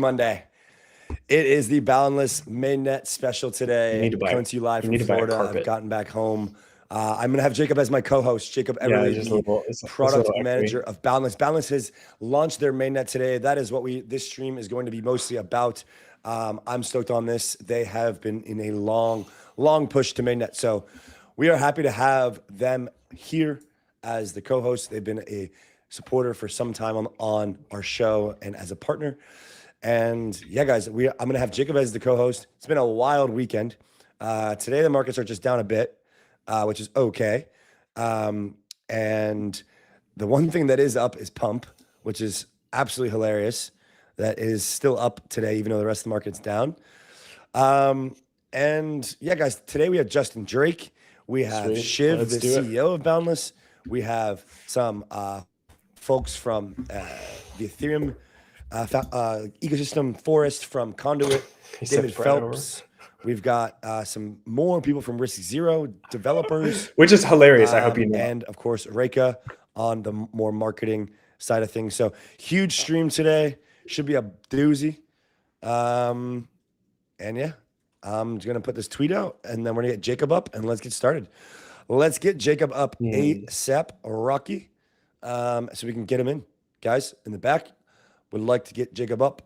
Monday. It is the Boundless Mainnet special today. Coming to you live from Florida. I've gotten back home. I'm going to have Jacob as my co-host. 𝘠𝘬𝘬𝘬𝘬𝘬𝘬𝘬, product manager of Boundless. Boundless has launched their mainnet today. That is what this stream is going to be mostly about. I'm stoked on this. They have been in a long push to mainnet. So we are happy to have them here as the co-host. They've been a supporter for some time on our show and as a partner. And yeah, guys, I'm going to have Jacob as the co-host. It's been a wild weekend. Today, the markets are just down a bit, which is okay. And the one thing that is up is Pump, which is absolutely hilarious. That is still up today, even though the rest of the market's down. And yeah, guys, today we have Justin Drake. We have Shiv, the CEO of Boundless. We have some folks from the Ethereum ecosystem Forest from Conduit, David Phelps. We've got some more people from Risk Zero, developers. Which is hilarious, I hope you know. And of course, Reka on the more marketing side of things. So huge stream today. Should be a doozy. And yeah, I'm just going to put this tweet out and then we're going to get Jacob up and let's get started. Let's get Jacob up ASAP, Rocky, so we can get him in. Guys, in the back, would like to get Jacob up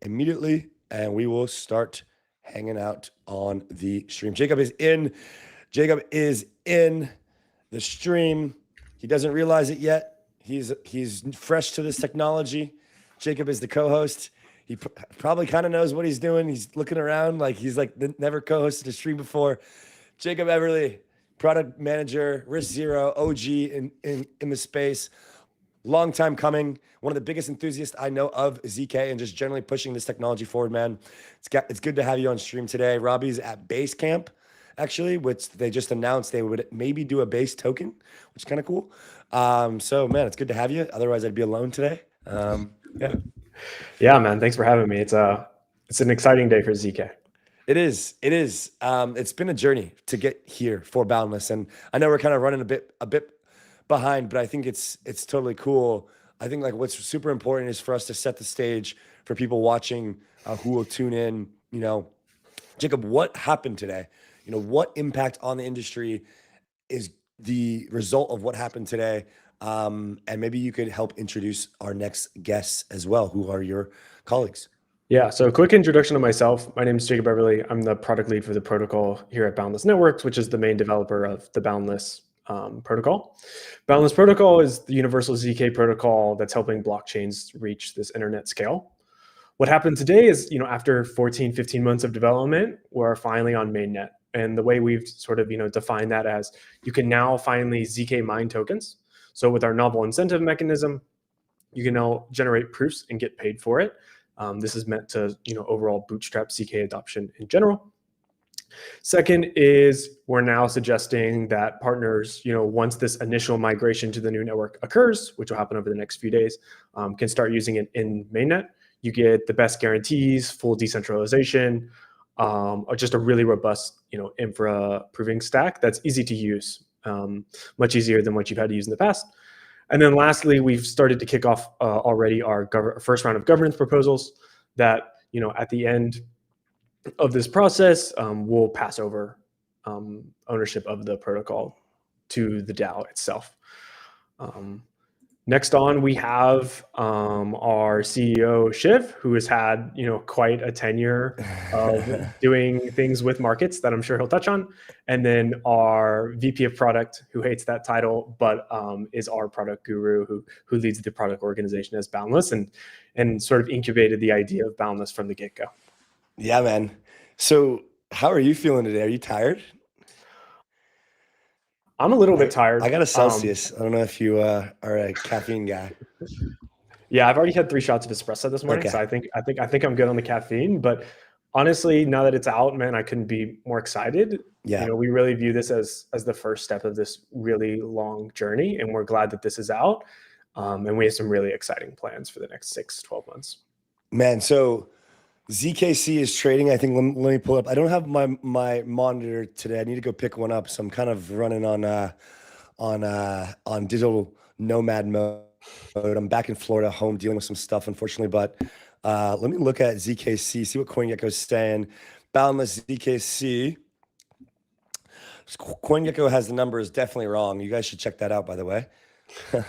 immediately and we will start hanging out on the stream. Jacob is in. Jacob is in the stream. He doesn't realize it yet. He's fresh to this technology. Jacob is the co-host. He probably kind of knows what he's doing. He's looking around like he's like never co-hosted a stream before. Jacob Everly, product manager, Risk Zero, OG in the space. Long time coming. One of the biggest enthusiasts I know of ZK and just generally pushing this technology forward, man. It's good to have you on stream today. Robbie's at Basecamp, actually, which they just announced they would maybe do a base token, which is kind of cool. So, man, it's good to have you. Otherwise, I'd be alone today. Yeah, man. Thanks for having me. It's an exciting day for ZK. It is. It's been a journey to get here for Boundless, and I know we're kind of running a bit behind, but I think it's totally cool. I think like what's super important is for us to set the stage for people watching who will tune in. You know, Jacob, what happened today? You know, what impact on the industry is the result of what happened today? And maybe you could help introduce our next guests as well. Who are your colleagues? Yeah, so a quick introduction to myself. My name is Jacob Everly. I'm the product lead for the protocol here at Boundless Networks, which is the main developer of the Boundless protocol. Boundless protocol is the universal ZK protocol that's helping blockchains reach this internet scale. What happened today is, you know, after 15 months of development, we're finally on mainnet. And the way we've sort of, defined that as you can now finally ZK mine tokens. So with our novel incentive mechanism, you can now generate proofs and get paid for it. This is meant to, overall bootstrap ZK adoption in general. Second is we're now suggesting that partners, once this initial migration to the new network occurs, which will happen over the next few days, can start using it in mainnet. You get the best guarantees, full decentralization, or just a really robust, infra proving stack that's easy to use, much easier than what you've had to use in the past. And then lastly, we've started to kick off already our first round of governance proposals that, at the end of this process, we'll pass over ownership of the protocol to the DAO itself. Next on, we have our CEO, Shiv, who has had, quite a tenure of doing things with markets that I'm sure he'll touch on. And then our VP of product, who hates that title, but is our product guru, who leads the product organization as Boundless and sort of incubated the idea of Boundless from the get-go. Yeah, man. So how are you feeling today? Are you tired? I'm a little bit tired. I got a Celsius. I don't know if you are a caffeine guy. Yeah, I've already had 3 shots of espresso this morning, so I think I'm good on the caffeine. But honestly, now that it's out, man, I couldn't be more excited. Yeah, we really view this as the first step of this really long journey, and we're glad that this is out. And we have some really exciting plans for the next 6-12 months. Man, so ZKC is trading. I think let me pull up. I don't have my monitor today. I need to go pick one up. So I'm kind of running on digital nomad mode. I'm back in Florida, home, dealing with some stuff, unfortunately. But Let me look at ZKC, see what CoinGecko's saying. Boundless ZKC. CoinGecko has the numbers definitely wrong. You guys should check that out, by the way. I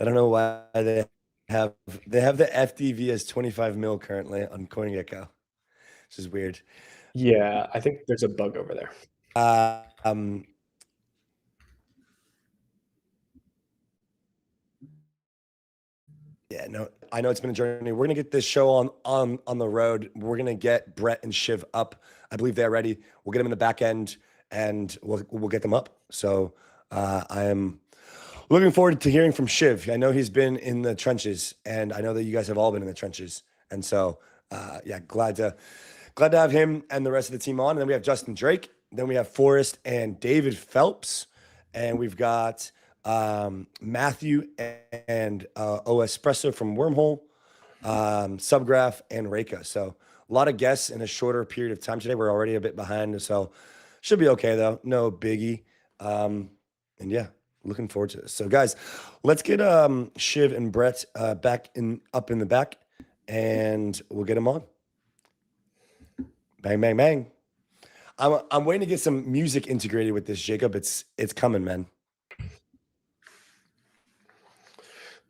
don't know why they have the FDV as 25 mil currently on CoinGecko, which is weird. Yeah, I think there's a bug over there. Yeah, no, I know it's been a journey. We're gonna get this show on the road. We're gonna get Brett and Shiv up. I believe they're ready. We'll get them in the back end, and we'll get them up. So I am looking forward to hearing from Shiv. I know he's been in the trenches, and I know that you guys have all been in the trenches. And so yeah, glad to have him and the rest of the team on. And then we have Justin Drake. Then we have Forrest and David Phelps, and we've got Matthew and Espresso from Wormhole, Subgraph, and Reka. So a lot of guests in a shorter period of time today. We're already a bit behind, so should be okay though. No biggie. And yeah, looking forward to this. So guys, let's get Shiv and Brett up in the back, and we'll get them on. Bang, bang, bang. I'm waiting to get some music integrated with this, Jacob. It's coming, man.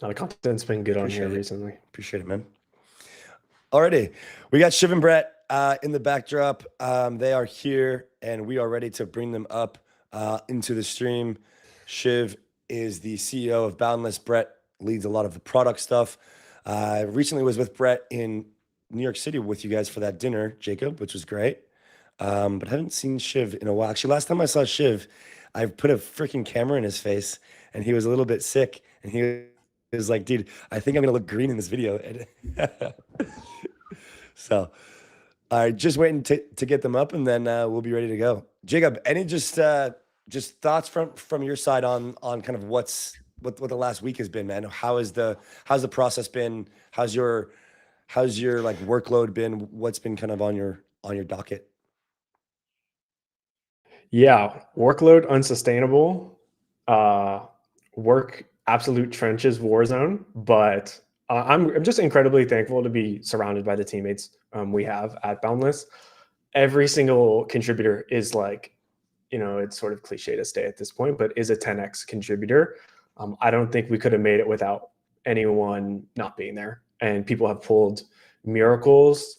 The content's been good on here recently. Appreciate it, man. Alrighty, we got Shiv and Brett in the backdrop. They are here, and we are ready to bring them up into the stream. Shiv is the CEO of Boundless. Brett leads a lot of the product stuff. I recently was with Brett in New York City with you guys for that dinner, Jacob, which was great. But I haven't seen Shiv in a while. Actually, last time I saw Shiv, I put a freaking camera in his face, and he was a little bit sick, and he was like, dude, I think I'm gonna look green in this video. So just waiting to get them up, and then we'll be ready to go. Jacob, any just thoughts from your side on kind of what the last week has been, man? How's the process been? How's your like workload been? What's been kind of on your docket? Yeah, workload unsustainable. Work absolute trenches, war zone. But I'm just incredibly thankful to be surrounded by the teammates we have at Boundless. Every single contributor is like, it's sort of cliche to say at this point, but is a 10x contributor. I don't think we could have made it without anyone not being there. And people have pulled miracles.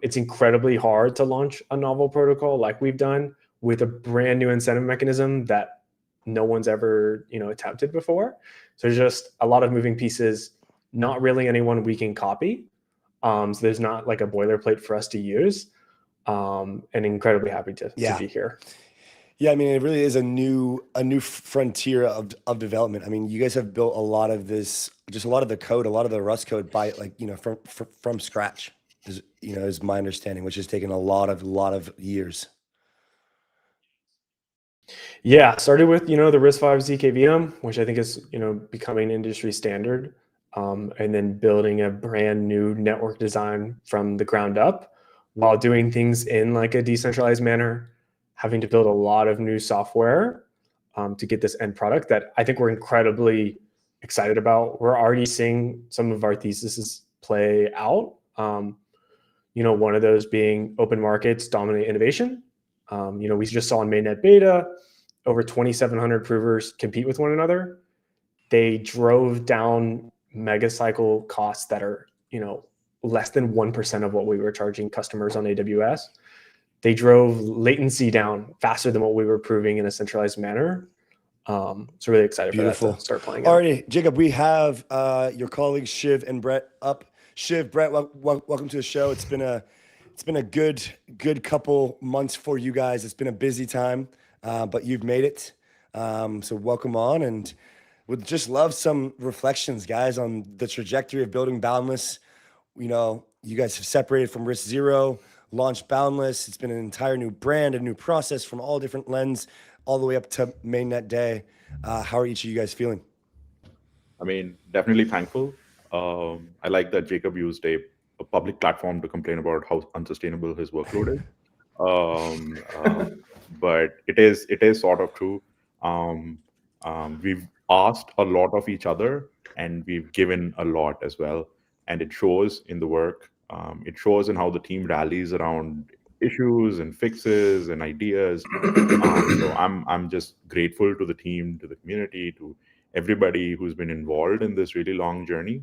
It's incredibly hard to launch a novel protocol like we've done with a brand new incentive mechanism that no one's ever, attempted before. So there's just a lot of moving pieces, not really anyone we can copy. So there's not like a boilerplate for us to use. And incredibly happy to be here. Yeah, I mean, it really is a new frontier of development. I mean, you guys have built a lot of this, just a lot of the code, a lot of the Rust code by from scratch, is my understanding, which has taken a lot of years. Yeah, started with, the RISC-V zkVM, which I think is, becoming industry standard. And then building a brand new network design from the ground up while doing things in like a decentralized manner, having to build a lot of new software to get this end product that I think we're incredibly excited about. We're already seeing some of our theses play out. One of those being open markets dominate innovation. We just saw in Mainnet beta, over 2,700 provers compete with one another. They drove down mega cycle costs that are, less than 1% of what we were charging customers on AWS. They drove latency down faster than what we were proving in a centralized manner. So really excited for that to start playing out. Alrighty, Jacob, we have your colleagues Shiv and Brett up. Shiv, Brett, welcome to the show. It's been a good couple months for you guys. It's been a busy time, but you've made it. So welcome on, and would just love some reflections, guys, on the trajectory of building Boundless. You guys have separated from Risk Zero, launched Boundless. It's been an entire new brand, a new process from all different lens, all the way up to Mainnet Day. How are each of you guys feeling? I mean, definitely thankful. I like that Jacob used a public platform to complain about how unsustainable his workload is. But it is sort of true. We've asked a lot of each other, and we've given a lot as well. and it shows in the work. It shows in how the team rallies around issues and fixes and ideas. So I'm just grateful to the team, to the community, to everybody who's been involved in this really long journey.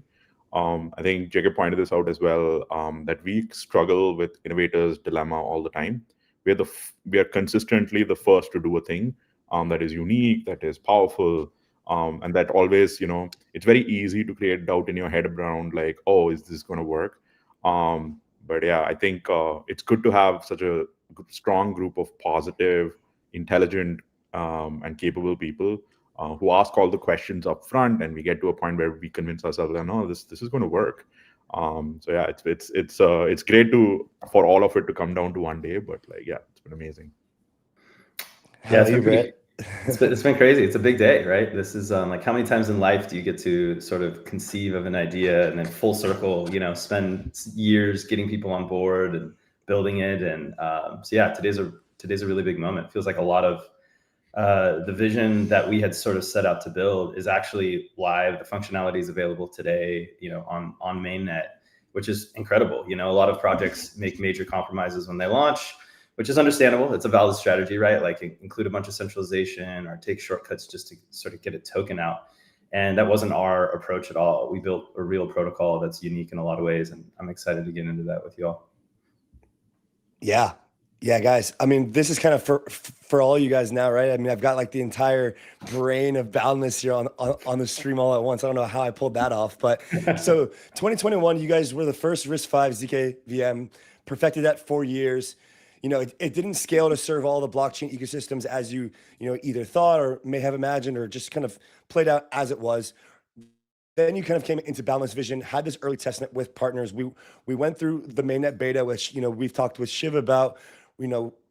I think Jacob pointed this out as well, that we struggle with innovators' dilemma all the time. We are consistently the first to do a thing that is unique, that is powerful, and that always, it's very easy to create doubt in your head around like, oh, is this going to work? But yeah, I think it's good to have such a strong group of positive, intelligent, and capable people who ask all the questions up front, and we get to a point where we convince ourselves that no, this is going to work. So yeah, it's great for all of it to come down to one day, but like, yeah, it's been amazing. Yeah, it's been crazy. It's a big day, right? This is like, how many times in life do you get to sort of conceive of an idea and then full circle, spend years getting people on board and building it? And so yeah, today's a really big moment. It feels like a lot of the vision that we had sort of set out to build is actually live. The functionality is available today, on Mainnet, which is incredible. A lot of projects make major compromises when they launch, which is understandable. It's a valid strategy, right? Like include a bunch of centralization or take shortcuts just to sort of get a token out. And that wasn't our approach at all. We built a real protocol that's unique in a lot of ways. And I'm excited to get into that with y'all. Yeah. Yeah, guys. I mean, this is kind of for all you guys now, right? I mean, I've got like the entire brain of Boundless here on the stream all at once. I don't know how I pulled that off, but so 2021, you guys were the first RISC-V ZK VM, perfected that 4 years. It didn't scale to serve all the blockchain ecosystems as you either thought or may have imagined, or just kind of played out as it was. Then you kind of came into Boundless Vision, had this early testnet with partners. We went through the mainnet beta, which we've talked with Shiv about,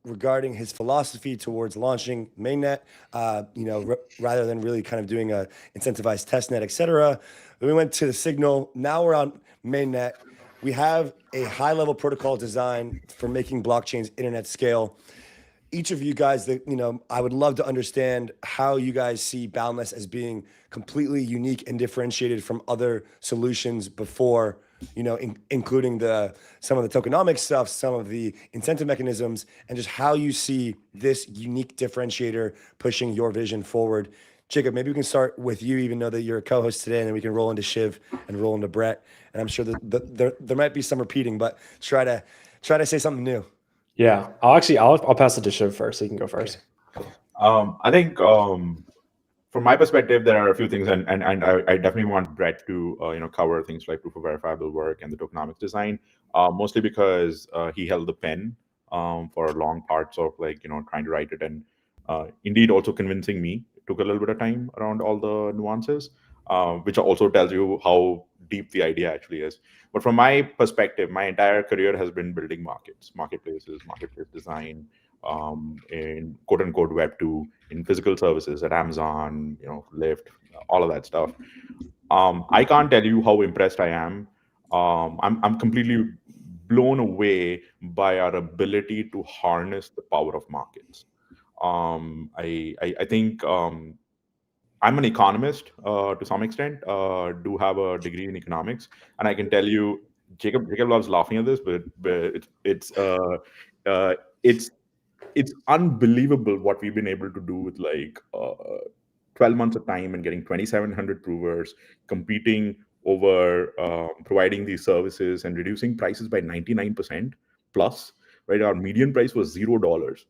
regarding his philosophy towards launching mainnet, rather than really kind of doing a incentivized testnet, et cetera. Then we went to the Signal. Now we're on mainnet. We have a high-level protocol design for making blockchains internet scale. Each of you guys, I would love to understand how you guys see Boundless as being completely unique and differentiated from other solutions before, including some of the tokenomics stuff, some of the incentive mechanisms, and just how you see this unique differentiator pushing your vision forward. Jacob, maybe we can start with you, even though that you're a co-host today, and then we can roll into Shiv and roll into Brett. And I'm sure that there might be some repeating, but try to say something new. Yeah, I'll pass it to Shiv first, so you can go first. I think from my perspective, there are a few things, and I definitely want Brett to cover things like proof of verifiable work and the tokenomics design, mostly because he held the pen for long parts of trying to write it, and indeed also convincing me. It took a little bit of time around all the nuances, which also tells you how deep the idea actually is. But from my perspective, my entire career has been building marketplaces, marketplace design, in quote unquote Web 2, in physical services at Amazon, Lyft, all of that stuff. I can't tell you how impressed I am. I'm completely blown away by our ability to harness the power of markets. I think I'm an economist to some extent, do have a degree in economics, and I can tell you, Jacob loves laughing at this, but it's unbelievable what we've been able to do with 12 months of time and getting 2,700 provers, competing over providing these services and reducing prices by 99% plus. Right, our median price was $0.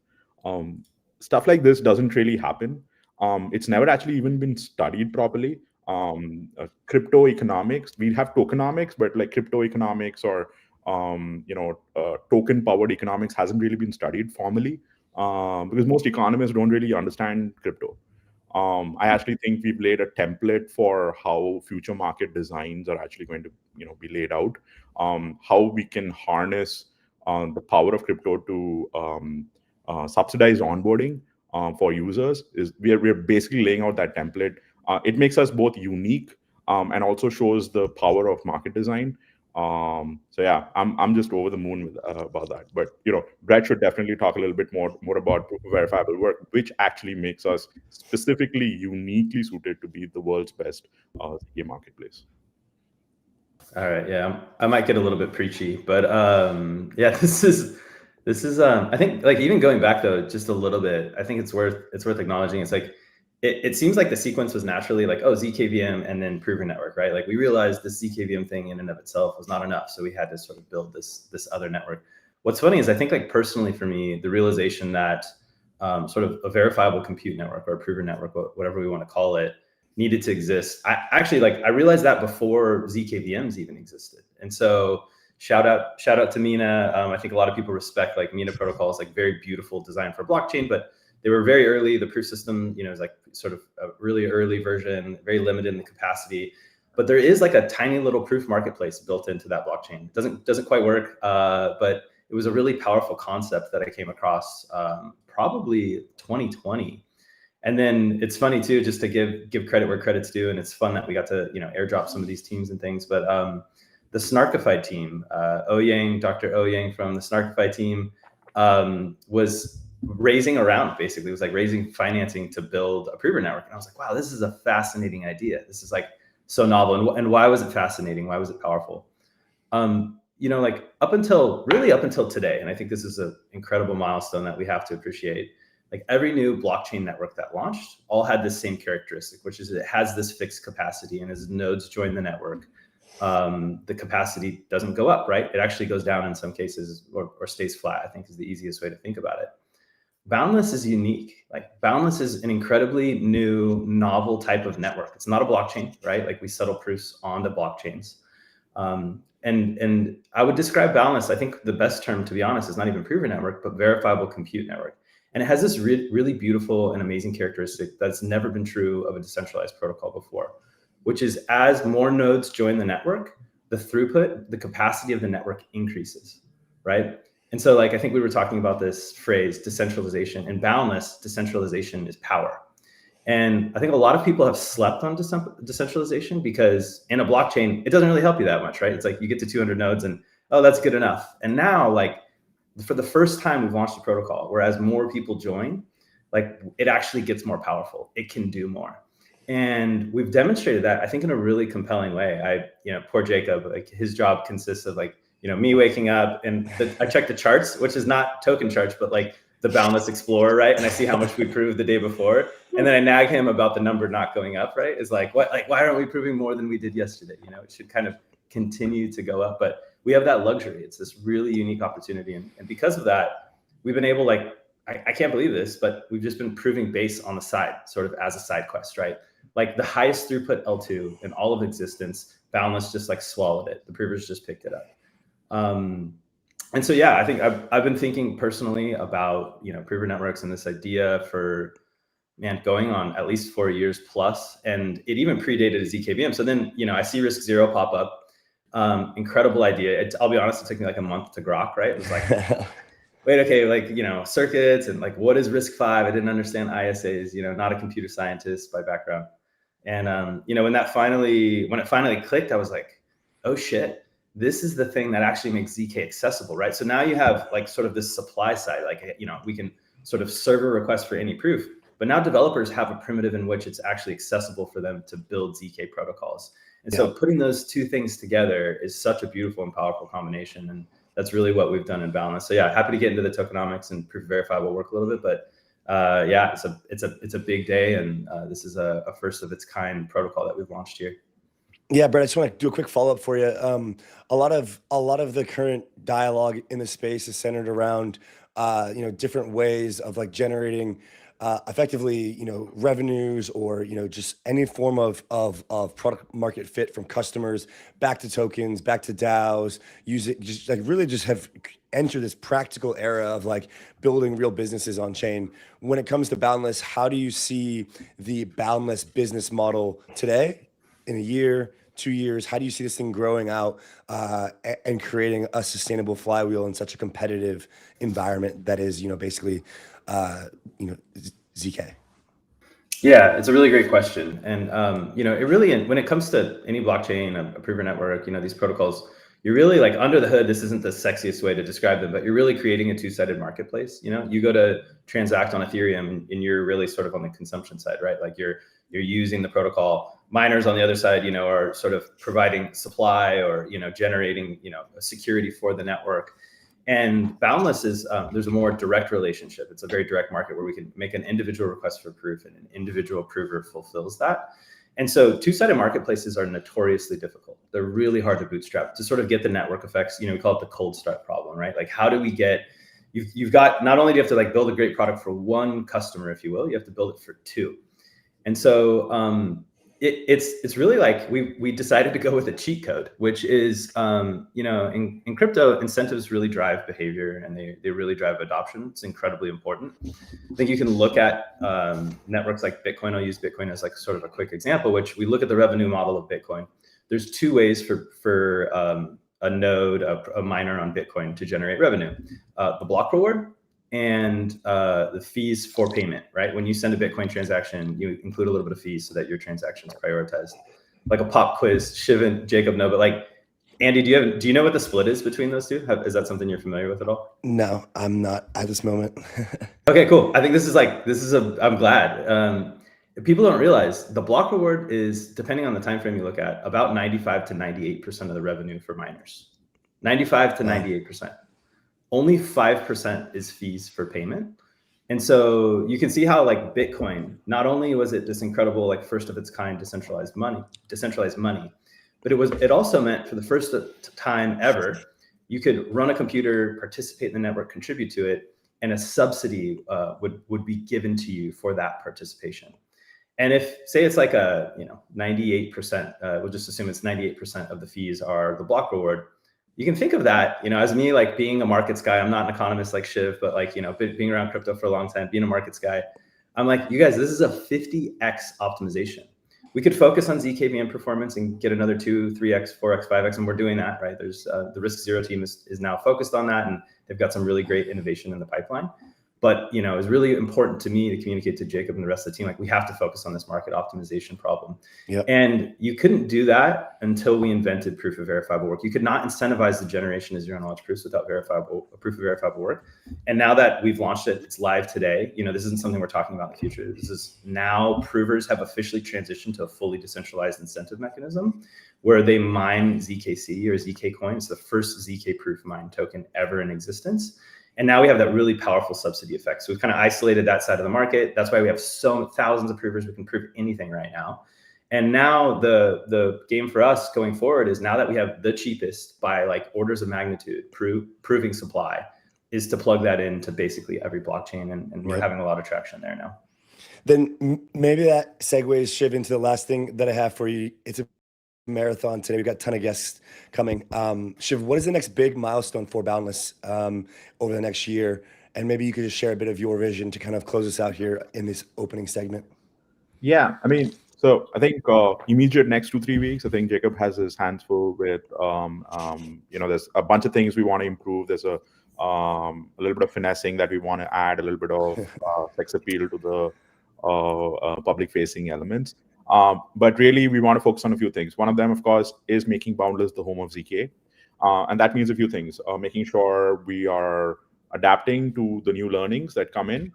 Stuff like this doesn't really happen. It's never actually even been studied properly. Crypto economics, we have tokenomics, but like crypto economics or token powered economics hasn't really been studied formally, because most economists don't really understand crypto. I actually think we've laid a template for how future market designs are actually going to be laid out. How we can harness the power of crypto to subsidize onboarding for users is we're basically laying out that template. It makes us both unique and also shows the power of market design. So yeah, I'm just over the moon about that. But Brett should definitely talk a little bit more about proof of verifiable work, which actually makes us specifically uniquely suited to be the world's best ZK marketplace. All right, yeah, I might get a little bit preachy, but yeah, this is I think like even going back though just a little bit, I think it's worth acknowledging. It's like it seems like the sequence was naturally like, oh, zkVM and then proven network, right? Like we realized this zkVM thing in and of itself was not enough, so we had to sort of build this other network. What's funny is I think like personally for me, the realization that sort of a verifiable compute network or a proven network, whatever we want to call it, needed to exist. I realized that before zkVMs even existed. And so shout out to Mina. I think a lot of people respect like Mina protocol is like very beautiful design for blockchain, but they were very early. The proof system, you know, is like sort of a really early version, very limited in the capacity. But there is like a tiny little proof marketplace built into that blockchain. It doesn't quite work, but it was a really powerful concept that I came across probably 2020. And then it's funny too, just to give credit where credit's due, and it's fun that we got to, you know, airdrop some of these teams and things. But the Snarkified team, Dr. 𝘬𝘬𝘺 from the Snarkified team was raising around, basically. It was like raising financing to build a proven network. And I was like, wow, this is a fascinating idea. This is like so novel. And why was it fascinating? Why was it powerful? You know, like up until today, and I think this is an incredible milestone that we have to appreciate. Like every new blockchain network that launched all had this same characteristic, which is it has this fixed capacity, and as nodes join the network, the capacity doesn't go up, right? It actually goes down in some cases or stays flat, I think is the easiest way to think about it. Boundless is unique. Like Boundless is an incredibly new, novel type of network. It's not a blockchain, right? Like we settle proofs on the blockchains. And I would describe Boundless, I think the best term, to be honest, is not even proven network, but verifiable compute network. And it has this really beautiful and amazing characteristic that's never been true of a decentralized protocol before, which is as more nodes join the network, the throughput, the capacity of the network increases, right? And so like, I think we were talking about this phrase, decentralization. In Boundless, decentralization is power. And I think a lot of people have slept on decentralization because in a blockchain, it doesn't really help you that much, right? It's like you get to 200 nodes and, oh, that's good enough. And now like for the first time we've launched a protocol, whereas more people join, like it actually gets more powerful. It can do more. And we've demonstrated that, I think, in a really compelling way. Poor Jacob, like his job consists of like, me waking up and I check the charts, which is not token charts, but like the Boundless Explorer, right? And I see how much we proved the day before. And then I nag him about the number not going up, right? It's like, what? Like, why aren't we proving more than we did yesterday? It should kind of continue to go up, but we have that luxury. It's this really unique opportunity. And because of that, we've been able, like, I can't believe this, but we've just been proving base on the side, sort of as a side quest, right? Like the highest throughput L2 in all of existence, Boundless just like swallowed it. The provers just picked it up. And so, yeah, I think I've been thinking personally about, prover networks and this idea for, going on at least 4 years plus, and it even predated a zkVM. So then, I see RISC-0 pop up. Incredible idea. I'll be honest, it took me like a month to grok, right? It was like, wait, okay, like, circuits and like, what is RISC-V? I didn't understand ISAs, not a computer scientist by background. And, when it finally clicked, I was like, oh shit, this is the thing that actually makes ZK accessible, right? So now you have like sort of this supply side, like, we can sort of serve a request for any proof, but now developers have a primitive in which it's actually accessible for them to build ZK protocols. And so putting those two things together is such a beautiful and powerful combination. And that's really what we've done in Boundless. So yeah, happy to get into the tokenomics and proof verifiable work a little bit, but yeah, it's a big day. And this is a first of its kind protocol that we've launched here. Yeah, Brett, I just want to do a quick follow-up for you. A lot of the current dialogue in the space is centered around, different ways of like generating effectively, revenues or, just any form of product market fit from customers back to tokens, back to DAOs, just have enter this practical era of like building real businesses on chain. When it comes to Boundless, how do you see the Boundless business model today, in a year, 2 years? How do you see this thing growing out and creating a sustainable flywheel in such a competitive environment that is, basically, ZK? Yeah, it's a really great question. And, it really, when it comes to any blockchain, a prover network, these protocols, you're really like under the hood. This isn't the sexiest way to describe them, but you're really creating a two-sided marketplace. You go to transact on Ethereum and you're really sort of on the consumption side, right? Like you're using the protocol miners on the other side, are sort of providing supply or, generating, a security for the network. And Boundless is, there's a more direct relationship. It's a very direct market where we can make an individual request for proof and an individual prover fulfills that. And so two-sided marketplaces are notoriously difficult. They're really hard to bootstrap to sort of get the network effects. We call it the cold start problem, right? Like, how do we get, you've got, not only do you have to like build a great product for one customer, if you will, you have to build it for two. And so it's really like we decided to go with a cheat code, which is, in crypto, incentives really drive behavior and they really drive adoption. It's incredibly important. I think you can look at networks like Bitcoin. I'll use Bitcoin as like sort of a quick example, which we look at the revenue model of Bitcoin. There's two ways for a node, a miner on Bitcoin to generate revenue, the block reward and the fees for payment, right? When you send a Bitcoin transaction, you include a little bit of fees so that your transaction is prioritized. Like a pop quiz, Shiv and Jacob know, but like, Andy, do you know what the split is between those two? Is that something you're familiar with at all? No, I'm not at this moment. Okay, cool. I think I'm glad. People don't realize the block reward is, depending on the time frame you look at, about 95 to 98% of the revenue for miners. 95 to 98%. Only 5% is fees for payment. And so you can see how like Bitcoin, not only was it this incredible, like first of its kind decentralized money, but it also meant for the first time ever, you could run a computer, participate in the network, contribute to it, and a subsidy would be given to you for that participation. And if, say it's like 98%, we'll just assume it's 98% of the fees are the block reward. You can think of that, as me, like being a markets guy. I'm not an economist like Shiv, but like, being around crypto for a long time, being a markets guy, I'm like, you guys, this is a 50x optimization. We could focus on zkVM performance and get another 2, 3x, 4x, 5x, and we're doing that, right? There's the RISC-0 team is now focused on that, and they've got some really great innovation in the pipeline. But it was really important to me to communicate to Jacob and the rest of the team, like, we have to focus on this market optimization problem. Yep. And you couldn't do that until we invented proof of verifiable work. You could not incentivize the generation of zero-knowledge proofs without proof of verifiable work. And now that we've launched it, it's live today. This isn't something we're talking about in the future. This is now provers have officially transitioned to a fully decentralized incentive mechanism where they mine ZKC or ZK coin. It's the first ZK proof mine token ever in existence. And now we have that really powerful subsidy effect. So we've kind of isolated that side of the market. That's why we have thousands of provers. We can prove anything right now. And now the game for us going forward is, now that we have the cheapest by like orders of magnitude proving supply, is to plug that into basically every blockchain. And we're having a lot of traction there now. Then maybe that segues, Shiv, into the last thing that I have for you. It's a marathon today. We've got a ton of guests coming. Shiv, what is the next big milestone for Boundless over the next year? And maybe you could just share a bit of your vision to kind of close us out here in this opening segment. Yeah, I mean, so I think immediate next 2-3 weeks, I think Jacob has his hands full with, there's a bunch of things we want to improve. There's a little bit of finessing that we want to add, a little bit of sex appeal to the public-facing elements. But really, we want to focus on a few things. One of them, of course, is making Boundless the home of ZK. And that means a few things. Making sure we are adapting to the new learnings that come in.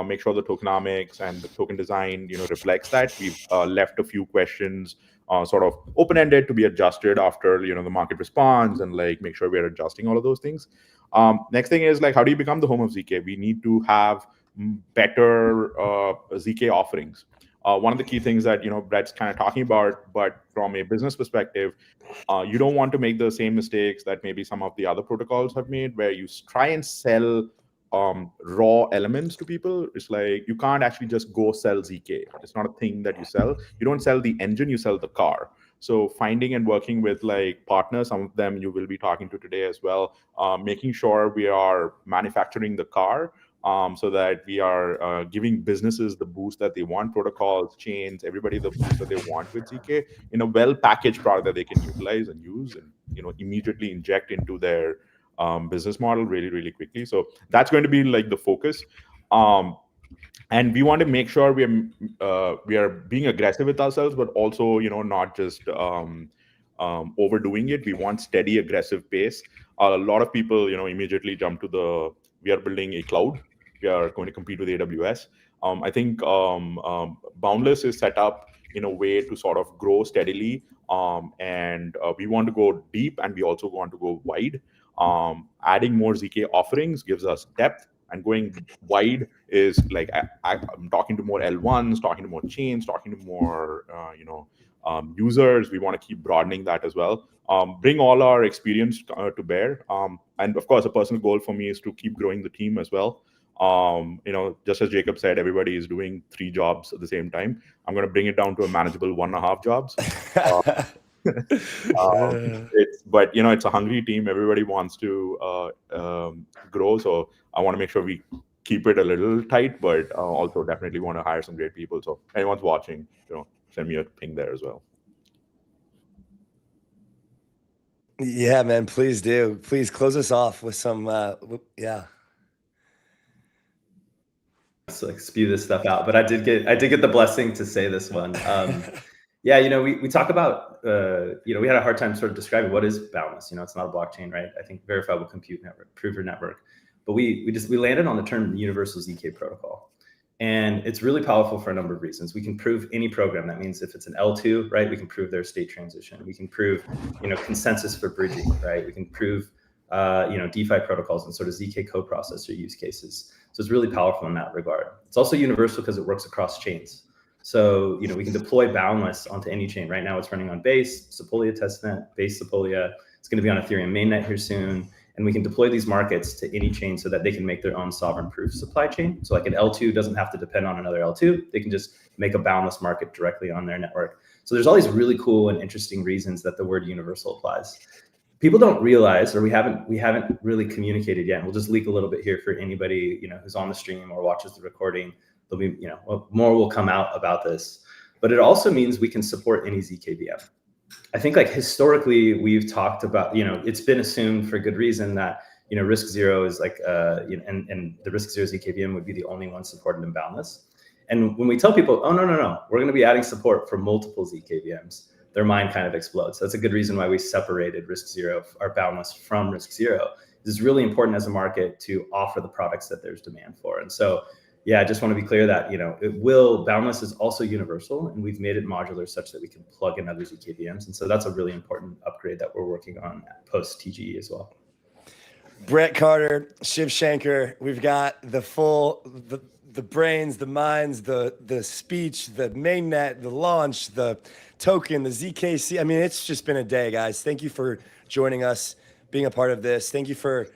Make sure the tokenomics and the token design, reflects that. We've left a few questions sort of open-ended to be adjusted after, the market responds, and like make sure we are adjusting all of those things. Next thing is like, how do you become the home of ZK? We need to have better ZK offerings. One of the key things that Brett's kind of talking about, but from a business perspective, you don't want to make the same mistakes that maybe some of the other protocols have made, where you try and sell raw elements to people. It's like, you can't actually just go sell ZK. It's not a thing that you sell. You don't sell the engine, you sell the car. So finding and working with like partners, some of them you will be talking to today as well, making sure we are manufacturing the car, so that we are giving businesses the boost that they want, protocols, chains, everybody the boost that they want with ZK in a well-packaged product that they can utilize and use and immediately inject into their business model really, really quickly. So that's going to be like the focus. And we want to make sure we are being aggressive with ourselves, but also not just overdoing it. We want steady, aggressive pace. A lot of people immediately jump to we are building a cloud. We are going to compete with AWS. I think Boundless is set up in a way to sort of grow steadily. And we want to go deep, and we also want to go wide. Adding more ZK offerings gives us depth, and going wide is like I'm talking to more L1s, talking to more chains, talking to more users. We want to keep broadening that as well. Bring all our experience to bear. And of course, a personal goal for me is to keep growing the team as well. Just as Jacob said, everybody is doing 3 jobs at the same time. I'm going to bring it down to a manageable 1.5 jobs. But it's a hungry team. Everybody wants to grow. So I want to make sure we keep it a little tight, but also definitely want to hire some great people. So anyone's watching, send me a ping there as well. Yeah, man, please do. Please close us off with some, yeah. So like spew this stuff out, but I did get the blessing to say this one. Yeah, we talk about, we had a hard time sort of describing what is Boundless. It's not a blockchain, right? I think verifiable compute network, prover network, but we landed on the term universal ZK protocol. And it's really powerful for a number of reasons. We can prove any program. That means if it's an L2, right, we can prove their state transition. We can prove, consensus for bridging, right? We can prove, DeFi protocols and sort of ZK coprocessor use cases. So it's really powerful in that regard. It's also universal because it works across chains. So, we can deploy Boundless onto any chain. Right now it's running on Base, Sepolia testnet, Base Sepolia. It's going to be on Ethereum mainnet here soon. And we can deploy these markets to any chain so that they can make their own sovereign proof supply chain. So like an L2 doesn't have to depend on another L2. They can just make a Boundless market directly on their network. So there's all these really cool and interesting reasons that the word universal applies. People don't realize, or we haven't really communicated yet. And we'll just leak a little bit here for anybody who's on the stream or watches the recording. There'll be more will come out about this. But it also means we can support any ZKVM. I think like historically we've talked about, it's been assumed for good reason that, RISC-0 is like, and the RISC-0 ZKVM would be the only one supported in Boundless. And when we tell people, oh, no, we're going to be adding support for multiple ZKVMs, their mind kind of explodes. That's a good reason why we separated RISC-0, our Boundless, from RISC-0. It's really important as a market to offer the products that there's demand for. And so, yeah, I just want to be clear that, Boundless is also universal, and we've made it modular such that we can plug in other ZKVMs. And so that's a really important upgrade that we're working on post TGE as well. Brett Carter, Shiv Shankar, we've got the full, the brains, the minds, the speech, the mainnet, the launch, the token, the ZKC. I mean, it's just been a day, guys. Thank you for joining us, being a part of this. Thank you for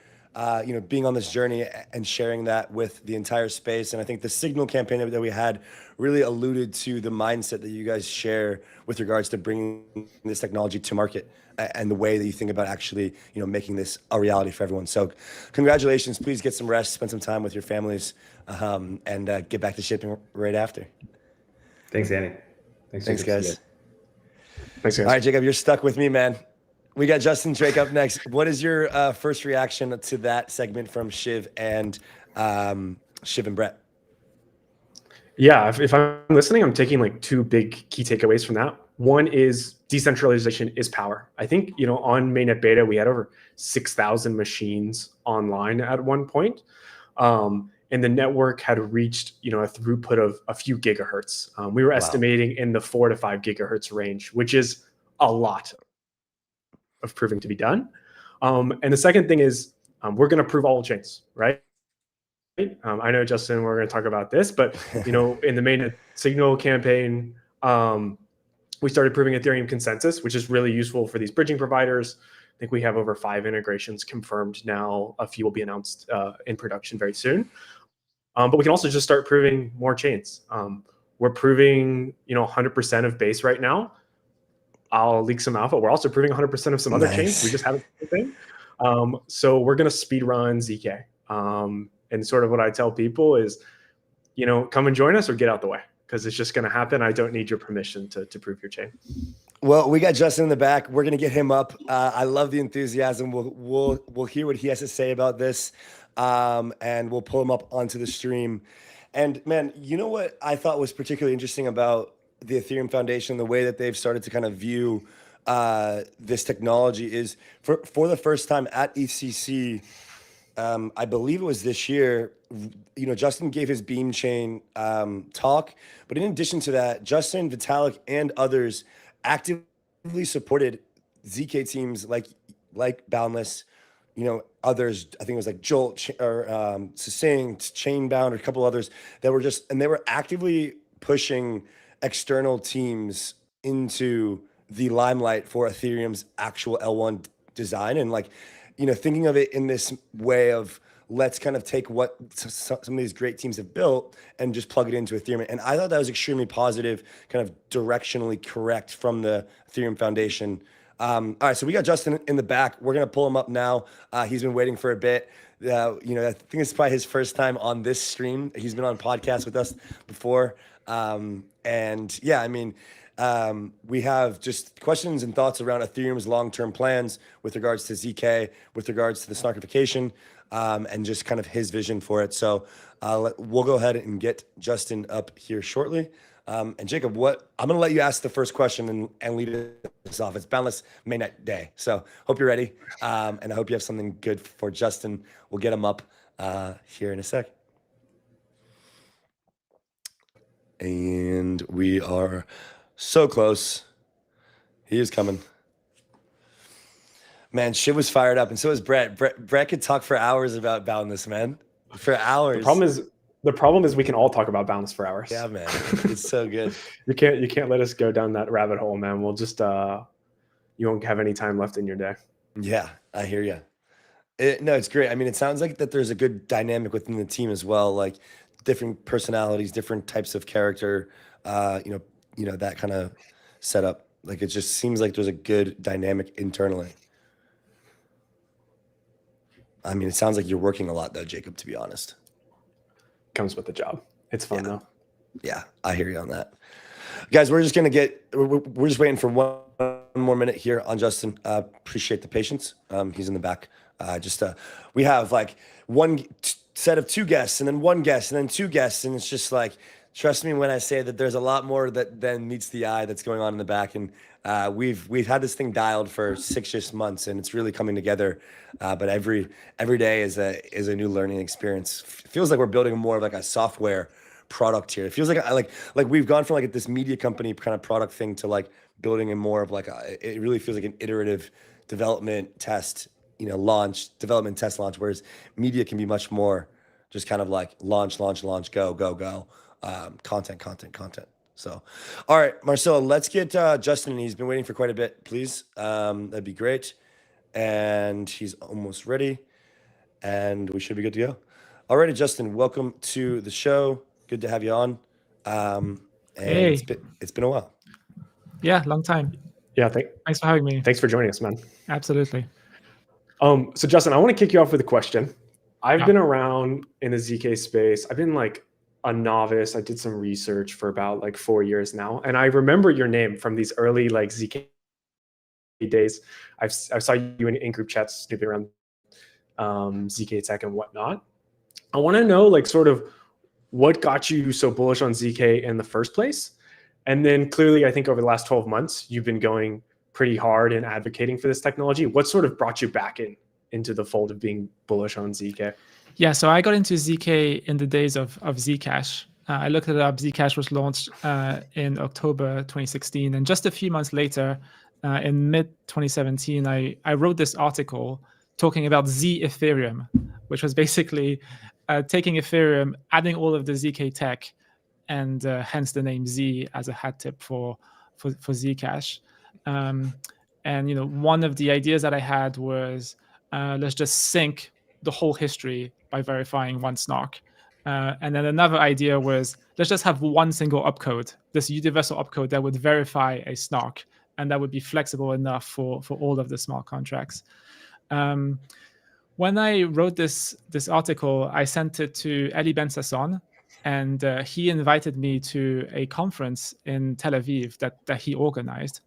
being on this journey and sharing that with the entire space. And I think the Signal campaign that we had really alluded to the mindset that you guys share with regards to bringing this technology to market and the way that you think about actually, making this a reality for everyone. So congratulations. Please get some rest, spend some time with your families, and get back to shipping right after. Thanks, Andy. Thanks, guys. Thanks, guys. All right, Jacob, you're stuck with me, man. We got Justin Drake up next. What is your first reaction to that segment from Shiv and Brett? Yeah, if I'm listening, I'm taking like 2 big key takeaways from that. One is decentralization is power. I think, on mainnet beta, we had over 6,000 machines online at one point. And the network had reached, a throughput of a few gigahertz. We were estimating in the 4 to 5 gigahertz range, which is a lot of proving to be done. And the second thing is we're going to prove all chains, right? I know, Justin, we're going to talk about this, but in the Mainnet Signal campaign, we started proving Ethereum consensus, which is really useful for these bridging providers. I think we have over 5 integrations confirmed now. A few will be announced in production very soon. But we can also just start proving more chains. We're proving 100% of Base right now. I'll leak some alpha. We're also proving 100% of some other chains. We just haven't seen anything. So we're going to speed run ZK. And sort of what I tell people is, come and join us or get out the way, because it's just going to happen. I don't need your permission to prove your chain. Well, we got Justin in the back. We're going to get him up. I love the enthusiasm. We'll hear what he has to say about this, and we'll pull him up onto the stream. And man, you know what I thought was particularly interesting about the Ethereum Foundation, the way that they've started to kind of view this technology is for the first time at EthCC, I believe it was this year, Justin gave his Beam Chain talk, but in addition to that, Justin, Vitalik, and others actively supported ZK teams like Boundless, others, I think it was like Jolt or Succinct, Chainbound, or a couple others that were and they were actively pushing external teams into the limelight for Ethereum's actual L1 design. And thinking of it in this way of, let's kind of take what some of these great teams have built and just plug it into Ethereum. And I thought that was extremely positive, kind of directionally correct from the Ethereum Foundation. All right, so we got Justin in the back. We're gonna pull him up now. He's been waiting for a bit. I think it's probably his first time on this stream. He's been on podcasts with us before. And yeah, we have just questions and thoughts around Ethereum's long-term plans with regards to ZK, with regards to the snarkification, and just kind of his vision for it. So we'll go ahead and get Justin up here shortly. And Jacob, I'm going to let you ask the first question and lead us off. It's Boundless Mainnet Day. So hope you're ready. And I hope you have something good for Justin. We'll get him up here in a sec. And we are so close. He is coming. Man, shit was fired up, and so was Brett. Brett could talk for hours about Boundless, man. For hours. The problem is we can all talk about Boundless for hours. Yeah, man. It's so good. You can't let us go down that rabbit hole, man. We'll just you won't have any time left in your day. Yeah, I hear you. No, it's great. It sounds like that there's a good dynamic within the team as well, like different personalities, different types of character, that kind of setup. Like, it just seems like there's a good dynamic internally. It sounds like you're working a lot though, Jacob, to be honest. Comes with the job. It's fun though. Yeah, I hear you on that. Guys, we're just waiting for one more minute here on Justin. Appreciate the patience. He's in the back. We have like one set of two guests and then one guest and then two guests. And it's just like, trust me when I say that there's a lot more than meets the eye that's going on in the back. And we've had this thing dialed for 6 months, and it's really coming together. But every day is a new learning experience. Feels like we're building more of like a software product here. It feels like we've gone from like this media company kind of product thing to like building a more of like it really feels like an iterative development test, development test launch, whereas media can be much more just kind of like launch, go, content. So, all right, Marcelo, let's get Justin. He's been waiting for quite a bit, please. That'd be great. And he's almost ready, and we should be good to go. Alrighty, Justin, welcome to the show. Good to have you on. Hey. It's been a while. Yeah, long time. Yeah, thanks for having me. Thanks for joining us, man. Absolutely. So Justin, I want to kick you off with a question. I've been around in the ZK space. I've been like a novice. I did some research for about like 4 years now. And I remember your name from these early like ZK days. I saw you in group chats snooping around ZK tech and whatnot. I want to know like sort of what got you so bullish on ZK in the first place. And then clearly, I think over the last 12 months, you've been going pretty hard in advocating for this technology. What sort of brought you back into the fold of being bullish on ZK? Yeah, so I got into ZK in the days of Zcash. I looked it up. Zcash was launched in October 2016. And just a few months later, in mid-2017, I wrote this article talking about Ethereum, which was basically taking Ethereum, adding all of the ZK tech, and hence the name Z as a hat tip for Zcash. And one of the ideas that I had was let's just sync the whole history by verifying one snark. And then another idea was let's just have one single opcode, this universal opcode that would verify a snark, and that would be flexible enough for all of the smart contracts. When I wrote this article, I sent it to Eli Ben-Sasson, and he invited me to a conference in Tel Aviv that he organized.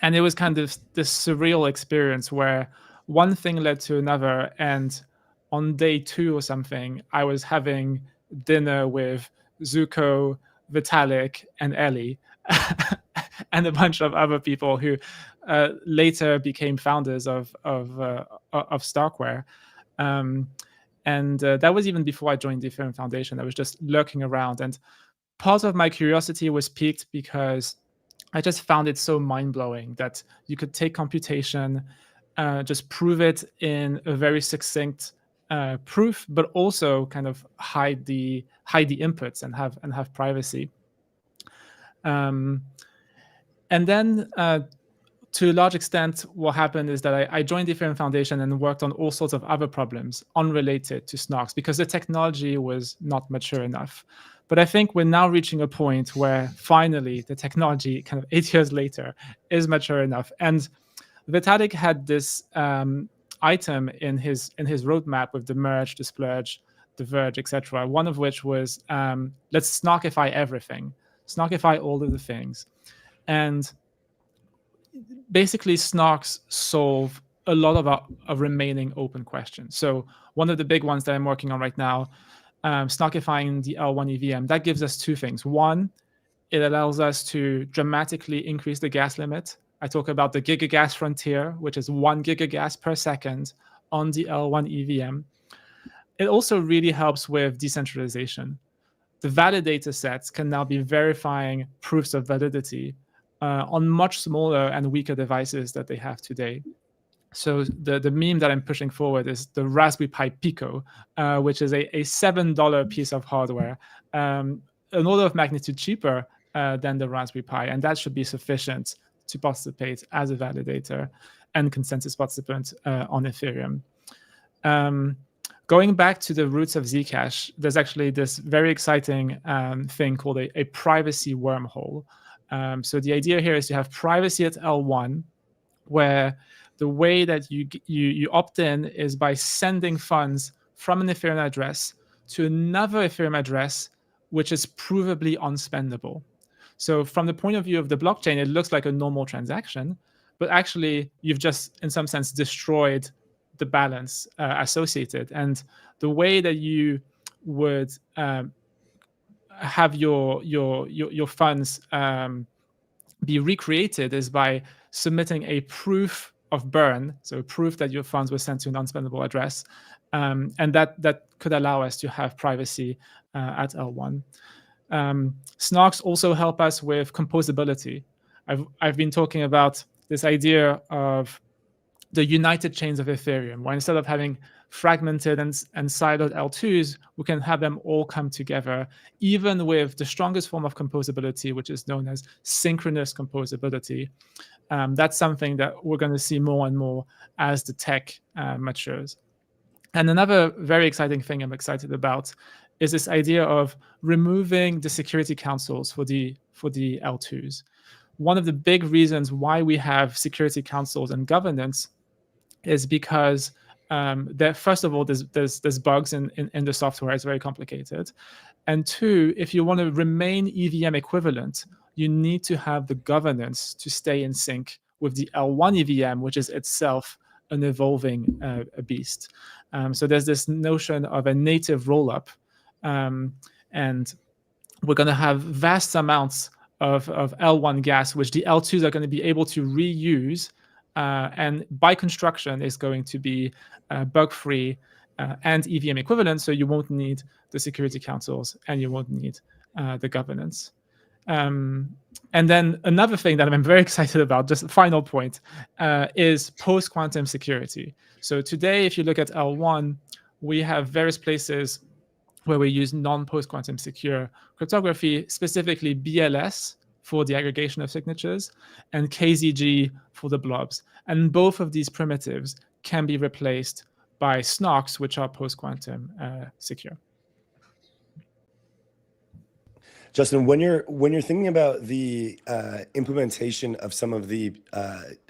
And it was kind of this surreal experience where one thing led to another. And on day 2 or something, I was having dinner with Zuko, Vitalik, and Eli, and a bunch of other people who later became founders of Starkware. And that was even before I joined the Ethereum Foundation. I was just lurking around. And part of my curiosity was piqued because I just found it so mind-blowing that you could take computation, just prove it in a very succinct proof, but also kind of hide the inputs and have privacy. And then to a large extent, what happened is that I joined the Ethereum Foundation and worked on all sorts of other problems unrelated to Snox because the technology was not mature enough. But I think we're now reaching a point where finally the technology, kind of 8 years later, is mature enough. And Vitalik had this item in his roadmap with the merge, the splurge, the verge, etc. One of which was let's Snockify everything, Snockify all of the things, and basically Snox solve a lot of our remaining open questions. So one of the big ones that I'm working on right now, Snockifying the L1 EVM, that gives us two things. One, it allows us to dramatically increase the gas limit. I talk about the gigagas frontier, which is 1 gigagas per second on the L1 EVM. It also really helps with decentralization. The validator sets can now be verifying proofs of validity on much smaller and weaker devices that they have today. So the meme that I'm pushing forward is the Raspberry Pi Pico, which is a $7 piece of hardware, an order of magnitude cheaper than the Raspberry Pi, and that should be sufficient to participate as a validator and consensus participant on Ethereum. Going back to the roots of Zcash, there's actually this very exciting thing called a privacy wormhole. So the idea here is to have privacy at L1, where the way that you opt in is by sending funds from an Ethereum address to another Ethereum address, which is provably unspendable. So from the point of view of the blockchain, it looks like a normal transaction, but actually you've just, in some sense, destroyed the balance associated. And the way that you would have your funds be recreated is by submitting a proof of burn, so proof that your funds were sent to an unspendable address, and that could allow us to have privacy at L1. Snox also help us with composability. I've been talking about this idea of the united chains of Ethereum, where instead of having fragmented and siloed L2s, we can have them all come together, even with the strongest form of composability, which is known as synchronous composability. That's something that we're going to see more and more as the tech matures. And another very exciting thing I'm excited about is this idea of removing the security councils for the L2s. One of the big reasons why we have security councils and governance is because first of all, there's bugs in the software. It's very complicated. And two, if you want to remain EVM equivalent, you need to have the governance to stay in sync with the L1 EVM, which is itself an evolving beast. So there's this notion of a native rollup, and we're going to have vast amounts of L1 gas, which the L2s are going to be able to reuse, and by construction is going to be bug-free and EVM equivalent, so you won't need the security councils and you won't need the governance. And then another thing that I'm very excited about, just a final point, is post-quantum security. So today, if you look at L1, we have various places where we use non-post-quantum secure cryptography, specifically BLS for the aggregation of signatures and KZG for the blobs. And both of these primitives can be replaced by Snox, which are post-quantum secure. Justin, when you're thinking about the implementation of some of the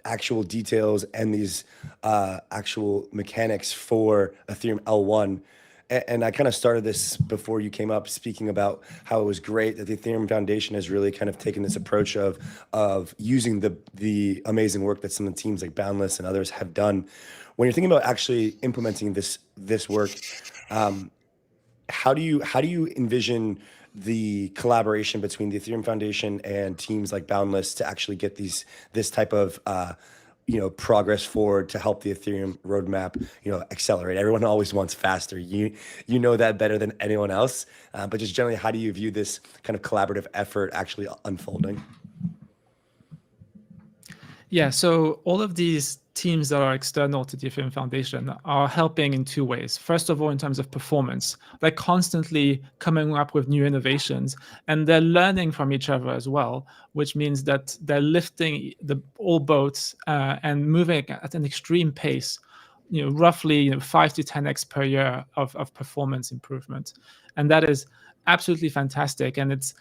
actual details and these actual mechanics for Ethereum L1, and I kind of started this before you came up, speaking about how it was great that the Ethereum Foundation has really kind of taken this approach of using the amazing work that some of the teams like Boundless and others have done. When you're thinking about actually implementing this work, how do you envision the collaboration between the Ethereum Foundation and teams like Boundless to actually get this type of progress forward to help the Ethereum roadmap, accelerate? Everyone always wants faster. You know that better than anyone else. But just generally, how do you view this kind of collaborative effort actually unfolding? Yeah, so all of these teams that are external to the Ethereum Foundation are helping in two ways. First of all, in terms of performance, they're constantly coming up with new innovations, and they're learning from each other as well, which means that they're lifting all boats and moving at an extreme pace, roughly 5 to 10x per year of performance improvement. And that is absolutely fantastic. And it's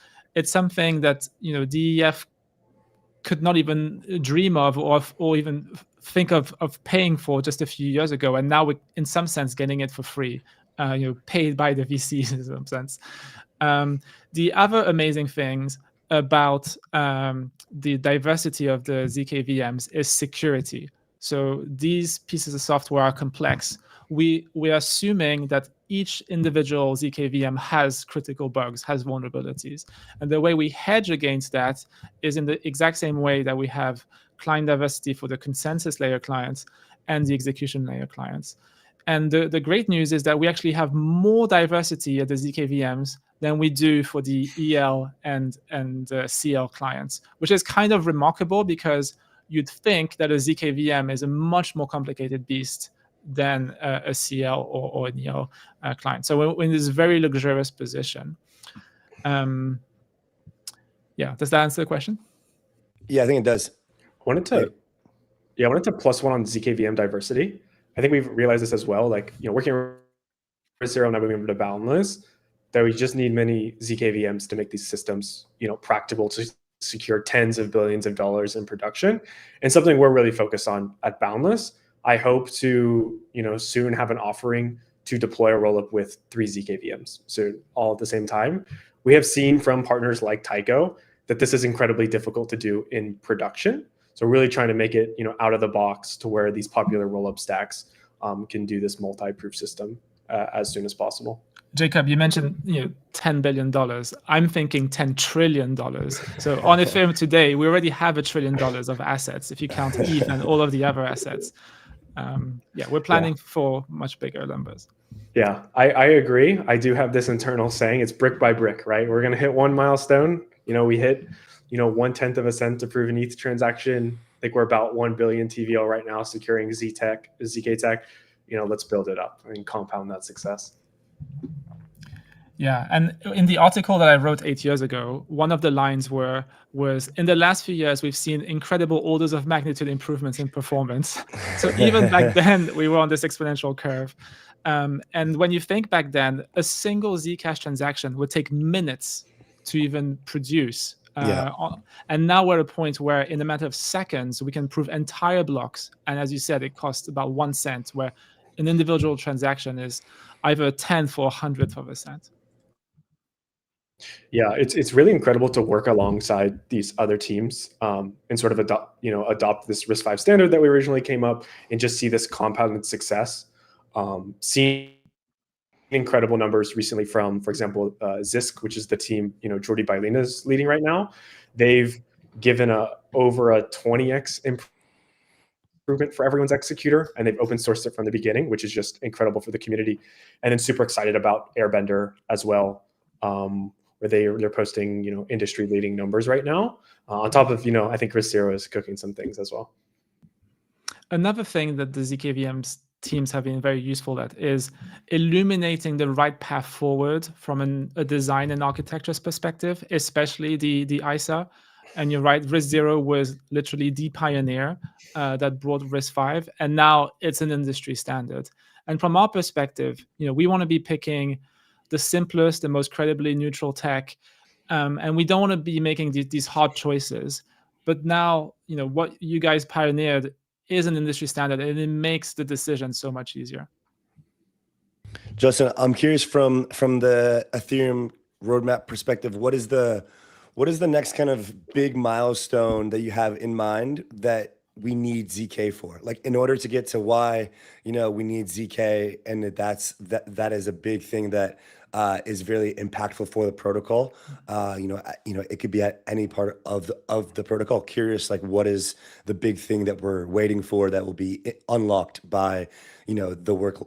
something that DEF could not even dream of or even think of paying for just a few years ago, and now we're in some sense getting it for free, paid by the VCs in some sense. The other amazing things about the diversity of the ZK VMs is security. So these pieces of software are complex. We are assuming that each individual ZK VM has critical bugs, has vulnerabilities. And the way we hedge against that is in the exact same way that we have client diversity for the consensus layer clients and the execution layer clients. And the great news is that we actually have more diversity at the ZK VMs than we do for the EL and CL clients, which is kind of remarkable because you'd think that a ZK VM is a much more complicated beast than a CL or an EL client. So we're in this very luxurious position. Yeah, does that answer the question? Yeah, I think it does. I wanted to plus one on ZK VM diversity. I think we've realized this as well. Like, working with Zero and now moving over to Boundless, that we just need many ZK VMs to make these systems, practical to secure tens of billions of dollars in production. And something we're really focused on at Boundless. I hope to, soon have an offering to deploy a rollup with 3 ZK VMs, so all at the same time. We have seen from partners like Tycho that this is incredibly difficult to do in production. So we're really trying to make it, out of the box to where these popular rollup stacks can do this multi-proof system as soon as possible. Jacob, you mentioned $10 billion. I'm thinking $10 trillion. So on Ethereum today, we already have $1 trillion of assets if you count ETH and all of the other assets. Yeah, we're planning for much bigger numbers. Yeah, I agree. I do have this internal saying, it's brick by brick, right? We're going to hit one milestone. We hit 1/10 of a cent to prove an ETH transaction. I think we're about 1 billion TVL right now, securing ZK Tech. Let's build it up and compound that success. Yeah, and in the article that I wrote 8 years ago, one of the lines was in the last few years, we've seen incredible orders of magnitude improvements in performance. So even back then, we were on this exponential curve. And when you think back then, a single Zcash transaction would take minutes to even produce. And now we're at a point where in a matter of seconds, we can prove entire blocks. And as you said, it costs about 1 cent, where an individual transaction is either 1/10 or 100th of a cent. Yeah, it's really incredible to work alongside these other teams and sort of adopt this RISC-V standard that we originally came up and just see this compounded success. Seeing incredible numbers recently from, for example, Zisk, which is the team 𝘠𝘠𝘵 Bailina is leading right now. They've given over a 20x improvement for everyone's executor, and they've open sourced it from the beginning, which is just incredible for the community. And then super excited about Airbender as well, where they're posting industry leading numbers right now. On top of I think Chris Zero is cooking some things as well. Another thing that the ZKVM teams have been very useful at is illuminating the right path forward from a design and architecture perspective, especially the ISA. And you're right, RISC-0 was literally the pioneer that brought RISC-V, and now it's an industry standard. And from our perspective, we want to be picking the simplest, the most credibly neutral tech, and we don't want to be making these hard choices. But now, what you guys pioneered is an industry standard, and it makes the decision so much easier. Justin, I'm curious from the Ethereum roadmap perspective, what is the next kind of big milestone that you have in mind that we need ZK for. Like in order to get to why, we need ZK, and that is a big thing that is very impactful for the protocol. It could be at any part of the protocol. Curious, like what is the big thing that we're waiting for that will be unlocked by, the work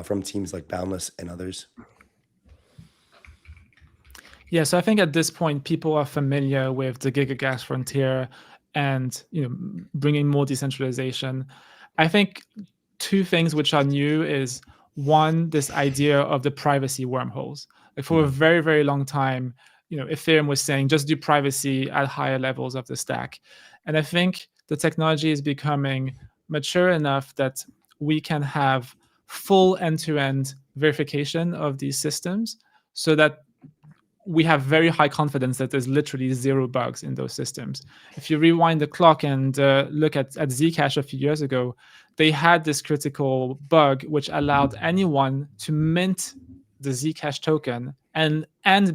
from teams like Boundless and others? Yeah, so I think at this point, people are familiar with the gigagas frontier and bringing more decentralization. I think two things which are new is, one, this idea of the privacy wormholes. Like for a very, very long time, Ethereum was saying just do privacy at higher levels of the stack. And I think the technology is becoming mature enough that we can have full end-to-end verification of these systems, so that we have very high confidence that there's literally 0 bugs in those systems. If you rewind the clock and look at Zcash a few years ago, they had this critical bug which allowed anyone to mint the Zcash token and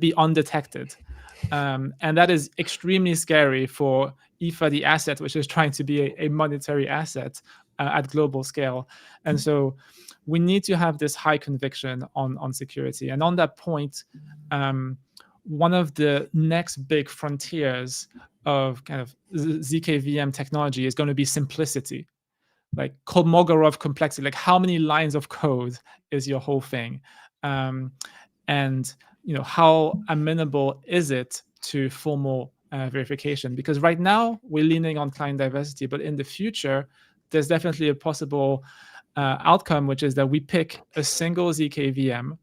be undetected. And that is extremely scary for ETH, the asset, which is trying to be a monetary asset at global scale. And so we need to have this high conviction on security. And on that point, one of the next big frontiers of kind of ZKVM technology is going to be simplicity, like Kolmogorov complexity, like how many lines of code is your whole thing? And how amenable is it to formal verification? Because right now we're leaning on client diversity, but in the future, there's definitely a possible outcome, which is that we pick a single ZKVM,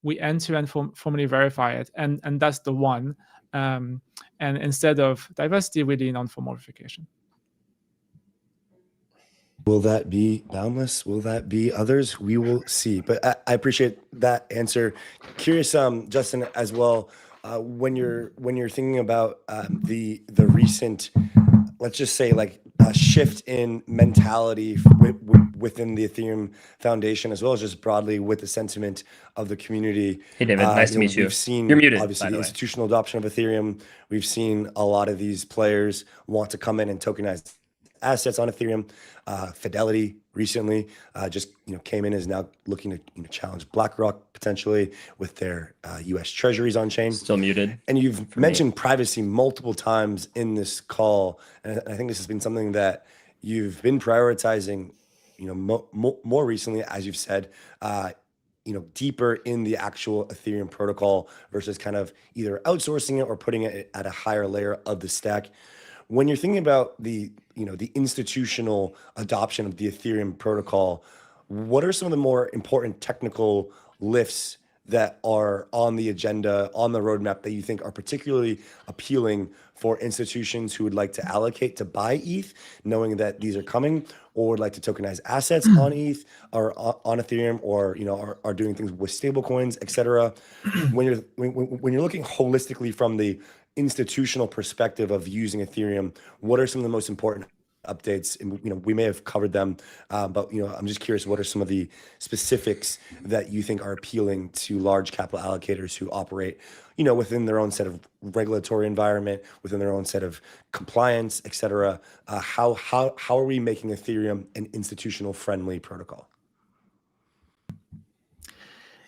we end-to-end formally verify it, and that's the one. And instead of diversity, we lean on formal verification. Will that be Boundless? Will that be others? We will see. But I appreciate that answer. Curious, Justin, as well, when you're thinking about the recent, let's just say, like a shift in mentality within the Ethereum Foundation, as well as just broadly with the sentiment of the community. Hey, David, nice to meet you. We've seen, you're muted, obviously, the institutional adoption of Ethereum. We've seen a lot of these players want to come in and tokenize assets on Ethereum. Fidelity recently just came in, is now looking to challenge BlackRock potentially with their U.S. Treasuries on chain. Still muted. And you've mentioned privacy multiple times in this call, and I think this has been something that you've been prioritizing, more recently, as you've said, deeper in the actual Ethereum protocol versus kind of either outsourcing it or putting it at a higher layer of the stack. When you're thinking about the institutional adoption of the Ethereum protocol, what are some of the more important technical lifts that are on the agenda, on the roadmap, that you think are particularly appealing for institutions who would like to allocate to buy ETH, knowing that these are coming, or would like to tokenize assets on ETH or on Ethereum, or are doing things with stablecoins, et cetera? When you're looking holistically from the institutional perspective of using Ethereum, what are some of the most important updates? And we may have covered them, but I'm just curious, what are some of the specifics that you think are appealing to large capital allocators who operate within their own set of regulatory environment, within their own set of compliance, et cetera? How are we making Ethereum an institutional friendly protocol?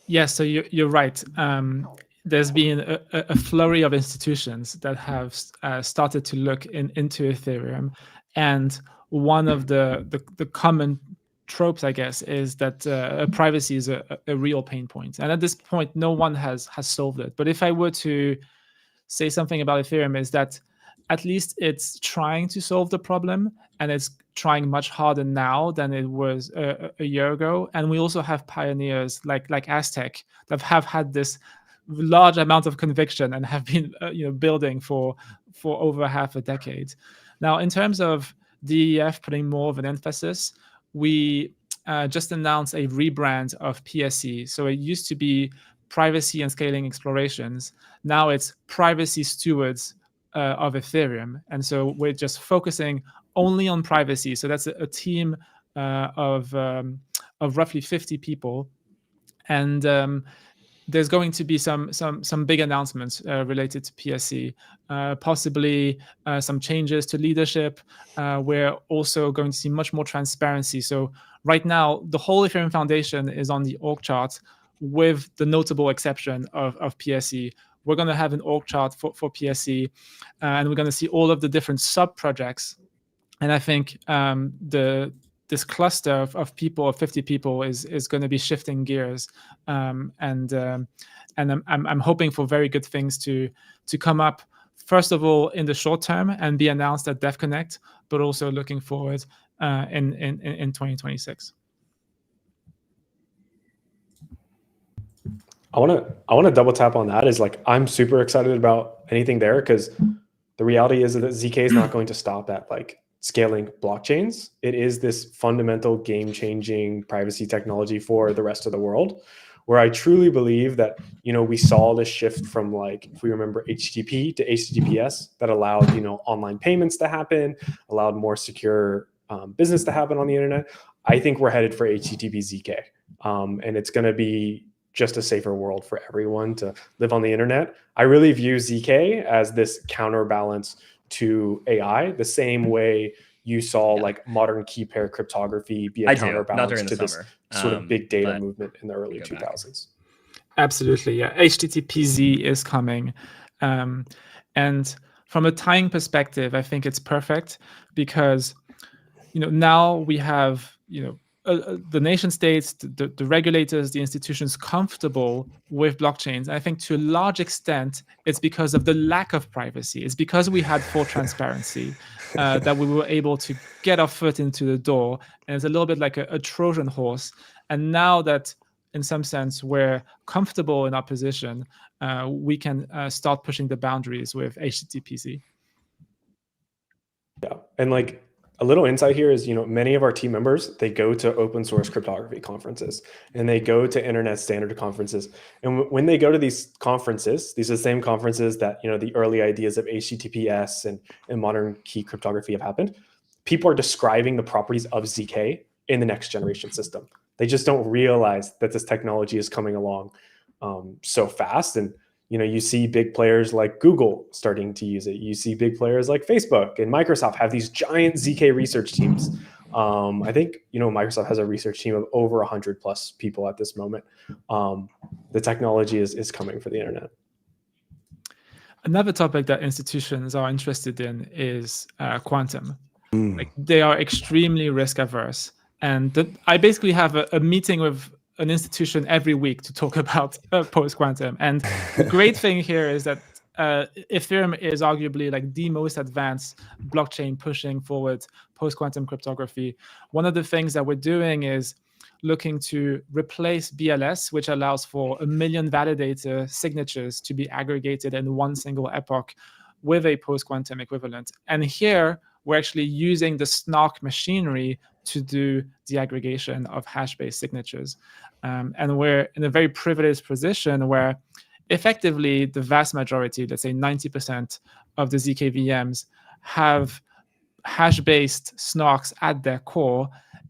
Yeah, so you're right. There's been a flurry of institutions that have started to look into Ethereum, and one of the common tropes, I guess, is that privacy is a real pain point, and at this point, no one has solved it. But if I were to say something about Ethereum, is that at least it's trying to solve the problem, and it's trying much harder now than it was a year ago. And we also have pioneers like Aztec that have had this large amount of conviction and have been building for over half a decade. Now, in terms of DEF putting more of an emphasis, we just announced a rebrand of PSE. So it used to be Privacy and Scaling Explorations. Now it's Privacy Stewards of Ethereum. And so we're just focusing only on privacy. So that's a team of roughly 50 people. And there's going to be some big announcements related to PSC, possibly some changes to leadership. We're also going to see much more transparency. So right now, the whole Ethereum Foundation is on the org chart, with the notable exception of PSC. We're going to have an org chart for PSC, and we're going to see all of the different sub-projects. And I think this cluster of people, of 50 people, is going to be shifting gears, and I'm hoping for very good things to come up. First of all, in the short term, and be announced at DevConnect, but also looking forward in 2026. I want to double tap on that. Is like, I'm super excited about anything there, because the reality is that ZK is not going to stop at like scaling blockchains. It is this fundamental game-changing privacy technology for the rest of the world, where I truly believe that, you know, we saw this shift from, like, if we remember, HTTP to HTTPS, that allowed, you know, online payments to happen, allowed more secure business to happen on the internet. I think we're headed for HTTP ZK, and it's going to be just a safer world for everyone to live on the internet. I really view ZK as this counterbalance to AI, the same way you saw like modern key pair cryptography be a counterbalance to this sort of big data movement in the early 2000s. Absolutely, yeah. HTTPZ is coming, and from a timing perspective, I think it's perfect, because, you know, now we have, you know, the nation states, the regulators, the institutions comfortable with blockchains. And I think to a large extent, it's because of the lack of privacy. It's because we had full transparency that we were able to get our foot into the door. And it's a little bit like a Trojan horse. And now that, in some sense, we're comfortable in our position, we can start pushing the boundaries with HTTPZ. Yeah, and like, a little insight here is, you know, many of our team members, they go to open source cryptography conferences, and they go to internet standard conferences. And when they go to these conferences, these are the same conferences that, you know, the early ideas of HTTPS and modern key cryptography have happened. People are describing the properties of ZK in the next generation system. They just don't realize that this technology is coming along so fast. And, you know, you see big players like Google starting to use it. You see big players like Facebook and Microsoft have these giant ZK research teams. I think, you know, Microsoft has a research team of over 100+ people at this moment. The technology is coming for the internet. Another topic that institutions are interested in is quantum. Like, they are extremely risk averse. And I basically have a meeting with an institution every week to talk about post-quantum. And the great thing here is that Ethereum is arguably like the most advanced blockchain pushing forward post-quantum cryptography. One of the things that we're doing is looking to replace BLS, which allows for 1 million validator signatures to be aggregated in one single epoch, with a post-quantum equivalent. And here, we're actually using the SNARK machinery to do the aggregation of hash-based signatures. And we're in a very privileged position where effectively the vast majority, let's say 90% of the ZK VMs, have hash-based SNARKs at their core,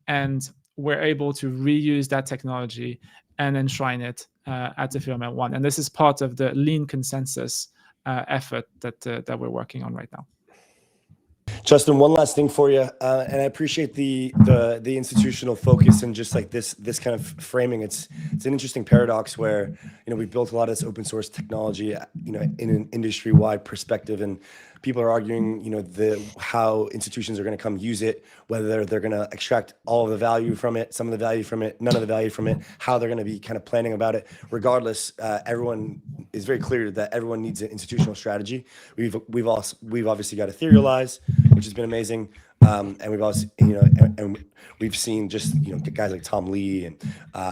and we're able to reuse that technology and enshrine it at Ethereum at 1. And this is part of the lean consensus effort that we're working on right now. Justin, one last thing for you, and I appreciate the institutional focus and just like this kind of framing. It's an interesting paradox where, you know, we've built a lot of this open source technology, you know, in an industry wide perspective, and people are arguing, you know, how institutions are going to come use it, whether they're going to extract all of the value from it, some of the value from it, none of the value from it, how they're going to be kind of planning about it. Regardless, everyone is very clear that everyone needs an institutional strategy. We've obviously got Etherealize, which has been amazing, and we've also, you know, and we've seen just, you know, guys like Tom Lee and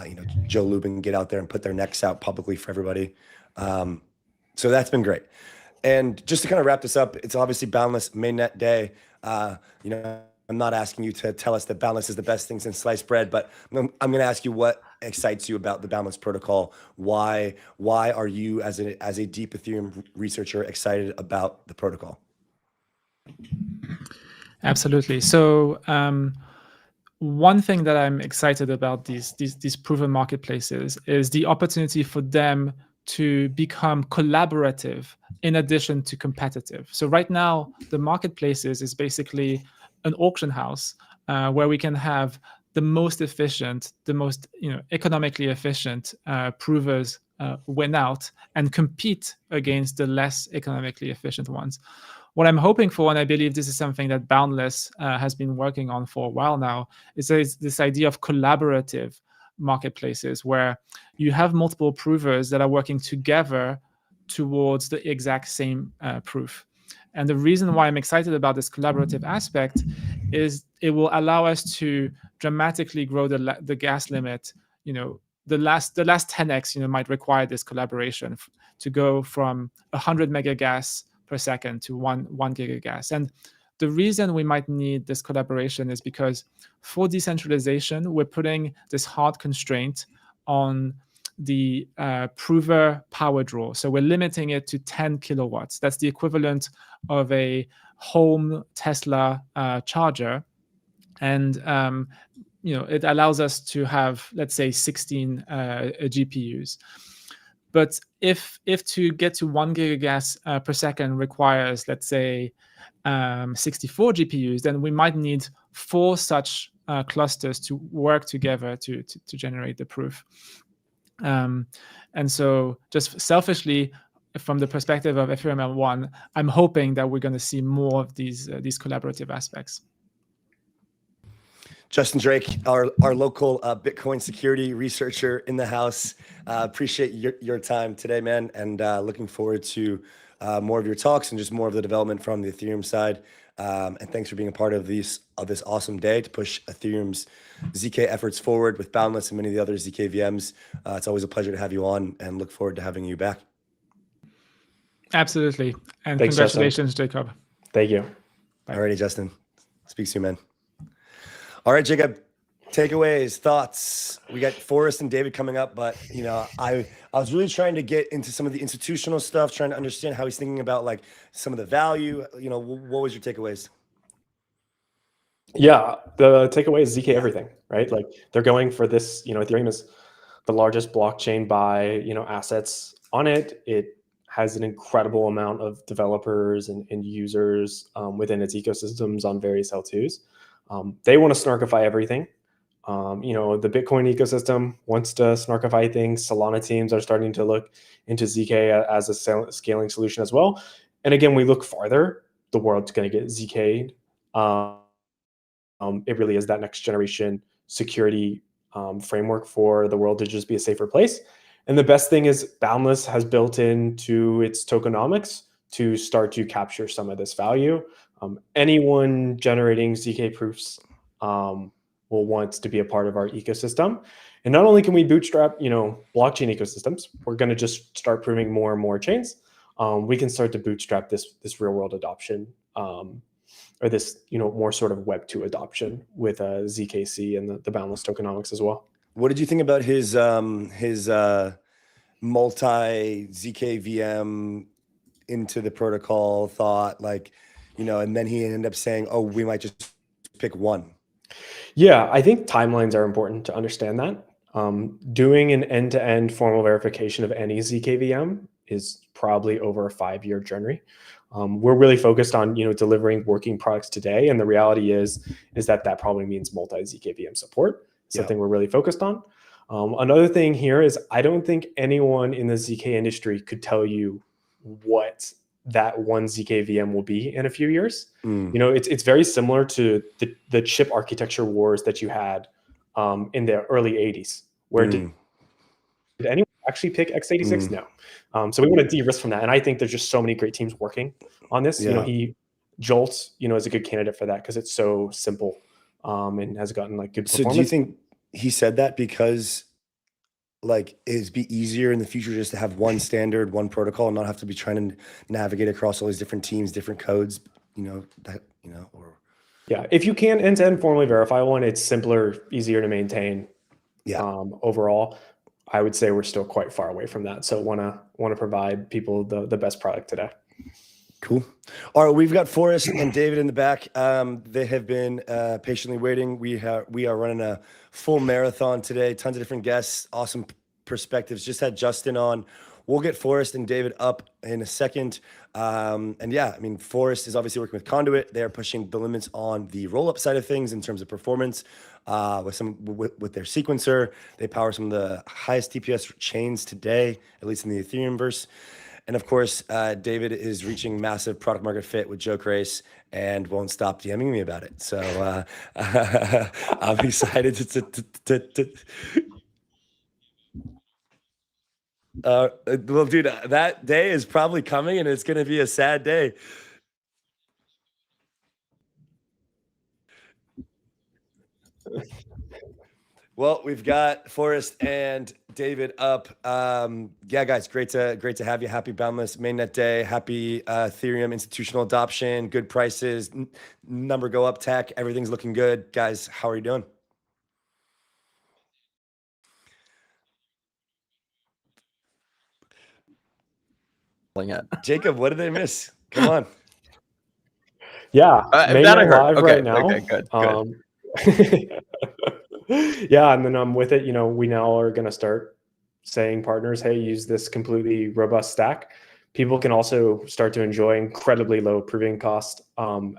you know, Joe Lubin get out there and put their necks out publicly for everybody. So that's been great. And just to kind of wrap this up, it's obviously Boundless Mainnet Day. You know, I'm not asking you to tell us that Boundless is the best thing since sliced bread, but I'm going to ask you what excites you about the Boundless protocol. Why are you, as a deep Ethereum researcher, excited about the protocol? Absolutely. So one thing that I'm excited about these proven marketplaces is the opportunity for them to become collaborative in addition to competitive. So right now, the marketplaces is basically an auction house where we can have the most efficient, the most economically efficient provers win out and compete against the less economically efficient ones. What I'm hoping for, and I believe this is something that Boundless has been working on for a while now, is this idea of collaborative marketplaces where you have multiple provers that are working together towards the exact same proof. And the reason why I'm excited about this collaborative aspect is it will allow us to dramatically grow the gas limit. The last 10x might require this collaboration to go from 100 megagas per second to 1 gigagas. And the reason we might need this collaboration is because for decentralization, we're putting this hard constraint on the prover power draw. So we're limiting it to 10 kilowatts. That's the equivalent of a home Tesla charger. And it allows us to have, let's say, 16 GPUs. But if to get to 1 gigagas per second requires, let's say, 64 GPUs, then we might need 4 such clusters to work together to generate the proof. And so just selfishly, from the perspective of Ethereum L1, I'm hoping that we're going to see more of these collaborative aspects. Justin Drake, our local Bitcoin security researcher in the house. Appreciate your time today, man, and looking forward to more of your talks and just more of the development from the Ethereum side. And thanks for being a part of this awesome day to push Ethereum's ZK efforts forward with Boundless and many of the other ZK VMs. It's always a pleasure to have you on, and look forward to having you back. Absolutely. And thanks, congratulations, Justin. Jacob. Thank you. Alrighty, Justin. Speak soon, man. All right, Jacob. Takeaways, thoughts. We got Forrest and David coming up, but I was really trying to get into some of the institutional stuff, trying to understand how he's thinking about like some of the value. What was your takeaways? Yeah, the takeaway is ZK everything, right? Like they're going for this. Ethereum is the largest blockchain by assets on it. It has an incredible amount of developers and users within its ecosystems on various L2s. They want to snarkify everything. The Bitcoin ecosystem wants to snarkify things. Solana teams are starting to look into ZK as a scaling solution as well. And again, we look farther, the world's going to get ZK'd. It really is that next generation security framework for the world to just be a safer place. And the best thing is Boundless has built into its tokenomics to start to capture some of this value. Anyone generating ZK proofs will want to be a part of our ecosystem. And not only can we bootstrap, blockchain ecosystems, we're going to just start proving more and more chains. We can start to bootstrap this real world adoption, or this, more sort of Web 2 adoption with ZKC and the Boundless tokenomics as well. What did you think about his multi ZK VM into the protocol thought, and then he ended up saying, oh, we might just pick one? Yeah, I think timelines are important to understand that. Doing an end-to-end formal verification of any ZK VM is probably over a 5-year journey. We're really focused on delivering working products today, and the reality is that probably means multi ZK VM support. Something we're really focused on. Another thing here is I don't think anyone in the ZK industry could tell you what that one ZK VM will be in a few years. It's very similar to the chip architecture wars that you had in the early 80s, where did anyone actually pick x86? No. So we want to de-risk from that. And I think there's just so many great teams working on this. Jolt, is a good candidate for that because it's so simple and has gotten good performance. So do you think he said that because it'd be easier in the future just to have one standard, one protocol, and not have to be trying to navigate across all these different teams, different codes, or yeah, if you can end-to-end formally verify one, it's simpler, easier to maintain. Overall, I would say we're still quite far away from that. So want to provide people the best product today. Cool. All right, we've got Forrest and David in the back. They have been patiently waiting. We are running a full marathon today. Tons of different guests, awesome perspectives. Just had Justin on. We'll get Forrest and David up in a second. And yeah, I mean, Forrest is obviously working with Conduit. They are pushing the limits on the Rollup side of things in terms of performance with their sequencer. They power some of the highest TPS chains today, at least in the Ethereum verse. And of course, David is reaching massive product market fit with Joke Race and won't stop DMing me about it. So I'm excited well, dude, that day is probably coming and it's going to be a sad day. Well, we've got Forrest and David up. Yeah, guys, great to have you. Happy Boundless Mainnet Day. Happy Ethereum institutional adoption. Good prices. Number go up. Tech. Everything's looking good, guys. How are you doing? Jacob, what did they miss? Come on. Yeah, that I heard. live Okay, right now. okay, good. Yeah, and then with it, we now are going to start saying partners, hey, use this completely robust stack. People can also start to enjoy incredibly low proving cost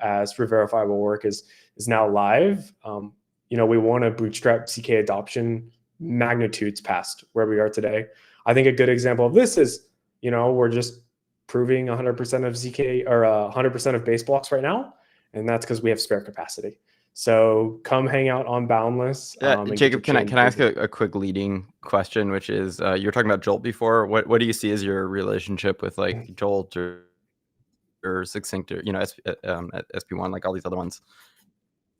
as verifiable work is now live. We want to bootstrap ZK adoption magnitudes past where we are today. I think a good example of this is, we're just proving 100% of ZK or 100% of base blocks right now, and that's because we have spare capacity. So come hang out on Boundless. Jacob, can I ask a quick leading question, which is you were talking about Jolt before. What do you see as your relationship with like Jolt or Succinct or SP1, like all these other ones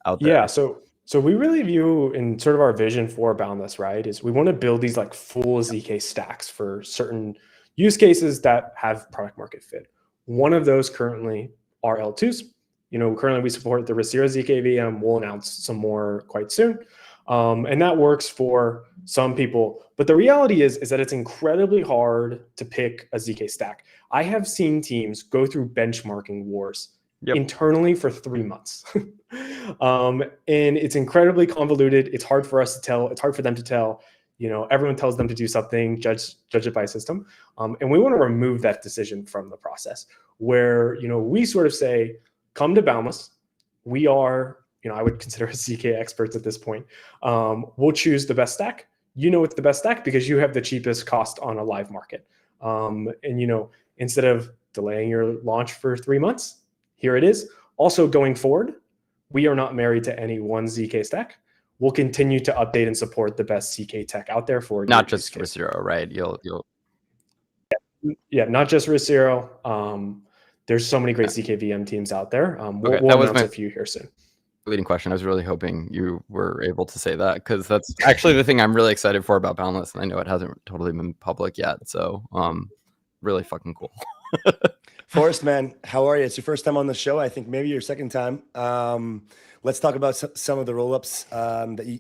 out there? Yeah, so we really view in sort of our vision for Boundless, right, is we want to build these like full ZK stacks for certain use cases that have product market fit. One of those currently are L2s. Currently we support the Rsero ZK VM. We'll announce some more quite soon. And that works for some people. But the reality is that it's incredibly hard to pick a ZK stack. I have seen teams go through benchmarking wars internally for 3 months. And it's incredibly convoluted. It's hard for us to tell. It's hard for them to tell. Everyone tells them to do something, judge it by system. And we want to remove that decision from the process where, we sort of say, come to Boundless. We are, I would consider us ZK experts at this point. We'll choose the best stack. It's the best stack because you have the cheapest cost on a live market. And, instead of delaying your launch for 3 months, here it is. Also going forward, we are not married to any one ZK stack. We'll continue to update and support the best ZK tech out there for not just Rsero, right? Yeah, not just Rsero. There's so many great ZK VM teams out there. We'll announce a few here soon. Leading question. I was really hoping you were able to say that because that's actually the thing I'm really excited for about Boundless, and I know it hasn't totally been public yet. So, really fucking cool. Forrest, man, how are you? It's your first time on the show. I think maybe your second time. Let's talk about some of the rollups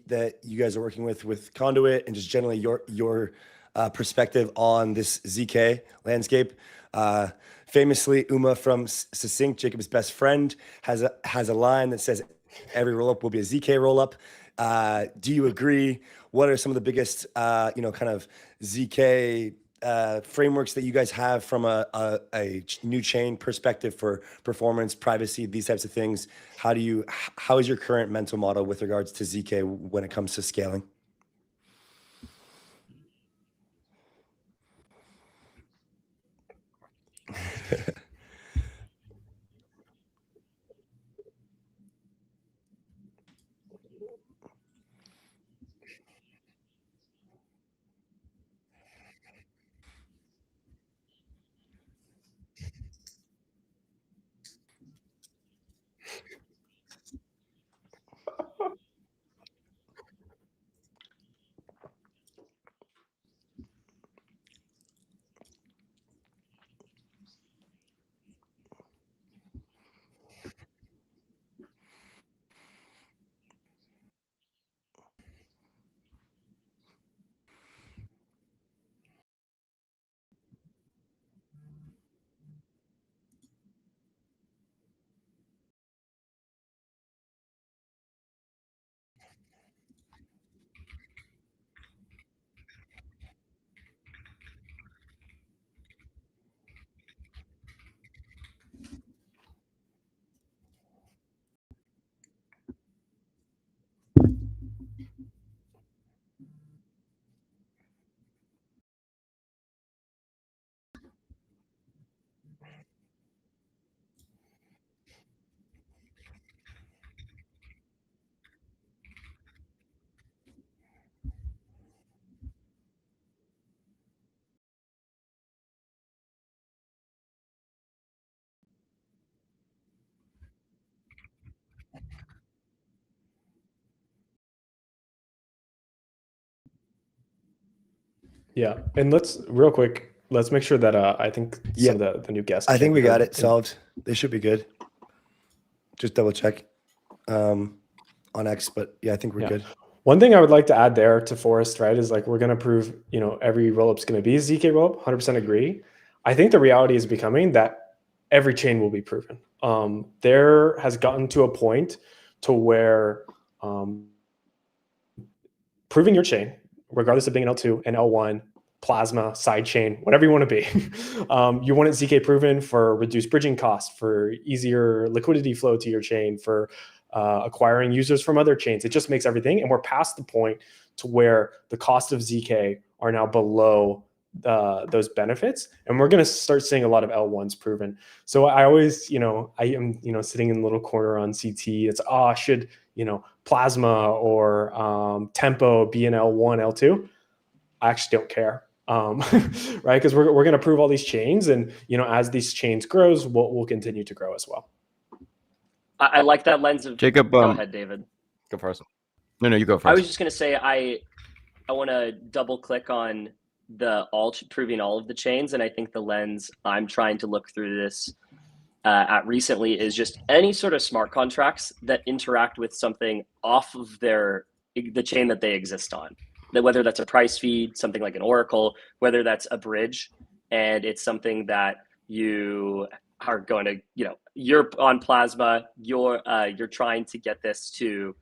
that you guys are working with Conduit, and just generally your perspective on this ZK landscape. Famously, Uma from Succinct, Jacob's best friend, has a line that says every rollup will be a ZK rollup. Do you agree? What are some of the biggest, kind of ZK frameworks that you guys have from a new chain perspective for performance, privacy, these types of things? How is your current mental model with regards to ZK when it comes to scaling? Yeah, and real quick, let's make sure that I think some of the new guests. I think we got it solved. They should be good. Just double check on X, but yeah, I think we're good. One thing I would like to add there to Forrest, right, is like we're going to prove, every rollup is going to be a ZK rollup. 100% agree. I think the reality is becoming that every chain will be proven. There has gotten to a point to where proving your chain, regardless of being an L2, an L1, Plasma, sidechain, whatever you want to be. You want it ZK proven for reduced bridging costs, for easier liquidity flow to your chain, for acquiring users from other chains. It just makes everything. And we're past the point to where the cost of ZK are now below those benefits. And we're going to start seeing a lot of L1s proven. So I always, I am, sitting in the little corner on CT. It's, should, Plasma or Tempo be an L1, L2? I actually don't care. Right? Because we're going to prove all these chains, and as these chains grows, we'll continue to grow as well. I like that lens of Jacob. Go ahead, David. Go first. No, you go first. I was just going to say I want to double click on proving all of the chains, and I think the lens I'm trying to look through this at recently is just any sort of smart contracts that interact with something off of the chain that they exist on. That whether that's a price feed, something like an Oracle, whether that's a bridge, and it's something that you are going to, you're on Plasma, you're trying to get this to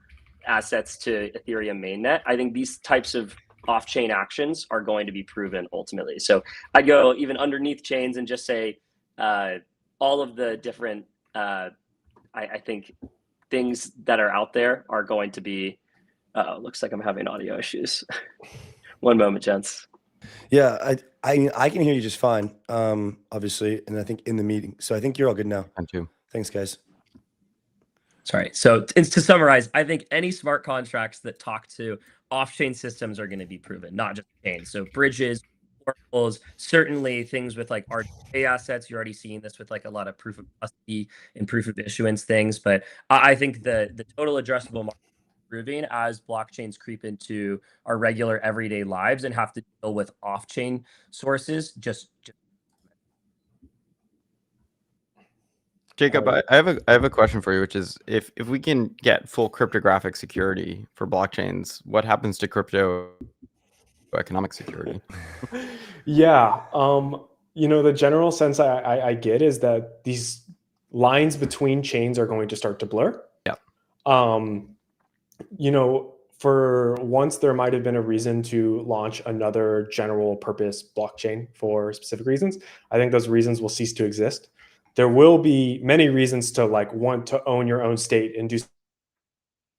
assets to Ethereum mainnet. I think these types of off-chain actions are going to be proven ultimately. So I go even underneath chains and just say all of the different, I think things that are out there are going to be. Looks like I'm having audio issues. One moment, gents. Yeah, I can hear you just fine, obviously, and I think in the meeting. So I think you're all good now. I'm too. Thanks, guys. Sorry. So to summarize, I think any smart contracts that talk to off-chain systems are going to be proven, not just chains. So bridges, oracles, certainly things with like RWA assets. You're already seeing this with like a lot of proof of custody and proof of issuance things. But I think the total addressable market improving as blockchains creep into our regular everyday lives and have to deal with off-chain sources. Jacob, I have a question for you, which is if we can get full cryptographic security for blockchains, what happens to crypto economic security? Yeah, the general sense I get is that these lines between chains are going to start to blur. Yeah. For once, there might have been a reason to launch another general purpose blockchain for specific reasons. I think those reasons will cease to exist. There will be many reasons to want to own your own state and do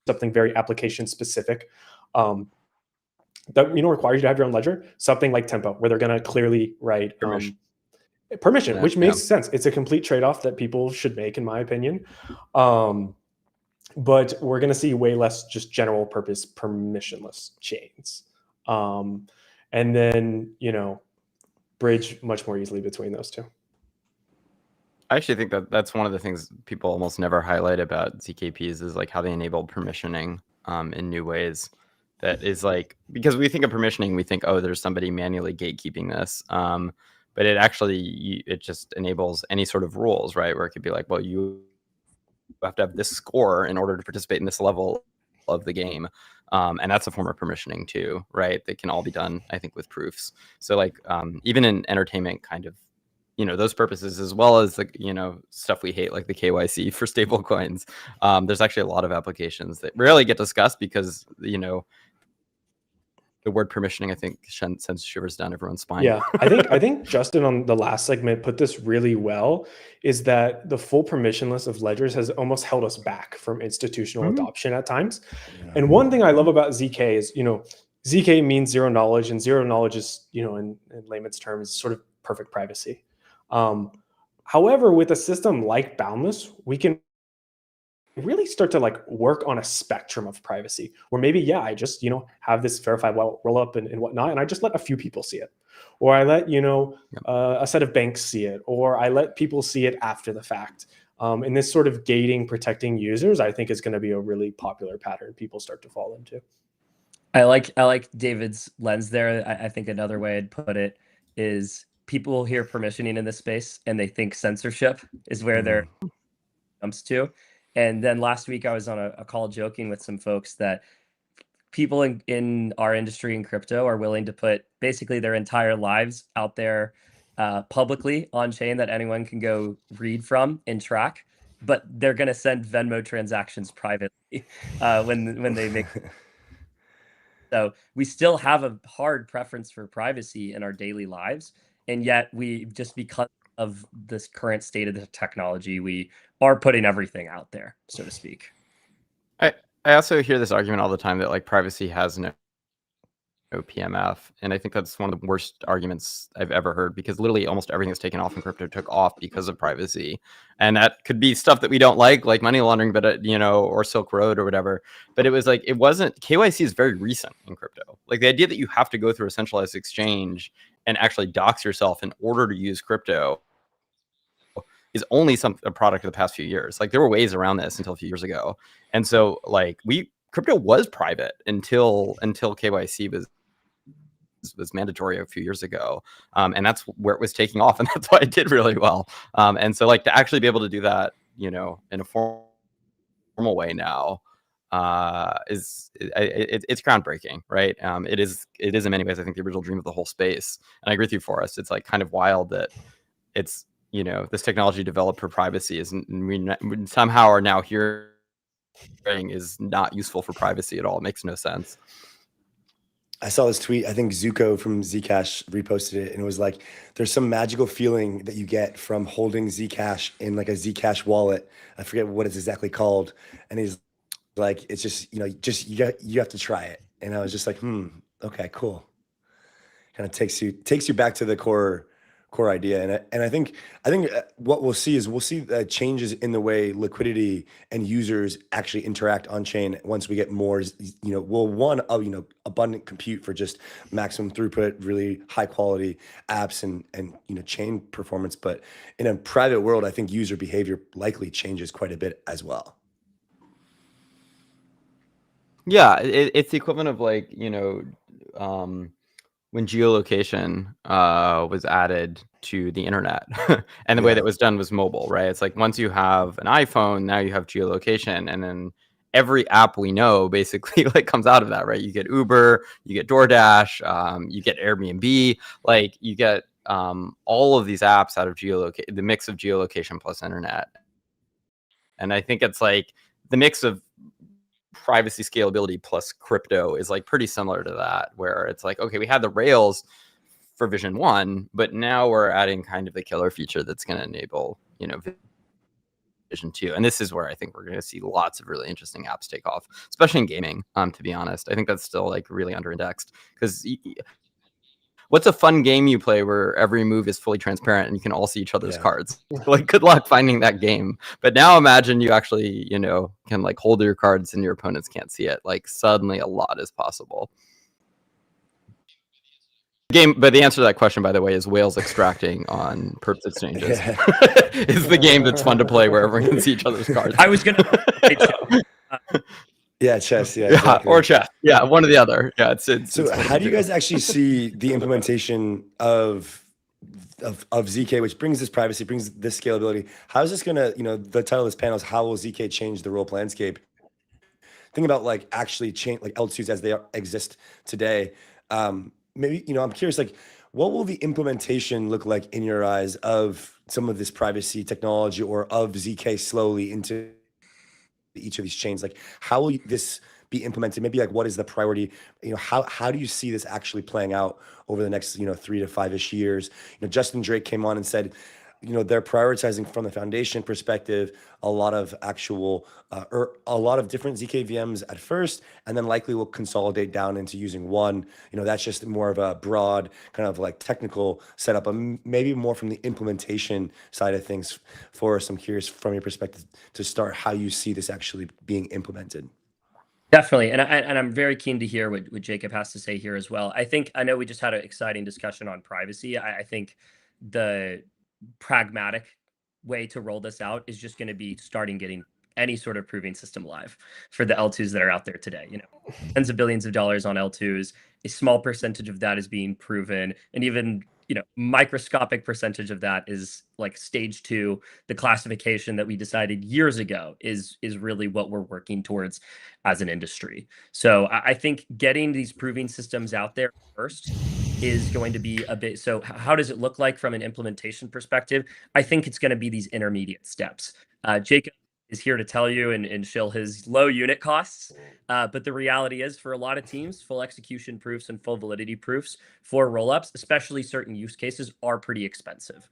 something very application specific that requires you to have your own ledger. Something like Tempo, where they're going to clearly write permission, Yeah, which makes sense. It's a complete trade-off that people should make, in my opinion. But we're going to see way less just general purpose permissionless chains. And then, bridge much more easily between those two. I actually think that's one of the things people almost never highlight about ZKPs is like how they enable permissioning in new ways. That is like, because we think of permissioning, we think, oh, there's somebody manually gatekeeping this. But it actually, it just enables any sort of rules, right? Where it could be like, well, you have to have this score in order to participate in this level of the game. And that's a form of permissioning too, right? That can all be done, I think, with proofs. So like even in entertainment kind of, those purposes, as well as the, stuff we hate, like the KYC for stable coins. There's actually a lot of applications that rarely get discussed because, the word permissioning, I think, sends shivers down everyone's spine. Yeah, I think Justin on the last segment put this really well, is that the full permissionless of ledgers has almost held us back from institutional adoption at times. Yeah. And one thing I love about ZK is, ZK means zero knowledge, and zero knowledge is, in layman's terms, sort of perfect privacy. However, with a system like Boundless, we can really start to work on a spectrum of privacy where maybe, I just, have this verified rollup and whatnot, and I just let a few people see it, or I let, a set of banks see it, or I let people see it after the fact. And this sort of gating, protecting users, I think is going to be a really popular pattern people start to fall into. I like David's lens there. I think another way I'd put it is people hear permissioning in this space and they think censorship is where their jumps to. And then last week I was on a call joking with some folks that people in our industry in crypto are willing to put basically their entire lives out there publicly on chain that anyone can go read from and track, but they're going to send Venmo transactions privately when they make. So we still have a hard preference for privacy in our daily lives. And yet we just, because of this current state of the technology, we are putting everything out there, so to speak. I also hear this argument all the time that like privacy has no PMF. And I think that's one of the worst arguments I've ever heard, because literally almost everything that's taken off in crypto took off because of privacy. And that could be stuff that we don't like money laundering, but you know, or Silk Road or whatever. But it was like, it wasn't, KYC is very recent in crypto. Like the idea that you have to go through a centralized exchange and actually dox yourself in order to use crypto is only a product of the past few years. Like there were ways around this until a few years ago. And so like crypto was private until KYC was mandatory a few years ago. And that's where it was taking off. And that's why it did really well. And so like to actually be able to do that, you know, in a formal way now it's groundbreaking, right? It is in many ways, I think, the original dream of the whole space. And I agree with you, Forrest. It's like kind of wild that it's, you know, this technology developed for privacy we somehow are now hearing is not useful for privacy at all. It makes no sense. I saw this tweet. I think Zuko from Zcash reposted it, and it was like, there's some magical feeling that you get from holding Zcash in like a Zcash wallet. I forget what it's exactly called. And he's like, it's just, you know, you have to try it. And I was just like, okay, cool. Kind of takes you back to the core idea. And I think what we'll see is changes in the way liquidity and users actually interact on chain once we get more, you know, abundant compute for just maximum throughput, really high quality apps and you know, chain performance. But in a private world, I think user behavior likely changes quite a bit as well. Yeah, it's the equivalent of like, you know, when geolocation was added to the internet and the way that was done was mobile, right? It's like once you have an iPhone, now you have geolocation, and then every app we know basically like comes out of that, right? You get Uber, you get DoorDash, you get Airbnb, like you get all of these apps out of the mix of geolocation plus internet. And I think it's like the mix of privacy scalability plus crypto is like pretty similar to that, where it's like, okay, we had the rails for Vision 1, but now we're adding kind of the killer feature that's going to enable, you know, Vision 2. And this is where I think we're going to see lots of really interesting apps take off, especially in gaming. To be honest, I think that's still like really under indexed, because what's a fun game you play where every move is fully transparent and you can all see each other's cards? Like, good luck finding that game. But now imagine you actually, you know, can like hold your cards and your opponents can't see it. Like suddenly a lot is possible. But the answer to that question, by the way, is whales extracting on perps exchanges. Is the game that's fun to play where everyone can see each other's cards. I was gonna. Yeah, chess. Yeah, exactly. Or chess. Yeah, one or the other. Yeah, so how do you guys actually see the implementation of ZK, which brings this privacy, brings this scalability? How is this gonna, you know, the title of this panel is how will ZK change the Rollup landscape? Think about like actually change like L2s as they exist today. Maybe, you know, I'm curious, like, what will the implementation look like in your eyes of some of this privacy technology or of ZK slowly into each of these chains? Like, how will this be implemented? Maybe like, what is the priority? You know, how do you see this actually playing out over the next, you know, 3 to 5-ish years? You know, Justin Drake came on and said, you know, they're prioritizing from the foundation perspective a lot of actual or a lot of different ZK VMs at first, and then likely will consolidate down into using one. You know, that's just more of a broad kind of like technical setup, but maybe more from the implementation side of things. Forrest, I'm curious from your perspective to start how you see this actually being implemented. Definitely, and I'm very keen to hear what Jacob has to say here as well. I know we just had an exciting discussion on privacy. I think the pragmatic way to roll this out is just going to be starting getting any sort of proving system live for the L2s that are out there today. You know, tens of billions of dollars on L2s. A small percentage of that is being proven, and even, you know, microscopic percentage of that is like stage 2. The classification that we decided years ago is really what we're working towards as an industry. So I think getting these proving systems out there first is going to be a bit. So how does it look like from an implementation perspective? I think it's going to be these intermediate steps. Jacob is here to tell you and shill his low unit costs. But the reality is, for a lot of teams, full execution proofs and full validity proofs for rollups, especially certain use cases, are pretty expensive.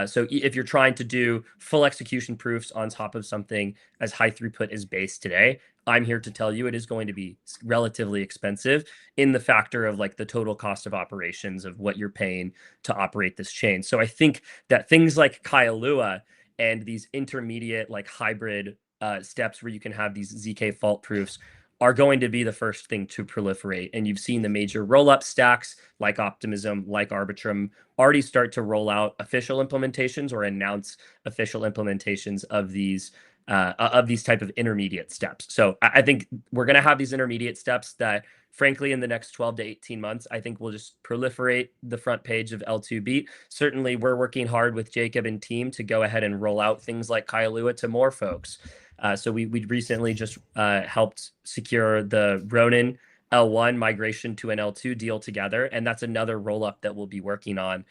So if you're trying to do full execution proofs on top of something as high throughput as Base today, I'm here to tell you it is going to be relatively expensive in the factor of like the total cost of operations of what you're paying to operate this chain. So I think that things like 𝘠𝘯𝘵𝘠𝗦 and these intermediate like hybrid steps where you can have these ZK fault proofs are going to be the first thing to proliferate. And you've seen the major rollup stacks like Optimism, like Arbitrum already start to roll out official implementations or announce official implementations of these type of intermediate steps. So I think we're going to have these intermediate steps that, frankly, in the next 12 to 18 months, I think will just proliferate the front page of L2Beat. Certainly, we're working hard with Jacob and team to go ahead and roll out things like 𝘠𝘯𝘵 to more folks. So we recently just helped secure the Ronin L1 migration to an L2 deal together. And that's another rollup that we'll be working on,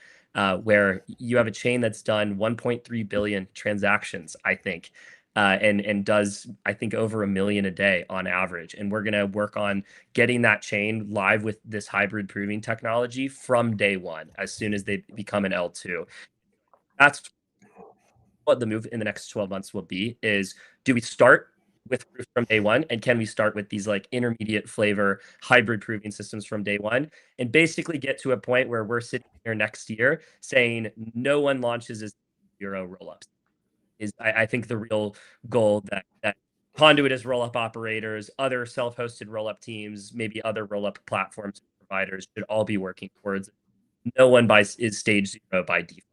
where you have a chain that's done 1.3 billion transactions, I think. And does, I think, over 1 million a day on average. And we're going to work on getting that chain live with this hybrid proving technology from day one, as soon as they become an L2. That's what the move in the next 12 months will be, is do we start with proof from day one? And can we start with these like intermediate flavor hybrid proving systems from day one, and basically get to a point where we're sitting here next year saying no one launches as 0 rollups? Is I think the real goal that Conduit as rollup operators, other self-hosted rollup teams, maybe other rollup platforms and providers should all be working towards. No one is stage 0 by default.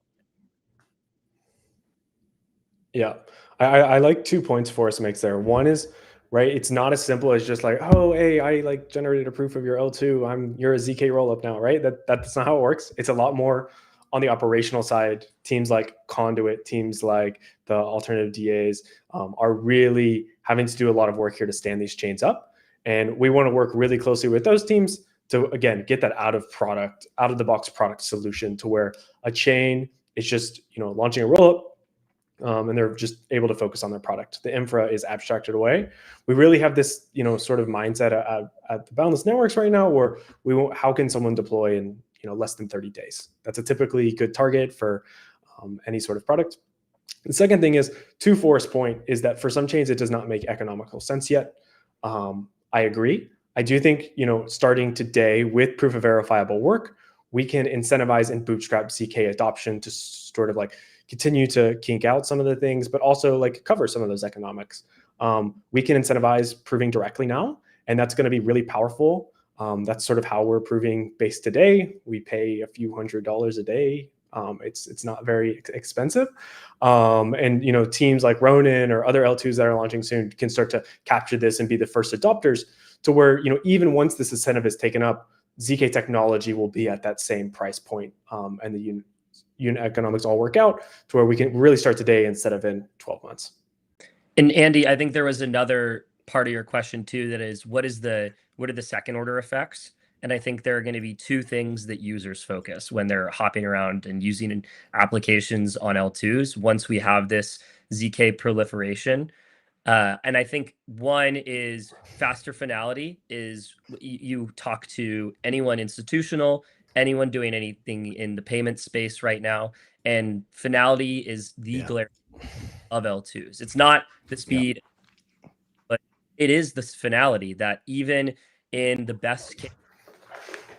Yeah, I like 2 points Forrest makes there. One is, right, it's not as simple as just like, oh, hey, I like generated a proof of your L2, you're a ZK rollup now, right? That's not how it works. It's a lot more on the operational side. Teams like Conduit, teams like the alternative DAs are really having to do a lot of work here to stand these chains up. And we want to work really closely with those teams to, again, get that out of the box product solution, to where a chain is just, launching a rollup, and they're just able to focus on their product. The infra is abstracted away. We really have this, sort of mindset at the Boundless networks right now, where how can someone deploy in, less than 30 days? That's a typically good target for any sort of product. The second thing is, to Forrest's point, is that for some chains, it does not make economical sense yet. I agree. I do think, starting today with proof of verifiable work, we can incentivize and bootstrap ZK adoption to sort of like continue to kink out some of the things, but also like cover some of those economics. We can incentivize proving directly now, and that's going to be really powerful. That's sort of how we're proving Base today. We pay a few $100s a day. It's not very expensive. And, teams like Ronin or other L2s that are launching soon can start to capture this and be the first adopters, to where, even once this incentive is taken up, ZK technology will be at that same price point, and the unit economics all work out to where we can really start today instead of in 12 months. And Andy, I think there was another part of your question too, that is, what are the second order effects? And I think there are going to be 2 things that users focus when they're hopping around and using applications on L2s once we have this ZK proliferation. And I think one is faster finality. Is you talk to anyone institutional, anyone doing anything in the payment space right now, and finality is the glare of L2s. It's not the speed, but it is the finality that even in the best case,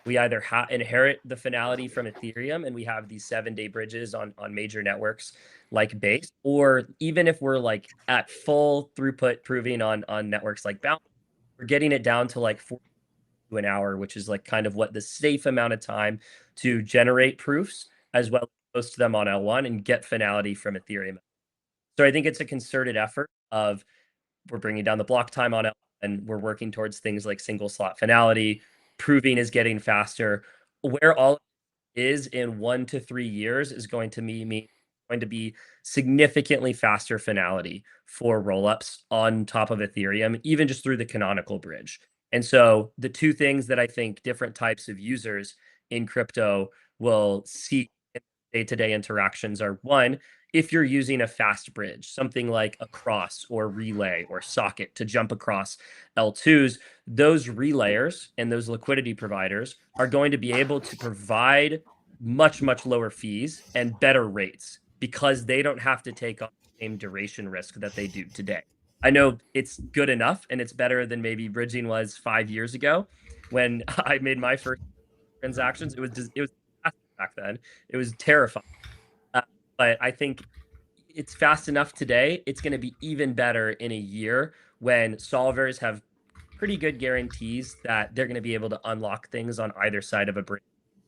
we either inherit the finality from Ethereum and we have these 7-day bridges on major networks like Base, or even if we're like at full throughput proving on networks like Boundless, we're getting it down to like 40 to an hour, which is like kind of what the safe amount of time to generate proofs, as well as post them on L1 and get finality from Ethereum. So I think it's a concerted effort of we're bringing down the block time on it, and we're working towards things like single slot finality. Proving is getting faster. Where all is in 1 to 3 years is going to be significantly faster finality for rollups on top of Ethereum, even just through the canonical bridge. And so the two things that I think different types of users in crypto will see in day-to-day interactions are, one, if you're using a fast bridge, something like a cross or relay or socket to jump across L2s, those relayers and those liquidity providers are going to be able to provide much, much lower fees and better rates because they don't have to take on the same duration risk that they do today. I know it's good enough and it's better than maybe bridging was 5 years ago when I made my first transactions. It was back then. It was terrifying. But I think it's fast enough today. It's going to be even better in a year when solvers have pretty good guarantees that they're going to be able to unlock things on either side of a bridge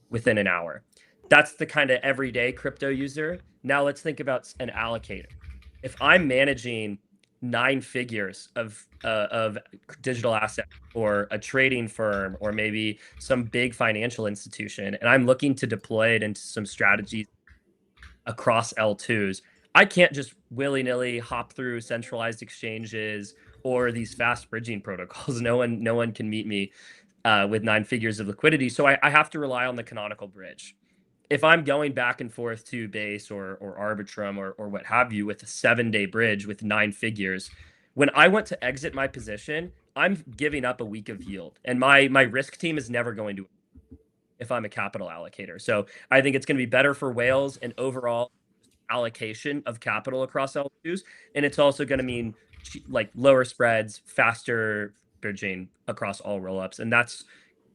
within an hour. That's the kind of everyday crypto user. Now let's think about an allocator. If I'm managing 9 figures of digital assets or a trading firm or maybe some big financial institution, and I'm looking to deploy it into some strategies across L2s, I can't just willy-nilly hop through centralized exchanges or these fast bridging protocols. No one can meet me with 9 figures of liquidity. So I have to rely on the canonical bridge. If I'm going back and forth to Base or Arbitrum or what have you with a 7-day bridge with 9 figures, when I want to exit my position, I'm giving up a week of yield. And my risk team is never going to, if I'm a capital allocator. So I think it's going to be better for whales and overall allocation of capital across L2s. And it's also going to mean like lower spreads, faster bridging across all rollups. And that's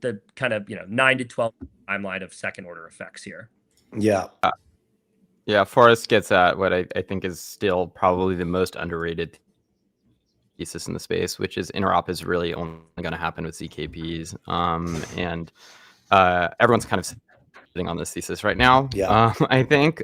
the kind of 9 to 12 timeline of second order effects here. Yeah. Yeah, Forrest gets at what I think is still probably the most underrated thesis in the space, which is interop is really only going to happen with ZKPs. And everyone's kind of sitting on this thesis right now, yeah. I think,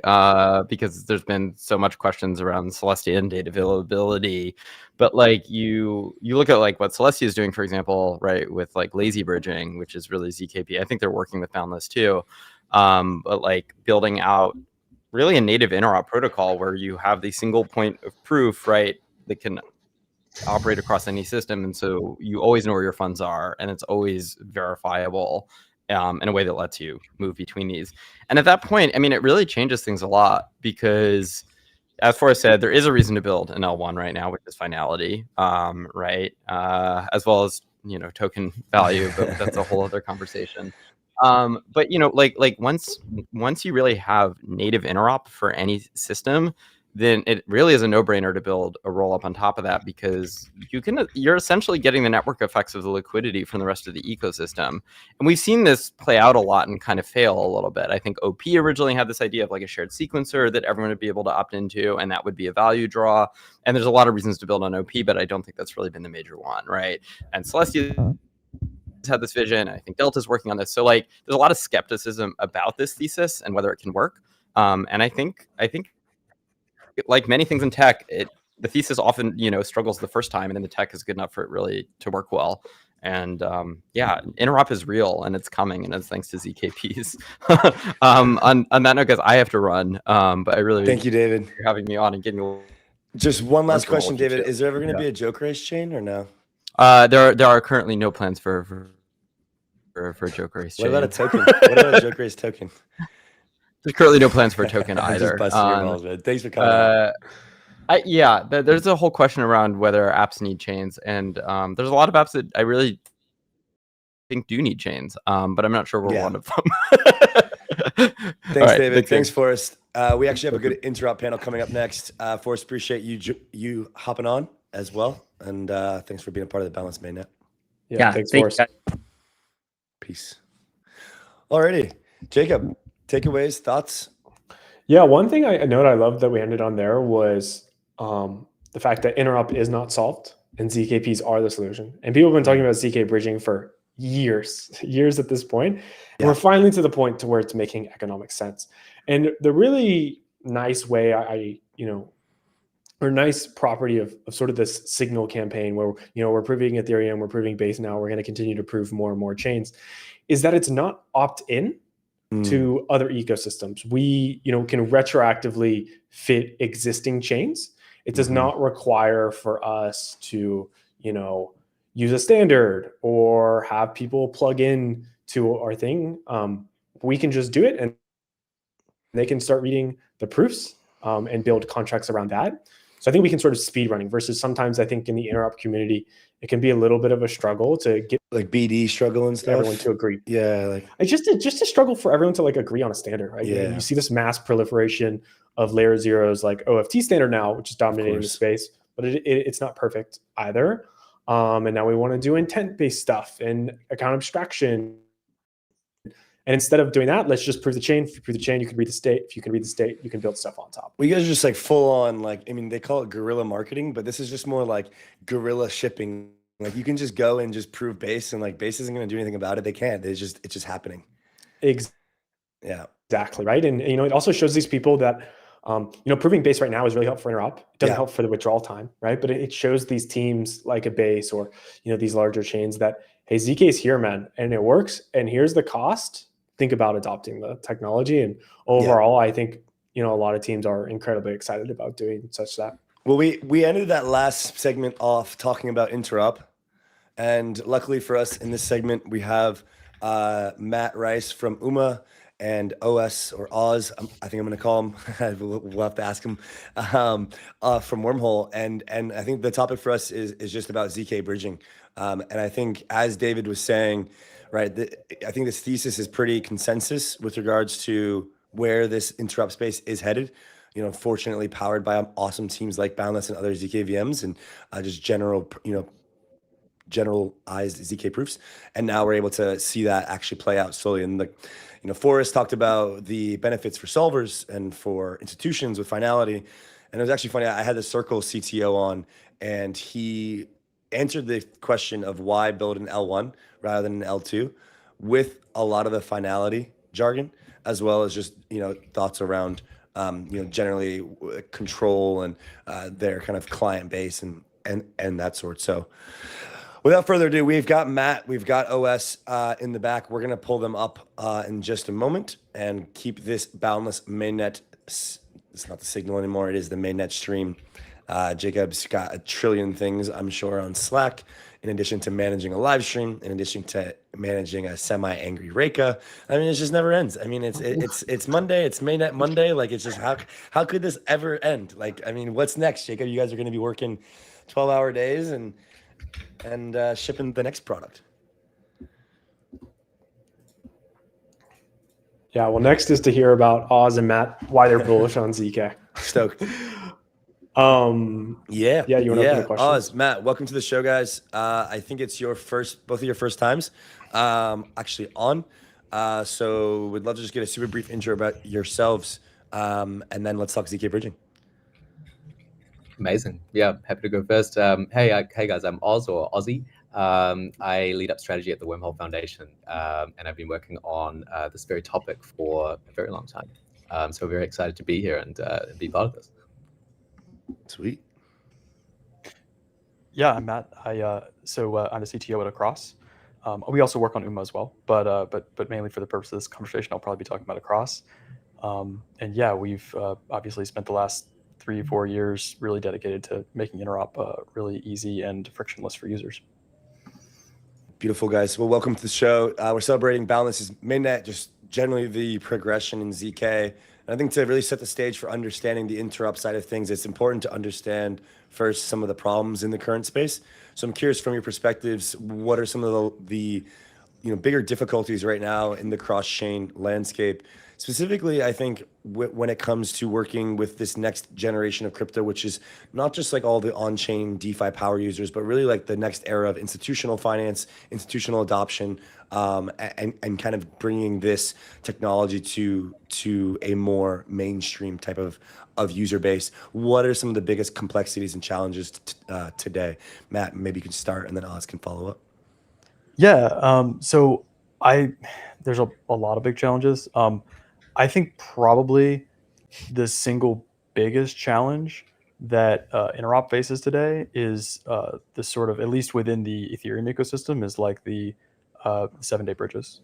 because there's been so much questions around Celestia and data availability. But like you look at like what Celestia is doing, for example, right, with like lazy bridging, which is really ZKP. I think they're working with Boundless too, but like building out really a native interop protocol where you have the single point of proof, right, that can operate across any system, and so you always know where your funds are, and it's always verifiable in a way that lets you move between these. And at that point, I mean, it really changes things a lot because, as Forrest said, there is a reason to build an L1 right now, which is finality, right? As well as, token value, but that's a whole other conversation. But, like once you really have native interop for any system, then it really is a no-brainer to build a roll-up on top of that, because you're essentially getting the network effects of the liquidity from the rest of the ecosystem. And we've seen this play out a lot and kind of fail a little bit. I think OP originally had this idea of like a shared sequencer that everyone would be able to opt into, and that would be a value draw. And there's a lot of reasons to build on OP, but I don't think that's really been the major one, right? And Celestia had this vision. I think Delta's working on this. So like there's a lot of skepticism about this thesis and whether it can work. And I think like many things in tech, the thesis often, struggles the first time, and then the tech is good enough for it really to work well. And yeah, interop is real and it's coming, and it's thanks to ZKPs. On that note, guys, I have to run. But I really thank you, David, for having me on and getting me. Just one last question, David. Is there ever going to be a joke race chain or no? There are currently no plans for a joke race chain. What about a token? What about a joke race token? There's currently no plans for a token either. Just busting your balls, man. Thanks for coming. There's a whole question around whether apps need chains, and there's a lot of apps that I really think do need chains, but I'm not sure we're one of them. Thanks, David. Thanks, Forrest. We actually have a good interop panel coming up next. Forrest, appreciate you hopping on as well, and thanks for being a part of the Boundless Mainnet. Yeah, thanks, Forrest. Peace. Alrighty, Jacob. Takeaways, thoughts? Yeah, one thing I love that we ended on there was the fact that interop is not solved and ZKPs are the solution. And people have been talking about ZK bridging for years at this point. And we're finally to the point to where it's making economic sense. And the really nice way I or nice property of sort of this signal campaign where, we're proving Ethereum, we're proving Base now, we're going to continue to prove more and more chains, is that it's not opt-in to other ecosystems. We, can retroactively fit existing chains. It does not require for us to, use a standard or have people plug in to our thing. We can just do it, and they can start reading the proofs and build contracts around that. So I think we can sort of speed running versus sometimes I think in the interop community, it can be a little bit of a struggle to get like BD struggle and stuff. everyone to agree. Yeah, like It's just a struggle for everyone to like agree on a standard, right? Yeah. You see this mass proliferation of layer zeros like OFT standard now, which is dominating the space, but it's not perfect either. And now we want to do intent-based stuff and account abstraction. And instead of doing that, let's just prove the chain. If you prove the chain, you can read the state. If you can read the state, you can build stuff on top. well, you guys are just like full on, like, I mean, they call it guerrilla marketing, but this is just more like guerrilla shipping. Like you can just go and just prove Base, and like Base isn't going to do anything about it. They can't. It's just happening. Yeah. Exactly, right? And it also shows these people that proving Base right now is really helpful for interop. It doesn't help for the withdrawal time, right? But it shows these teams like a Base or these larger chains that, hey, ZK is here, man, and it works. And here's the cost. Think about adopting the technology. And overall, I think a lot of teams are incredibly excited about doing such that. Well, we ended that last segment off talking about interop, and luckily for us in this segment we have Matt Rice from 𝗗𝘗𝘦𝘖 and OS or Oz, I think I'm going to call him. We'll have to ask him from Wormhole, and I think the topic for us is just about ZK bridging, and I think as David was saying, right, I think this thesis is pretty consensus with regards to where this interop space is headed. Fortunately powered by awesome teams like Boundless and other ZK VMs and just generalized ZK proofs. And now we're able to see that actually play out slowly. And Forrest talked about the benefits for solvers and for institutions with finality. And it was actually funny. I had the Circle CTO on, and he answered the question of why build an L1 rather than an L2 with a lot of the finality jargon, as well as just, thoughts around, generally control and their kind of client base and that sort. So without further ado, we've got Matt, we've got OS in the back. We're going to pull them up in just a moment and keep this Boundless mainnet. It's not the signal anymore. It is the mainnet stream. Jacob's got a trillion things, I'm sure, on Slack, in addition to managing a live stream, in addition to managing a semi-angry Reka. I mean, it just never ends. I mean, it's Monday, it's Mainnet Monday. Like, it's just, how could this ever end? Like, I mean, what's next, Jacob? You guys are going to be working 12-hour days and shipping the next product. Yeah, well, next is to hear about Oz and Matt, why they're bullish on ZK. Stoked. You want to open the question? Oz, Matt, welcome to the show, guys. I think it's both of your first times actually on. So we'd love to just get a super brief intro about yourselves, and then let's talk ZK bridging. Amazing. Yeah, happy to go first. Hey guys, I'm Oz or Ozzy. I lead up strategy at the Wormhole Foundation, and I've been working on this very topic for a very long time. So very excited to be here and be part of this. Sweet. Yeah, I'm Matt. I'm a CTO at Across. We also work on 𝗗𝘗𝘦𝘖 as well, but mainly for the purpose of this conversation, I'll probably be talking about Across. And yeah, we've obviously spent the last 3-4 years really dedicated to making interop really easy and frictionless for users. Beautiful, guys. Well, welcome to the show. We're celebrating Boundless' mainnet, just generally the progression in ZK. And I think to really set the stage for understanding the interop side of things, it's important to understand first some of the problems in the current space. So I'm curious from your perspectives, what are some of the bigger difficulties right now in the cross-chain landscape? Specifically, I think when it comes to working with this next generation of crypto, which is not just like all the on-chain DeFi power users, but really like the next era of institutional finance, institutional adoption, and kind of bringing this technology to a more mainstream type of user base. What are some of the biggest complexities and challenges today? Matt, maybe you can start and then Oz can follow up. Yeah, so there's a lot of big challenges. I think probably the single biggest challenge that interop faces today is the sort of, at least within the Ethereum ecosystem, is like the 7-day bridges.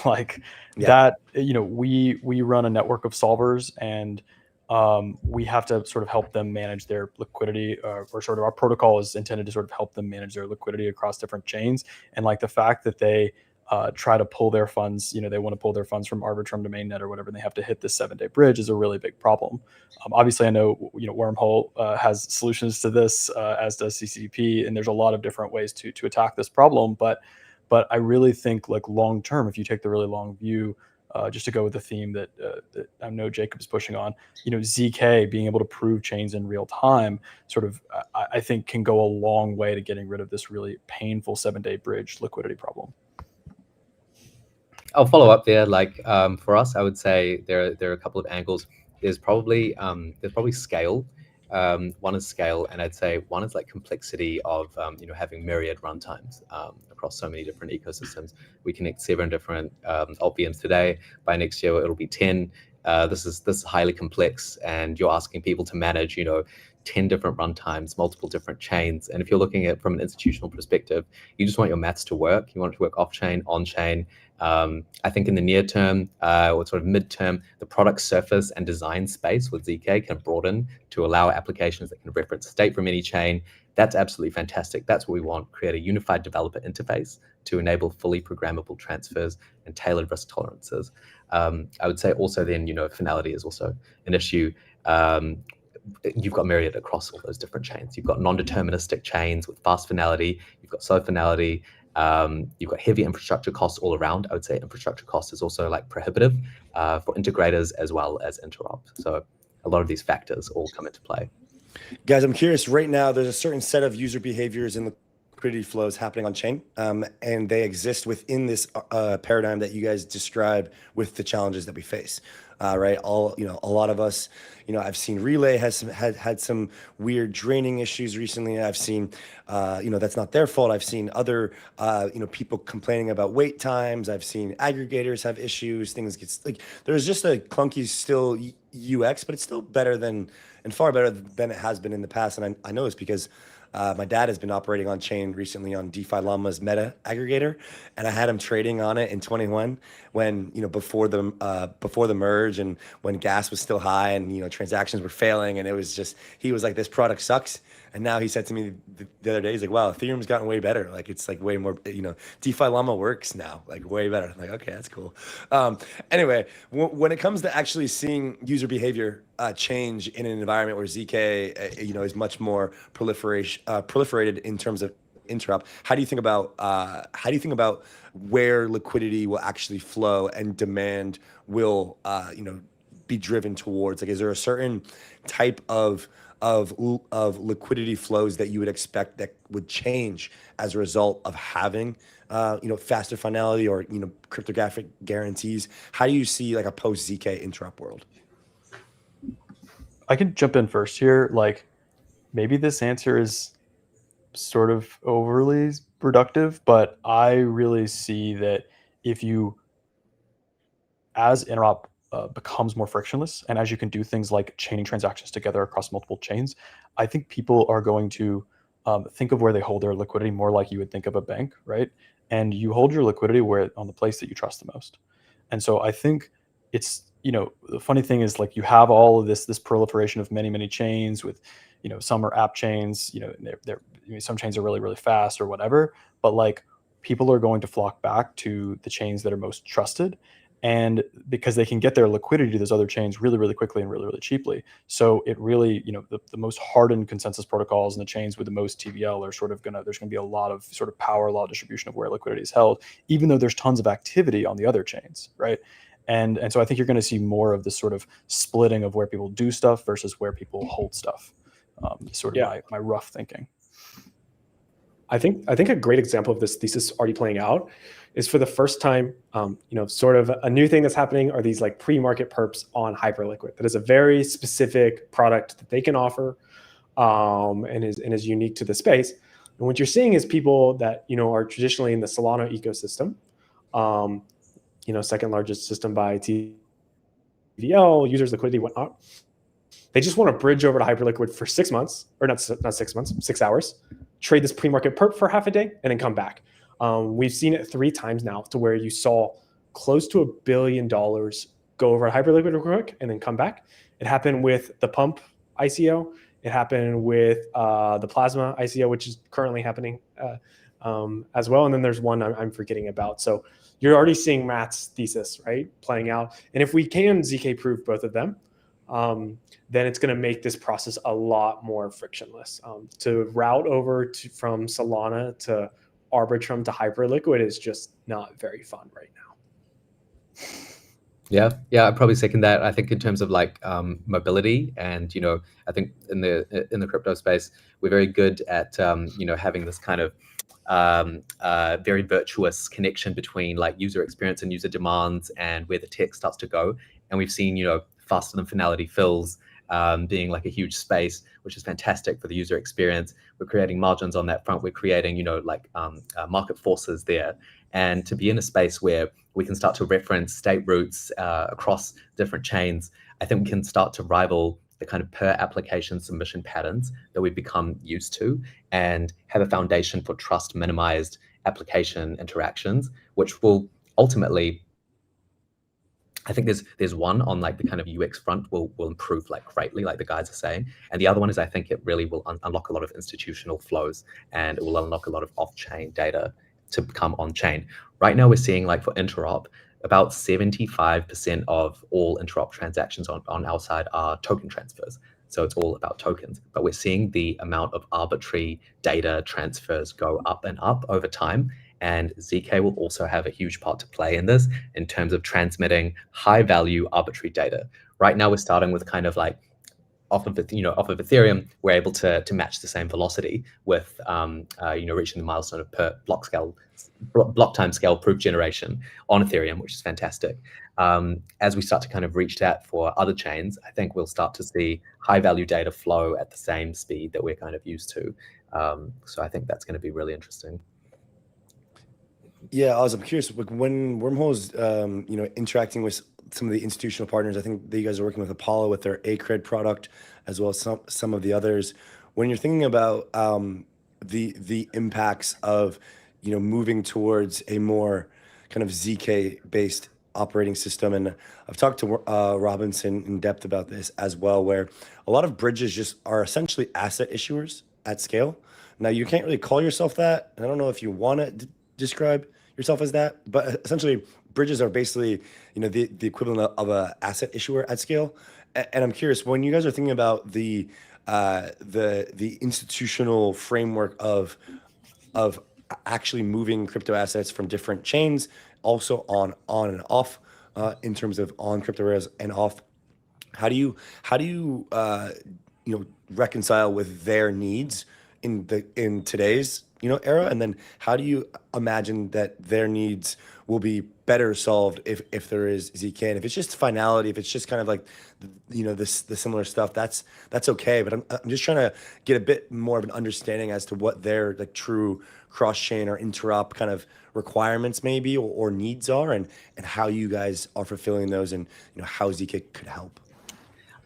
Like that, we run a network of solvers, and we have to sort of help them manage their liquidity, or sort of our protocol is intended to sort of help them manage their liquidity across different chains. And like the fact that they try to pull their funds, they want to pull their funds from Arbitrum to Mainnet or whatever, and they have to hit this 7-day bridge is a really big problem. Obviously, I know, Wormhole has solutions to this, as does CCP, and there's a lot of different ways to attack this problem. But I really think, like, long term, if you take the really long view, just to go with the theme that I know Jacob is pushing on, ZK being able to prove chains in real time, sort of, I think can go a long way to getting rid of this really painful 7-day bridge liquidity problem. I'll follow up there. Like, for us, I would say there are a couple of angles. There's probably scale. One is scale, and I'd say one is like complexity of having myriad runtimes across so many different ecosystems. We connect 7 different alt VMs today. By next year, it'll be 10. This is highly complex, and you're asking people to manage 10 different runtimes, multiple different chains. And if you're looking at it from an institutional perspective, you just want your maths to work. You want it to work off-chain, on-chain. I think in the near term, or sort of mid-term, the product surface and design space with ZK can broaden to allow applications that can reference state from any chain. That's absolutely fantastic. That's what we want: create a unified developer interface to enable fully programmable transfers and tailored risk tolerances. I would say also then, finality is also an issue. You've got myriad across all those different chains. You've got non-deterministic chains with fast finality. You've got slow finality. You've got heavy infrastructure costs all around. I would say infrastructure cost is also like prohibitive for integrators as well as interop. So a lot of these factors all come into play. Guys, I'm curious, right now, there's a certain set of user behaviors and liquidity flows happening on chain, and they exist within this paradigm that you guys describe with the challenges that we face. Right, a lot of us, I've seen Relay has had some weird draining issues recently. I've seen, that's not their fault. I've seen other, people complaining about wait times. I've seen aggregators have issues. Things get like, there's just a clunky still UX, but it's still better than, and far better than it has been in the past. And I know this because my dad has been operating on chain recently on DeFi Llama's meta aggregator, and I had him trading on it in 21 when, before the merge and when gas was still high and, transactions were failing. And it was just, he was like, this product sucks. And now he said to me the other day, he's like, wow, Ethereum's gotten way better. Like, it's like way more, DeFi Llama works now, like way better. I'm like, okay, that's cool. Anyway, when it comes to actually seeing user behavior change in an environment where ZK, is much more proliferated in terms of interop, how do you think about where liquidity will actually flow and demand will, be driven towards? Like, is there a certain type of liquidity flows that you would expect that would change as a result of having faster finality or cryptographic guarantees? How do you see like a post ZK interop world? I can jump in first here. Like, maybe this answer is sort of overly productive, but I really see that if you, as interop becomes more frictionless, and as you can do things like chaining transactions together across multiple chains, I think people are going to think of where they hold their liquidity more like you would think of a bank, right? And you hold your liquidity on the place that you trust the most. And so I think it's, the funny thing is, like, you have all of this proliferation of many chains with, some are app chains, some chains are really, really fast or whatever, but like people are going to flock back to the chains that are most trusted. And because they can get their liquidity to those other chains really, really quickly and really, really cheaply. So it really, the most hardened consensus protocols and the chains with the most TVL are sort of there's going to be a lot of sort of power law distribution of where liquidity is held, even though there's tons of activity on the other chains, right? And so I think you're going to see more of this sort of splitting of where people do stuff versus where people hold stuff. Sort of my rough thinking. I think a great example of this thesis already playing out is, for the first time, sort of a new thing that's happening are these like pre-market perps on Hyperliquid. That is a very specific product that they can offer, and is unique to the space. And what you're seeing is people that are traditionally in the Solana ecosystem, second largest system by TVL, users, liquidity, whatnot. They just want to bridge over to Hyperliquid for 6 months, or not 6 months, 6 hours, trade this pre-market perp for half a day, and then come back. We've seen it 3 times now to where you saw close to $1 billion go over to Hyperliquid real quick and then come back. It happened with the Pump ICO. It happened with the Plasma ICO, which is currently happening as well. And then there's one I'm forgetting about. So you're already seeing Matt's thesis, right, playing out. And if we can ZK prove both of them, then it's going to make this process a lot more frictionless. To route over from Solana to Arbitrum to Hyperliquid is just not very fun right now. Yeah, I'd probably second that. I think in terms of like mobility, and I think in the crypto space, we're very good at having this kind of very virtuous connection between like user experience and user demands and where the tech starts to go. And we've seen faster than finality fills being like a huge space, which is fantastic for the user experience. We're creating margins on that front. We're creating market forces there. And to be in a space where we can start to reference state roots across different chains, I think we can start to rival the kind of per application submission patterns that we've become used to, and have a foundation for trust minimized application interactions, which will ultimately, I think there's one on like the kind of UX front will improve like greatly, like the guys are saying. And the other one is I think it really will unlock a lot of institutional flows, and it will unlock a lot of off-chain data to become on-chain. Right now we're seeing like for interop, about 75% of all interop transactions on our side are token transfers. So it's all about tokens, but we're seeing the amount of arbitrary data transfers go up and up over time. And ZK will also have a huge part to play in this in terms of transmitting high value arbitrary data. Right now we're starting with kind of like off of Ethereum, we're able to match the same velocity with reaching the milestone of per block time scale proof generation on Ethereum, which is fantastic. As we start to kind of reach that for other chains, I think we'll start to see high value data flow at the same speed that we're kind of used to. So I think that's going to be really interesting. Yeah, I'm curious, when Wormhole is interacting with some of the institutional partners, I think that you guys are working with Apollo with their ACRED product, as well as some of the others. When you're thinking about the impacts of moving towards a more kind of ZK based operating system, and I've talked to Robinson in depth about this as well, where a lot of bridges just are essentially asset issuers at scale. Now you can't really call yourself that, and I don't know if you want to describe yourself as that, but essentially bridges are basically the equivalent of a asset issuer at scale. And I'm curious, when you guys are thinking about the institutional framework of actually moving crypto assets from different chains, also on and off, in terms of on crypto rails and off, how do you reconcile with their needs in today's era, and then how do you imagine that their needs will be better solved if there is ZK? And if it's just finality, if it's just kind of like the similar stuff, that's okay. But I'm just trying to get a bit more of an understanding as to what their like true cross-chain or interop kind of requirements maybe or needs are, and how you guys are fulfilling those, and how ZK could help.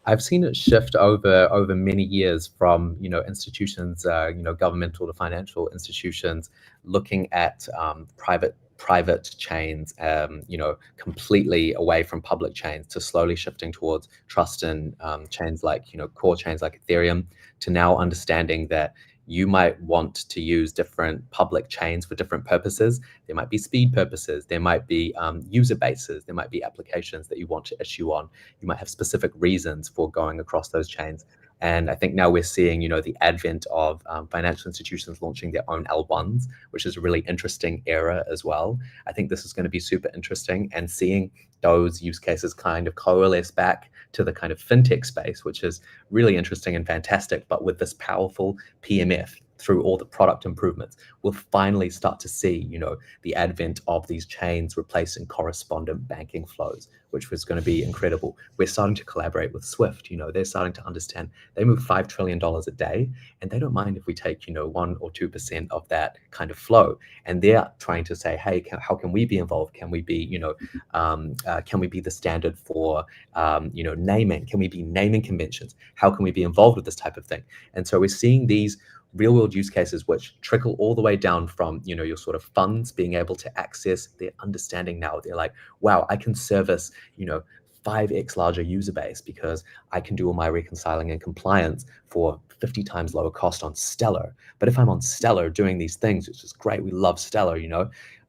I've seen it shift over many years from institutions, governmental to financial institutions, looking at private chains, completely away from public chains, to slowly shifting towards trust in chains like core chains like Ethereum, to now understanding that you might want to use different public chains for different purposes. There might be speed purposes, there might be user bases, there might be applications that you want to issue on. You might have specific reasons for going across those chains. And I think now we're seeing, the advent of financial institutions launching their own L1s, which is a really interesting era as well. I think this is going to be super interesting, and seeing those use cases kind of coalesce back to the kind of fintech space, which is really interesting and fantastic, but with this powerful PMF through all the product improvements, we'll finally start to see, the advent of these chains replacing correspondent banking flows, which was going to be incredible. We're starting to collaborate with Swift. They're starting to understand they move $5 trillion a day, and they don't mind if we take, 1 or 2% of that kind of flow. And they're trying to say, hey, how can we be involved? Can we be, can we be the standard for, naming? Can we be naming conventions? How can we be involved with this type of thing? And so we're seeing these real world use cases which trickle all the way down from, your sort of funds being able to access their understanding now. They're like, wow, I can service, 5x larger user base because I can do all my reconciling and compliance for 50 times lower cost on Stellar. But if I'm on Stellar doing these things, which is great, we love Stellar,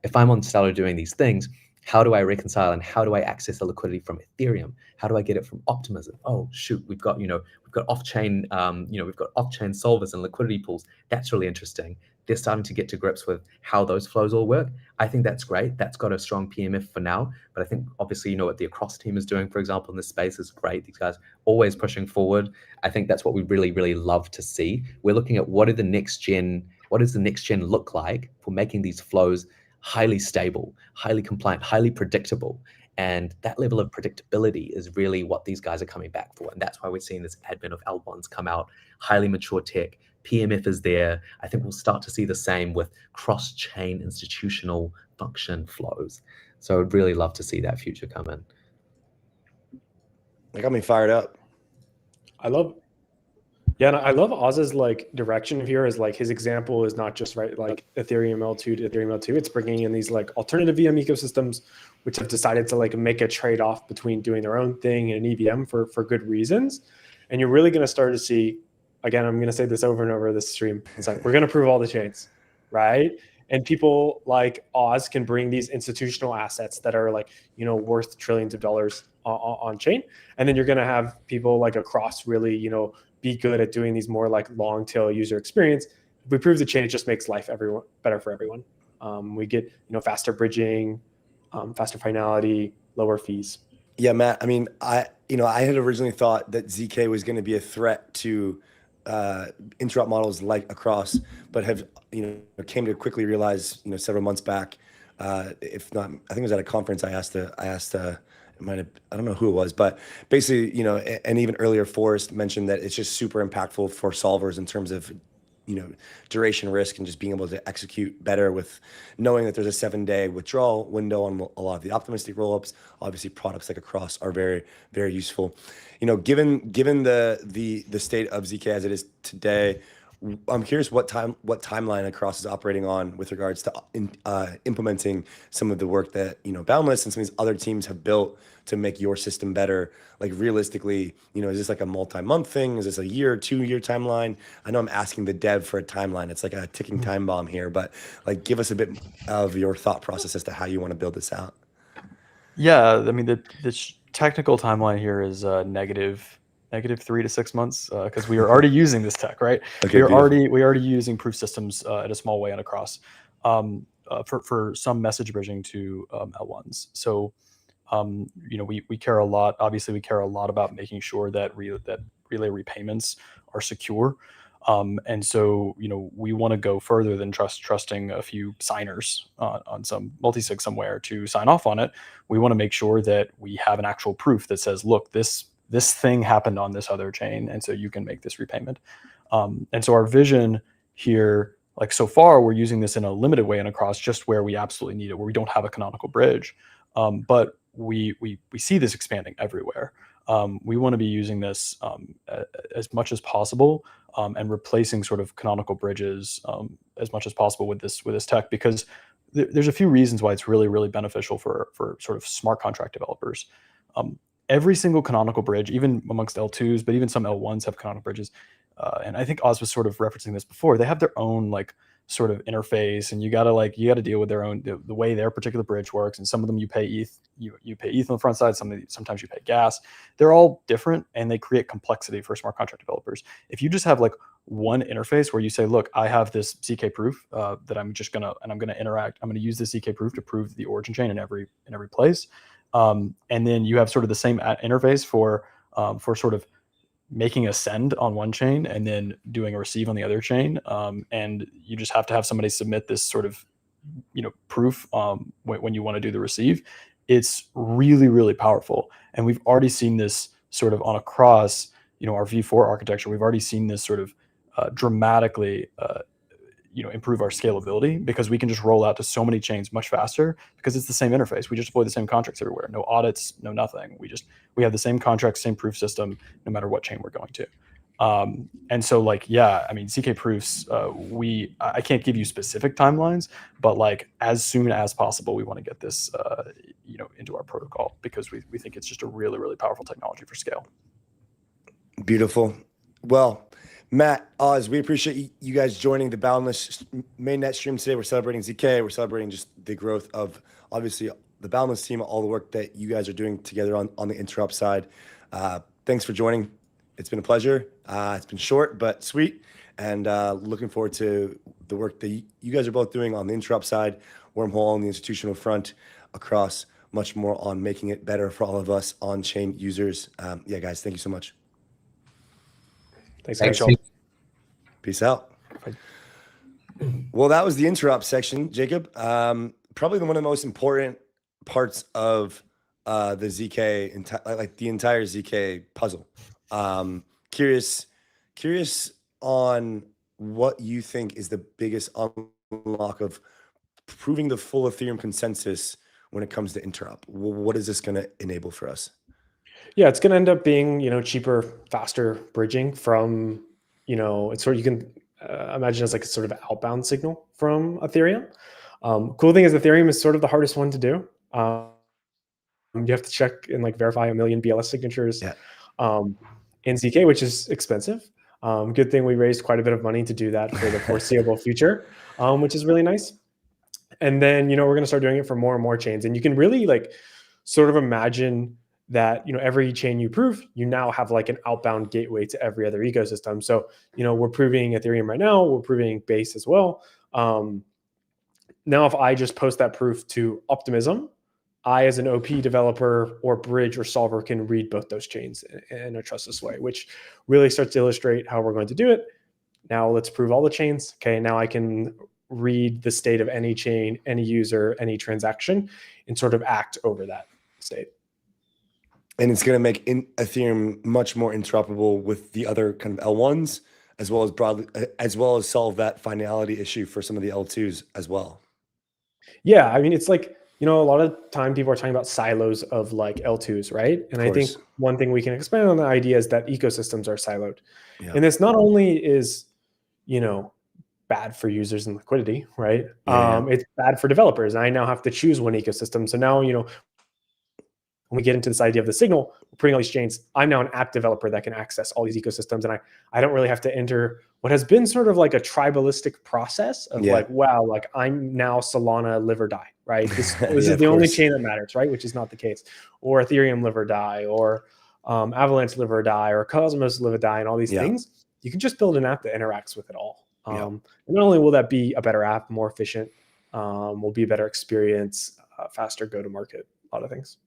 if I'm on Stellar doing these things, how do I reconcile and how do I access the liquidity from Ethereum? How do I get it from Optimism? Oh shoot, we've got off-chain, we've got off-chain solvers and liquidity pools. That's really interesting. They're starting to get to grips with how those flows all work. I think that's great. That's got a strong PMF for now. But I think obviously, what the Across team is doing, for example, in this space is great. These guys always pushing forward. I think that's what we really, really love to see. We're looking at what does the next gen look like for making these flows highly stable, highly compliant, highly predictable. And that level of predictability is really what these guys are coming back for. And that's why we're seeing this advent of L1s come out, highly mature tech. PMF is there. I think we'll start to see the same with cross-chain institutional function flows. So I'd really love to see that future come in. That got me fired up. And I love Oz's direction here is his example is not just Ethereum L2 to Ethereum L2. It's bringing in these alternative VM ecosystems, which have decided to make a trade-off between doing their own thing and an EVM for good reasons. And you're really going to start to see, again, I'm going to say this over and over this stream. It's we're going to prove all the chains, right? And people like Oz can bring these institutional assets that are worth trillions of dollars on chain. And then you're going to have people like Across really, be good at doing these more long tail user experience. If we prove the chain, it just makes life better for everyone. We get, faster bridging, faster finality, lower fees. Yeah, Matt. I mean, I had originally thought that ZK was going to be a threat to interrupt models like Across, but have came to quickly realize several months back, if not, I think it was at a conference. I asked I don't know who it was, but basically, and even earlier, Forrest mentioned that it's just super impactful for solvers in terms of, duration risk and just being able to execute better with knowing that there's a 7-day withdrawal window on a lot of the optimistic rollups. Obviously, products like Across are very, very useful. Given the state of ZK as it is today, I'm curious what timeline Across is operating on with regards to implementing some of the work that Boundless and some of these other teams have built to make your system better. Realistically, is this a multi-month thing? Is this a 2-year timeline? I know I'm asking the dev for a timeline. It's like a ticking time bomb here, but give us a bit of your thought process as to how you want to build this out. Yeah, I mean the technical timeline here is negative 3 to 6 months because we are already using this tech, right? Okay, we're already using proof systems in a small way and Across for some message bridging to L1s. So we care a lot. Obviously, we care a lot about making sure that relay repayments are secure. And so we want to go further than trusting a few signers on some multisig somewhere to sign off on it. We want to make sure that we have an actual proof that says, look, this thing happened on this other chain, and so you can make this repayment. And so our vision here, so far, we're using this in a limited way and Across just where we absolutely need it, where we don't have a canonical bridge. But we see this expanding everywhere. We want to be using this as much as possible and replacing sort of canonical bridges as much as possible with this tech, because there's a few reasons why it's really, really beneficial for sort of smart contract developers. Every single canonical bridge, even amongst L2s, but even some L1s have canonical bridges. And I think Oz was sort of referencing this before. They have their own sort of interface, and you gotta deal with their own the way their particular bridge works. And some of them you pay ETH, you pay ETH on the front side. Sometimes you pay gas. They're all different, and they create complexity for smart contract developers. If you just have one interface where you say, look, I have this ZK proof that I'm gonna interact. I'm gonna use this ZK proof to prove the origin chain in every place. And then you have sort of the same interface for sort of making a send on one chain and then doing a receive on the other chain. And you just have to have somebody submit this sort of, proof when you want to do the receive. It's really, really powerful. And we've already seen this sort of on across, our V4 architecture. We've already seen this sort of dramatically, improve our scalability, because we can just roll out to so many chains much faster because it's the same interface. We just deploy the same contracts everywhere. No audits, no nothing. We have the same contract, same proof system, no matter what chain we're going to. And so ZK proofs, I can't give you specific timelines, but like as soon as possible, we want to get this, into our protocol, because we think it's just a really, really powerful technology for scale. Beautiful. Well, Matt, Oz, we appreciate you guys joining the Boundless mainnet stream today. We're celebrating ZK. We're celebrating just the growth of, obviously, the Boundless team, all the work that you guys are doing together on the interrupt side. Thanks for joining. It's been a pleasure. It's been short but sweet, and looking forward to the work that you guys are both doing on the interrupt side, Wormhole on the institutional front, across much more on making it better for all of us on-chain users. Guys, thank you so much. Thanks, Joel. Peace out. Bye. Well, that was the interrupt section, Jacob. Probably one of the most important parts of the ZK, like the entire ZK puzzle. Curious on what you think is the biggest unlock of proving the full Ethereum consensus when it comes to interrupt. What is this going to enable for us? Yeah, it's going to end up being, cheaper, faster bridging from, it's sort of, you can imagine as like a sort of outbound signal from Ethereum. Cool thing is Ethereum is sort of the hardest one to do. You have to check and like verify 1 million BLS signatures in ZK, which is expensive. Good thing we raised quite a bit of money to do that for the foreseeable future, which is really nice. And then, we're going to start doing it for more and more chains. And you can really like sort of imagine that, every chain you prove, you now have like an outbound gateway to every other ecosystem. So, we're proving Ethereum right now, we're proving Base as well. Now, if I just post that proof to Optimism, I, as an OP developer or bridge or solver, can read both those chains in a trustless way, which really starts to illustrate how we're going to do it. Now let's prove all the chains. Okay, now I can read the state of any chain, any user, any transaction, and sort of act over that state. And it's going to make Ethereum much more interoperable with the other kind of L1s, as well as solve that finality issue for some of the L2s as well. Yeah, I mean, it's like, a lot of time people are talking about silos of like L2s, right? And I think one thing we can expand on the idea is that ecosystems are siloed. Yeah. And this not only is, bad for users and liquidity, right? Yeah. It's bad for developers. I now have to choose one ecosystem. So now, when we get into this idea of the signal, we're putting all these chains, I'm now an app developer that can access all these ecosystems. And I don't really have to enter what has been sort of like a tribalistic process of like, wow, like I'm now Solana live or die, right? This is the only chain that matters, right? Which is not the case. Or Ethereum live or die, or Avalanche live or die, or Cosmos live or die, and all these things. You can just build an app that interacts with it all. And not only will that be a better app, more efficient, will be a better experience, faster go-to-market, a lot of things.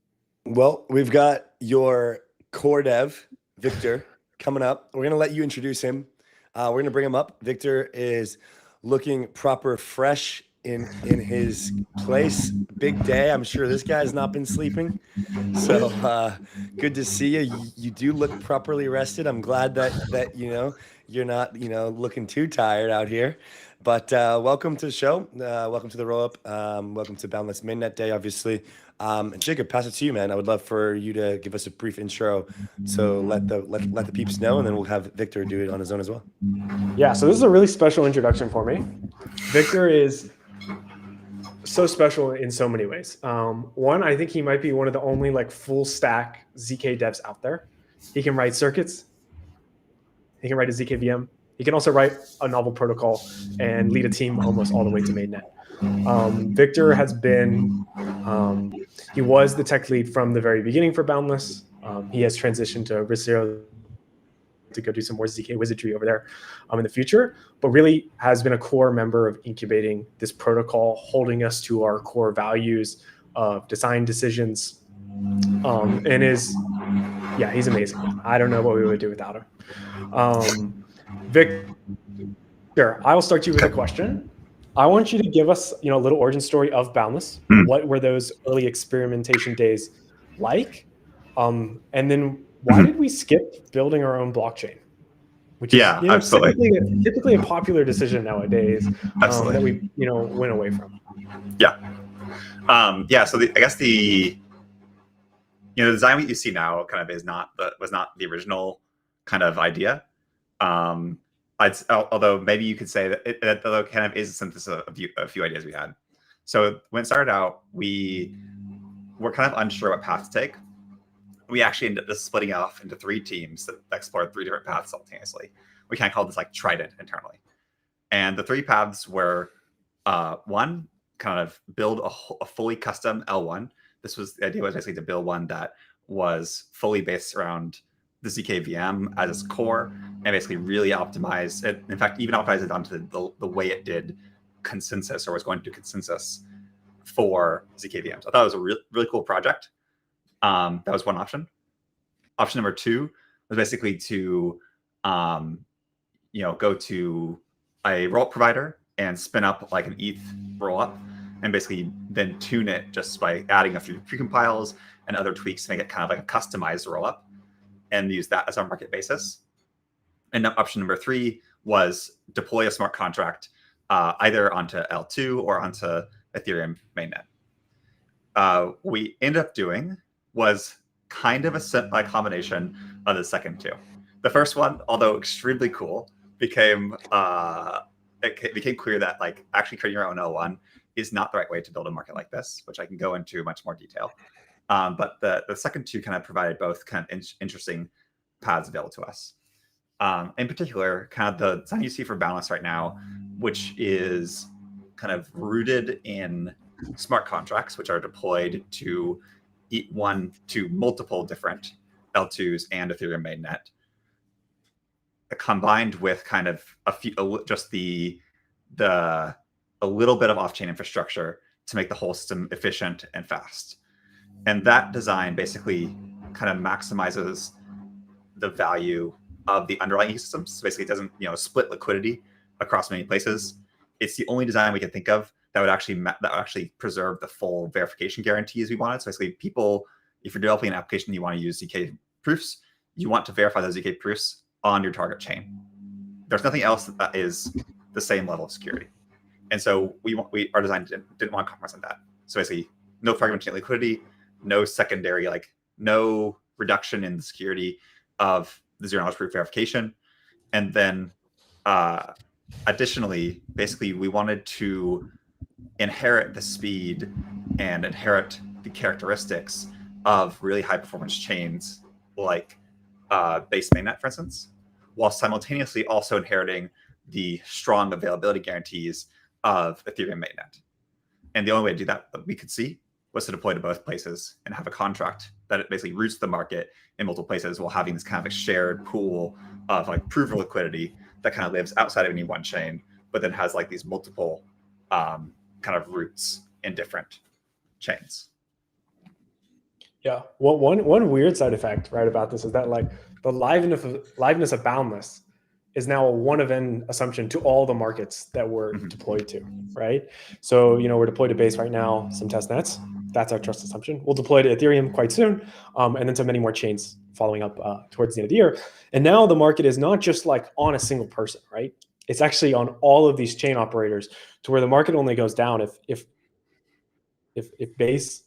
Well, we've got your core dev, Victor, coming up. We're going to let you introduce him. We're going to bring him up. Victor is looking proper fresh in his place. Big day. I'm sure this guy's not been sleeping. So good to see you. You do look properly rested. I'm glad that you're not looking too tired out here. But welcome to the show. Welcome to the Rollup. Welcome to Boundless Mainnet Day, obviously. And Jacob, pass it to you, man. I would love for you to give us a brief intro. So let the peeps know, and then we'll have Victor do it on his own as well. Yeah, so this is a really special introduction for me. Victor is so special in so many ways. One, I think he might be one of the only like full stack ZK devs out there. He can write circuits. He can write a ZK VM. He can also write a novel protocol and lead a team almost all the way to mainnet. Victor has been, he was the tech lead from the very beginning for Boundless. He has transitioned to RISC to go do some more ZK wizardry over there in the future, but really has been a core member of incubating this protocol, holding us to our core values of design decisions, and is Yeah, he's amazing. I don't know what we would do without him. Victor, I will start you with a question. I want you to give us, a little origin story of Boundless. What were those early experimentation days like? And then why did we skip building our own blockchain? Which is, absolutely. typically a popular decision nowadays that we, went away from. Yeah. So I guess the design that you see now kind of was not the original kind of idea. Although maybe you could say that it kind of is a synthesis of a few ideas we had. So when it started out, we were kind of unsure what path to take. We actually ended up just splitting off into 3 teams that explored 3 different paths simultaneously. We kind of called this like Trident internally. And the 3 paths were, one, kind of build a fully custom L1. The idea was basically to build one that was fully based around the ZK VM as its core, and basically really optimize it. In fact, even optimize it onto the way it did consensus, or was going to do consensus for ZK VMs. I thought it was a really cool project. That was one option. Option number 2 was basically to, go to a rollup provider and spin up like an ETH rollup, and basically then tune it just by adding a few precompiles and other tweaks to make it kind of like a customized rollup, and use that as our market basis. And option number 3 was deploy a smart contract either onto L2 or onto Ethereum mainnet. We ended up doing was kind of a combination of the second 2. The first one, although extremely cool, became clear that like actually creating your own L1 is not the right way to build a market like this, which I can go into much more detail. But the second 2 kind of provided both kind of interesting paths available to us. In particular, kind of the design you see for Boundless right now, which is kind of rooted in smart contracts, which are deployed to multiple different L2s and Ethereum mainnet, combined with kind of a little bit of off-chain infrastructure to make the whole system efficient and fast. And that design basically kind of maximizes the value of the underlying ecosystems. So basically, it doesn't split liquidity across many places. It's the only design we can think of that would actually preserve the full verification guarantees we wanted. So basically, people, if you're developing an application, you want to use ZK proofs, you want to verify those ZK proofs on your target chain. There's nothing else that is the same level of security. And so our design didn't want to compromise on that. So basically, no fragmentation liquidity, no secondary, no reduction in the security of the zero-knowledge proof verification. And then additionally, basically, we wanted to inherit the speed and inherit the characteristics of really high-performance chains like base mainnet, for instance, while simultaneously also inheriting the strong availability guarantees of Ethereum mainnet. And the only way to do that we could see was to deploy to both places and have a contract that it basically routes the market in multiple places while having this kind of a shared pool of proven liquidity that kind of lives outside of any one chain, but then has these multiple kind of routes in different chains. Yeah. Well, one weird side effect, right, about this is that the liveness of Boundless is now a one-of-n assumption to all the markets that we're deployed to, right? So, we're deployed to Base right now, some test nets. That's our trust assumption. We'll deploy to Ethereum quite soon, and then to many more chains following up towards the end of the year. And now the market is not just on a single person, right? It's actually on all of these chain operators, to where the market only goes down if Base,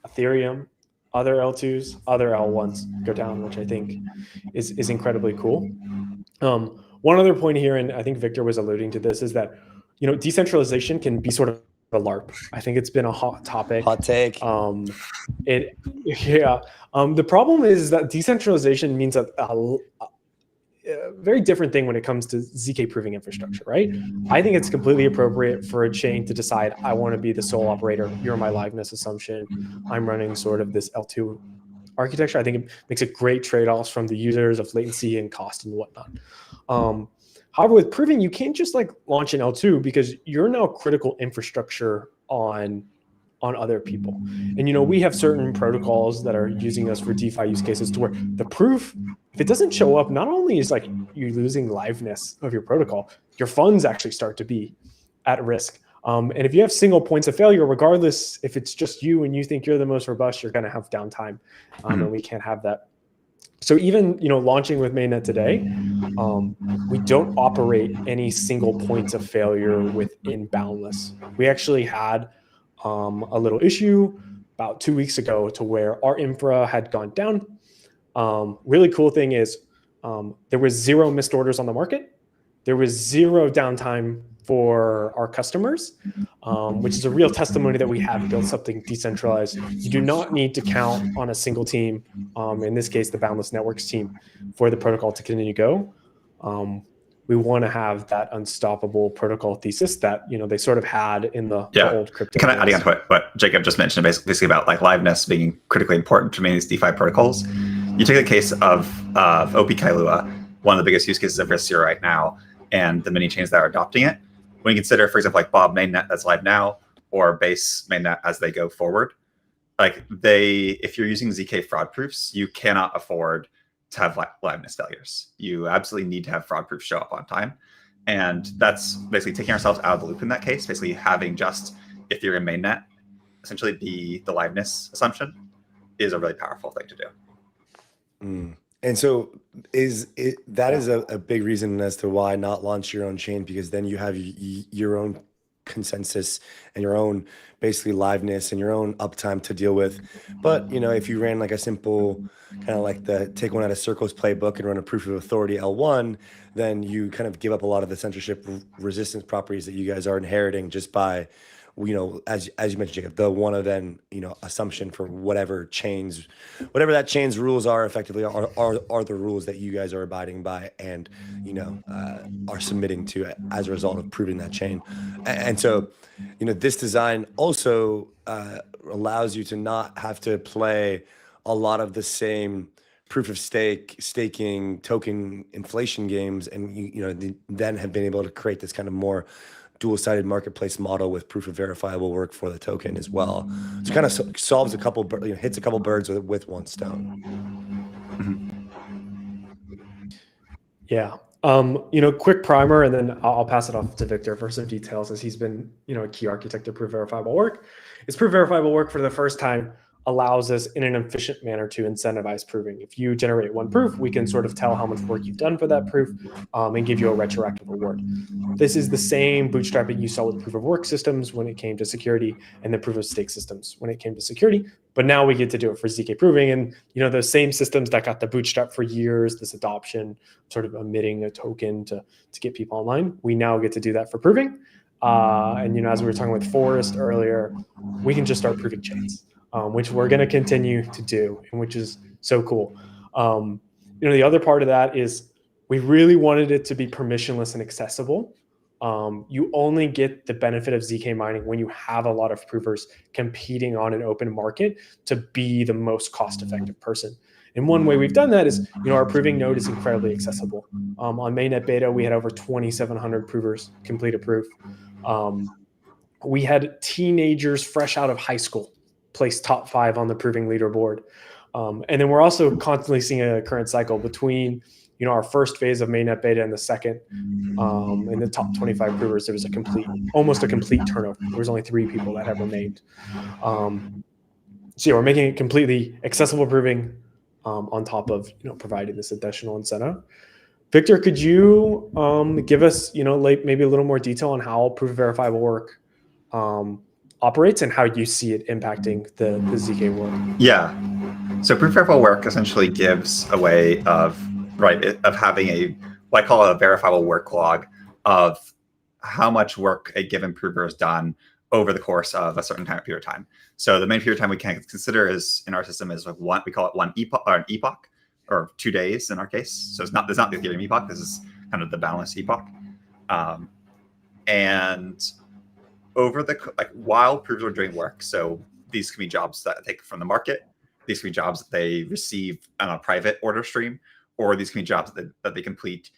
Ethereum, other L2s, other L1s go down, which I think is incredibly cool. One other point here, and I think Victor was alluding to this, is that decentralization can be sort of a LARP. I think it's been a hot topic. Hot take. The problem is that decentralization means a very different thing when it comes to ZK proving infrastructure, right? I think it's completely appropriate for a chain to decide, I want to be the sole operator. You're my liveness assumption. I'm running sort of this L2 architecture. I think it makes a great trade-offs from the users of latency and cost and whatnot. However, with proving, you can't just launch an L2, because you're now critical infrastructure on on other people. And, we have certain protocols that are using us for DeFi use cases to where the proof, if it doesn't show up, not only is like you losing liveness of your protocol, your funds actually start to be at risk. And if you have single points of failure, regardless if it's just you and you think you're the most robust, you're going to have downtime, and we can't have that. So even launching with Mainnet today, we don't operate any single points of failure within Boundless. We actually had a little issue about 2 weeks ago to where our infra had gone down. Really cool thing is there was 0 missed orders on the market. There was 0 downtime for our customers, which is a real testimony that we have built something decentralized. You do not need to count on a single team, in this case, the Boundless Networks team, for the protocol to continue to go. We want to have that unstoppable protocol thesis that they sort of had in the old crypto. Kind of adding on to what Jacob just mentioned, basically about like liveness being critically important to many of these DeFi protocols. You take the case of 𝘱𝘭𝘵𝘠𝘬𝘐, one of the biggest use cases of Ristia right now, and the many chains that are adopting it. When you consider, for example, like Bob Mainnet that's live now, or Base Mainnet as they go forward, like if you're using ZK fraud proofs, you cannot afford to have liveness failures. You absolutely need to have fraud proofs show up on time. And that's basically taking ourselves out of the loop in that case, basically having just Ethereum mainnet essentially be the liveness assumption is a really powerful thing to do. And so that is a big reason as to why not launch your own chain, because then you have your own consensus and your own basically liveness and your own uptime to deal with. But if you ran like a simple kind of like the take one out of Circle's playbook and run a proof of authority L1, then you kind of give up a lot of the censorship resistance properties that you guys are inheriting just by as you mentioned, Jacob, the one event, assumption for whatever that chain's rules are effectively are the rules that you guys are abiding by and, are submitting to as a result of proving that chain. And so, this design also allows you to not have to play a lot of the same proof of staking, token inflation games. And, then have been able to create this kind of more dual-sided marketplace model with proof of verifiable work for the token as well. So it kind of solves hits a couple birds with one stone. Yeah. Quick primer, and then I'll pass it off to Victor for some details, as he's been, a key architect of proof verifiable work. Is proof verifiable work for the first time allows us in an efficient manner to incentivize proving. If you generate one proof, we can sort of tell how much work you've done for that proof and give you a retroactive reward. This is the same bootstrapping you saw with proof of work systems when it came to security, and the proof of stake systems when it came to security. But now we get to do it for ZK proving, and those same systems that got the bootstrap for years, this adoption, sort of emitting a token to get people online, we now get to do that for proving. And as we were talking with Forrest earlier, we can just start proving chains. Which we're going to continue to do, and which is so cool. The other part of that is we really wanted it to be permissionless and accessible. You only get the benefit of ZK mining when you have a lot of provers competing on an open market to be the most cost-effective person. And one way we've done that is, our proving node is incredibly accessible. On Mainnet beta, we had over 2,700 provers complete a proof. We had teenagers fresh out of high school place top 5 on the proving leaderboard. And then we're also constantly seeing a current cycle between, our first phase of mainnet beta and the second. In the top 25 provers, there was almost a complete turnover. There was only 3 people that have remained. So we're making it completely accessible proving on top of, providing this additional incentive. Victor, could you give us, maybe a little more detail on how proof of verifiable work operates and how you see it impacting the ZK work? Yeah. So proof verifiable work essentially gives a way of having what I call a verifiable work log of how much work a given prover has done over the course of a certain time period of time. So the main period of time we can consider is in our system is we call it one epoch or an epoch, or 2 days in our case. So there's not the Ethereum epoch. This is kind of the Boundless epoch. And over while provers are doing work, so these can be jobs that they take from the market, these can be jobs that they receive on a private order stream, or these can be jobs that they complete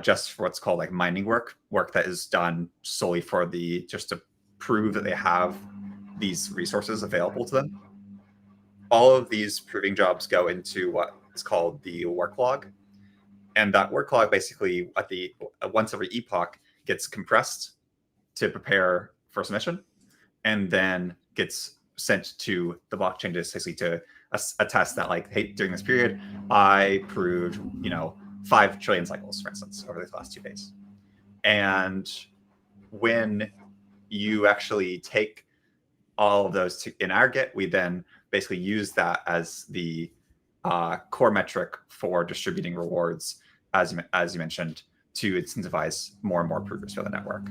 just for what's called mining work that is done solely for just to prove that they have these resources available to them. All of these proving jobs go into what is called the work log. And that work log basically at the once every epoch gets compressed to prepare for submission, and then gets sent to the blockchain to essentially to attest that, like, hey, during this period, I proved, 5 trillion cycles, for instance, over these last 2 days. And when you actually take all of those in aggregate, we then basically use that as the core metric for distributing rewards, as you mentioned, to incentivize more and more provers for the network.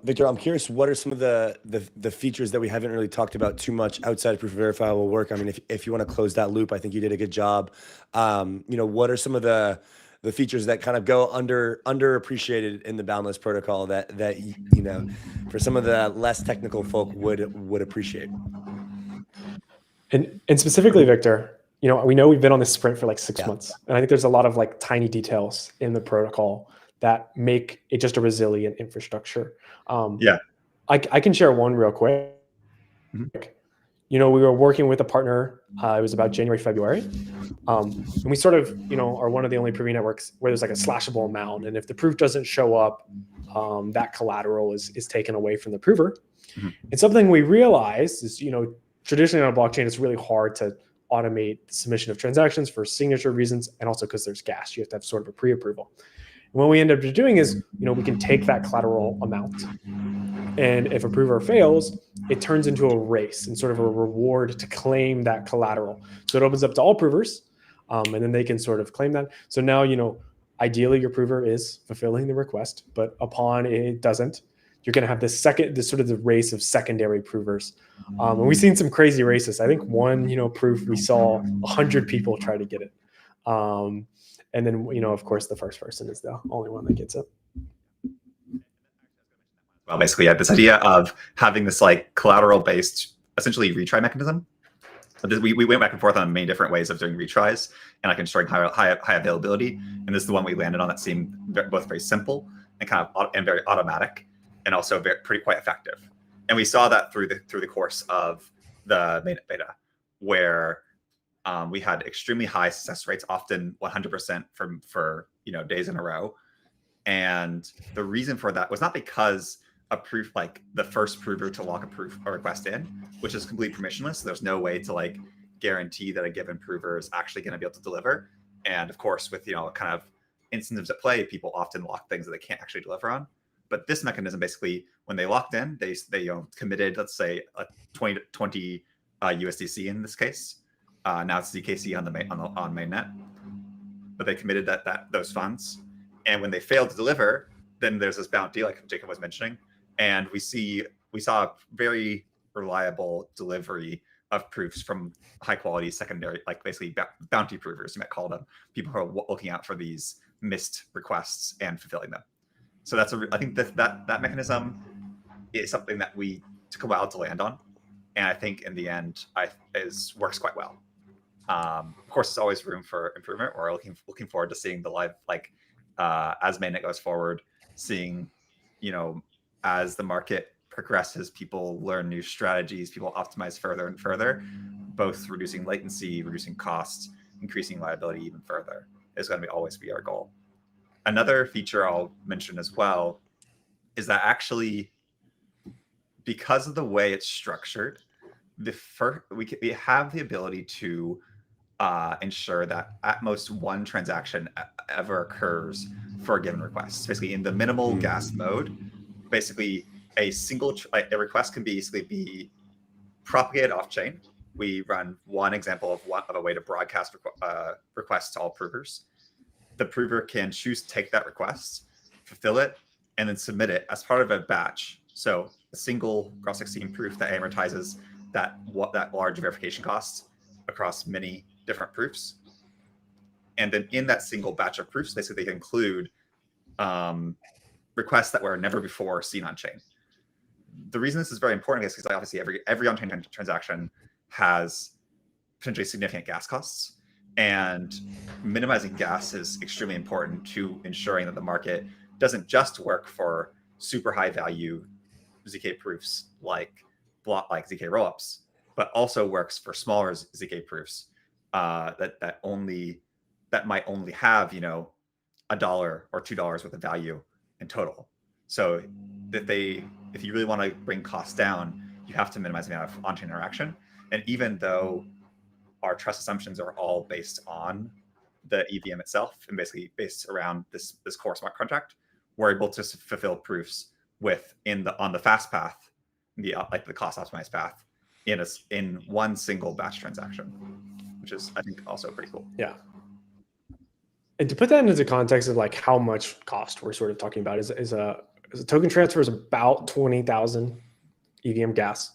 Victor, I'm curious, what are some of the features that we haven't really talked about too much outside of proof of verifiable work? I mean, if you want to close that loop, I think you did a good job. What are some of the features that kind of go underappreciated in the Boundless protocol that for some of the less technical folk would appreciate? And specifically, Victor, we know we've been on this sprint for like 6 months, and I think there's a lot of like tiny details in the protocol that make it just a resilient infrastructure. I can share one real quick. We were working with a partner. It was about January, February. And we sort of, are one of the only proving networks where there's like a slashable amount. And if the proof doesn't show up, that collateral is taken away from the prover. And something we realized is, traditionally on a blockchain, it's really hard to automate the submission of transactions for signature reasons, and also because there's gas. You have to have sort of a pre-approval. And what we end up doing is, we can take that collateral amount, and if a prover fails, it turns into a race and sort of a reward to claim that collateral. So it opens up to all provers, and then they can sort of claim that. So now, ideally your prover is fulfilling the request, but upon it doesn't, you're going to have this sort of the race of secondary provers. And we've seen some crazy races. I think one, proof, we saw 100 people try to get it. And then, of course, the first person is the only one that gets it. Well, basically, this idea of having this like collateral-based, essentially retry mechanism. We went back and forth on many different ways of doing retries and like ensuring high availability. And this is the one we landed on that seemed both very simple and very automatic, and also quite effective. And we saw that through the course of the Mainnet beta, where we had extremely high success rates, often 100% for days in a row. And the reason for that was not because a proof, like the first prover to lock a request in, which is completely permissionless. So there's no way to like guarantee that a given prover is actually going to be able to deliver. And of course, with kind of incentives at play, people often lock things that they can't actually deliver on. But this mechanism, basically, when they locked in, they committed, let's say, a 20 USDC in this case. Now it's ZKC on Mainnet, but they committed those funds. And when they failed to deliver, then there's this bounty, like Jacob was mentioning, and we saw a very reliable delivery of proofs from high quality secondary, like basically bounty provers, you might call them, people who are looking out for these missed requests and fulfilling them. So I think that mechanism is something that we took a while to land on, and I think in the end works quite well. Of course, there's always room for improvement. We're looking forward to seeing the live, as Mainnet goes forward, seeing, as the market progresses, people learn new strategies, people optimize further and further, both reducing latency, reducing costs, increasing reliability even further is going to always be our goal. Another feature I'll mention as well is that actually, because of the way it's structured, we have the ability to ensure that at most one transaction ever occurs for a given request. Basically, in the minimal gas mode, basically a request can basically be propagated off chain. We run one example of a way to broadcast requests to all provers. The prover can choose to take that request, fulfill it, and then submit it as part of a batch. So a single Gross16 proof that amortizes that large verification cost across many different proofs. And then in that single batch of proofs, basically they include requests that were never before seen on chain. The reason this is very important is because obviously every on-chain transaction has potentially significant gas costs, and minimizing gas is extremely important to ensuring that the market doesn't just work for super high value ZK proofs like ZK rollups, but also works for smaller ZK proofs that might only have, you know, $1 or $2 worth of value in total. So that if you really want to bring costs down, you have to minimize the amount of on-chain interaction. And even though our trust assumptions are all based on the EVM itself and basically based around this core smart contract, we're able to fulfill proofs on the fast path, like the cost optimized path, in one single batch transaction, which is, I think, also pretty cool. Yeah. And to put that into context of like how much cost we're sort of talking about is a token transfer is about 20,000 EVM gas.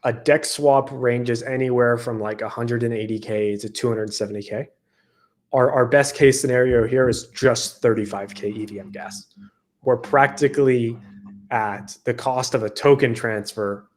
A DEX swap ranges anywhere from like 180K to 270K. Our best case scenario here is just 35K EVM gas. We're practically at the cost of a token transfer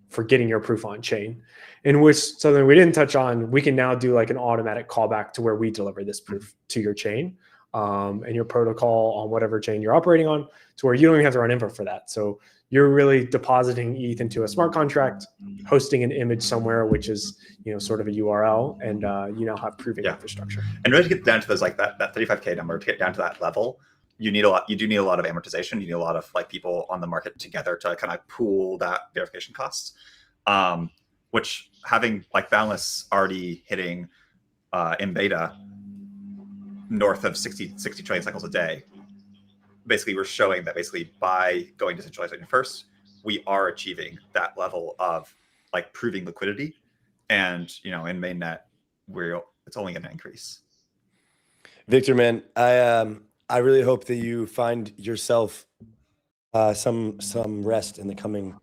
for getting your proof on chain, in which something we didn't touch on, we can now do like an automatic callback to where we deliver this proof to your chain and your protocol on whatever chain you're operating on, to where you don't even have to run info for that. So you're really depositing ETH into a smart contract, hosting an image somewhere, which is, you know, sort of a URL, and you now have proving infrastructure. And really to get down to those, like that 35K number, to get down to that level, you do need a lot of amortization. You need a lot of like people on the market together to kind of pool that verification costs, which having like Boundless already hitting in beta north of 60 trillion cycles a day. Basically, we're showing that basically by going decentralized first, we are achieving that level of like proving liquidity, and you know, in mainnet, it's only going to increase. Victor, man, I really hope that you find yourself some rest in the coming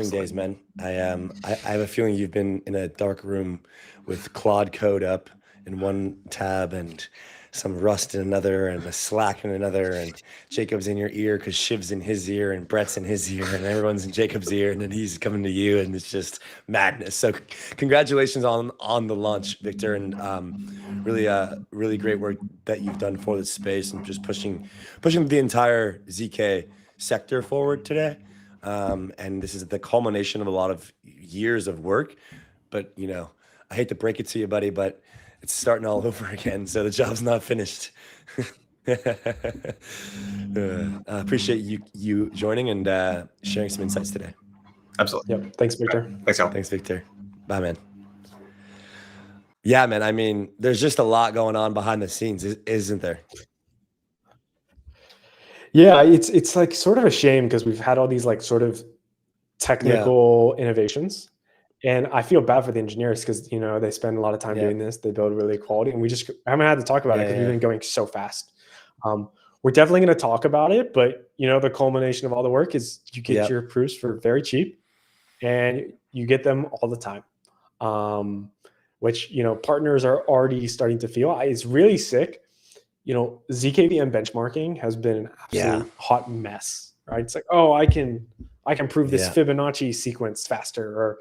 days, man. I have a feeling you've been in a dark room with Claude code up in one tab and some Rust in another and a Slack in another, and Jacob's in your ear because Shiv's in his ear and Brett's in his ear and everyone's in Jacob's ear, and then he's coming to you, and it's just madness. So congratulations on the launch, Victor, and really great work that you've done for this space and just pushing the entire ZK sector forward today. And this is the culmination of a lot of years of work, but you know, I hate to break it to you, buddy, but it's starting all over again, so the job's not finished. I appreciate you joining and sharing some insights today. Absolutely. Yep. Thanks, Victor. Thanks, y'all. Thanks, Victor. Bye, man. Yeah, man. I mean, there's just a lot going on behind the scenes, isn't there? Yeah, it's like sort of a shame because we've had all these like sort of technical innovations. And I feel bad for the engineers because, you know, they spend a lot of time doing this. They build really quality, and we just haven't had to talk about it because we've been going so fast. We're definitely going to talk about it, but, you know, the culmination of all the work is you get your proofs for very cheap, and you get them all the time, which, you know, partners are already starting to feel. It's really sick. You know, ZKVM benchmarking has been an absolute hot mess, right? It's like, oh, I can prove this Fibonacci sequence faster, or,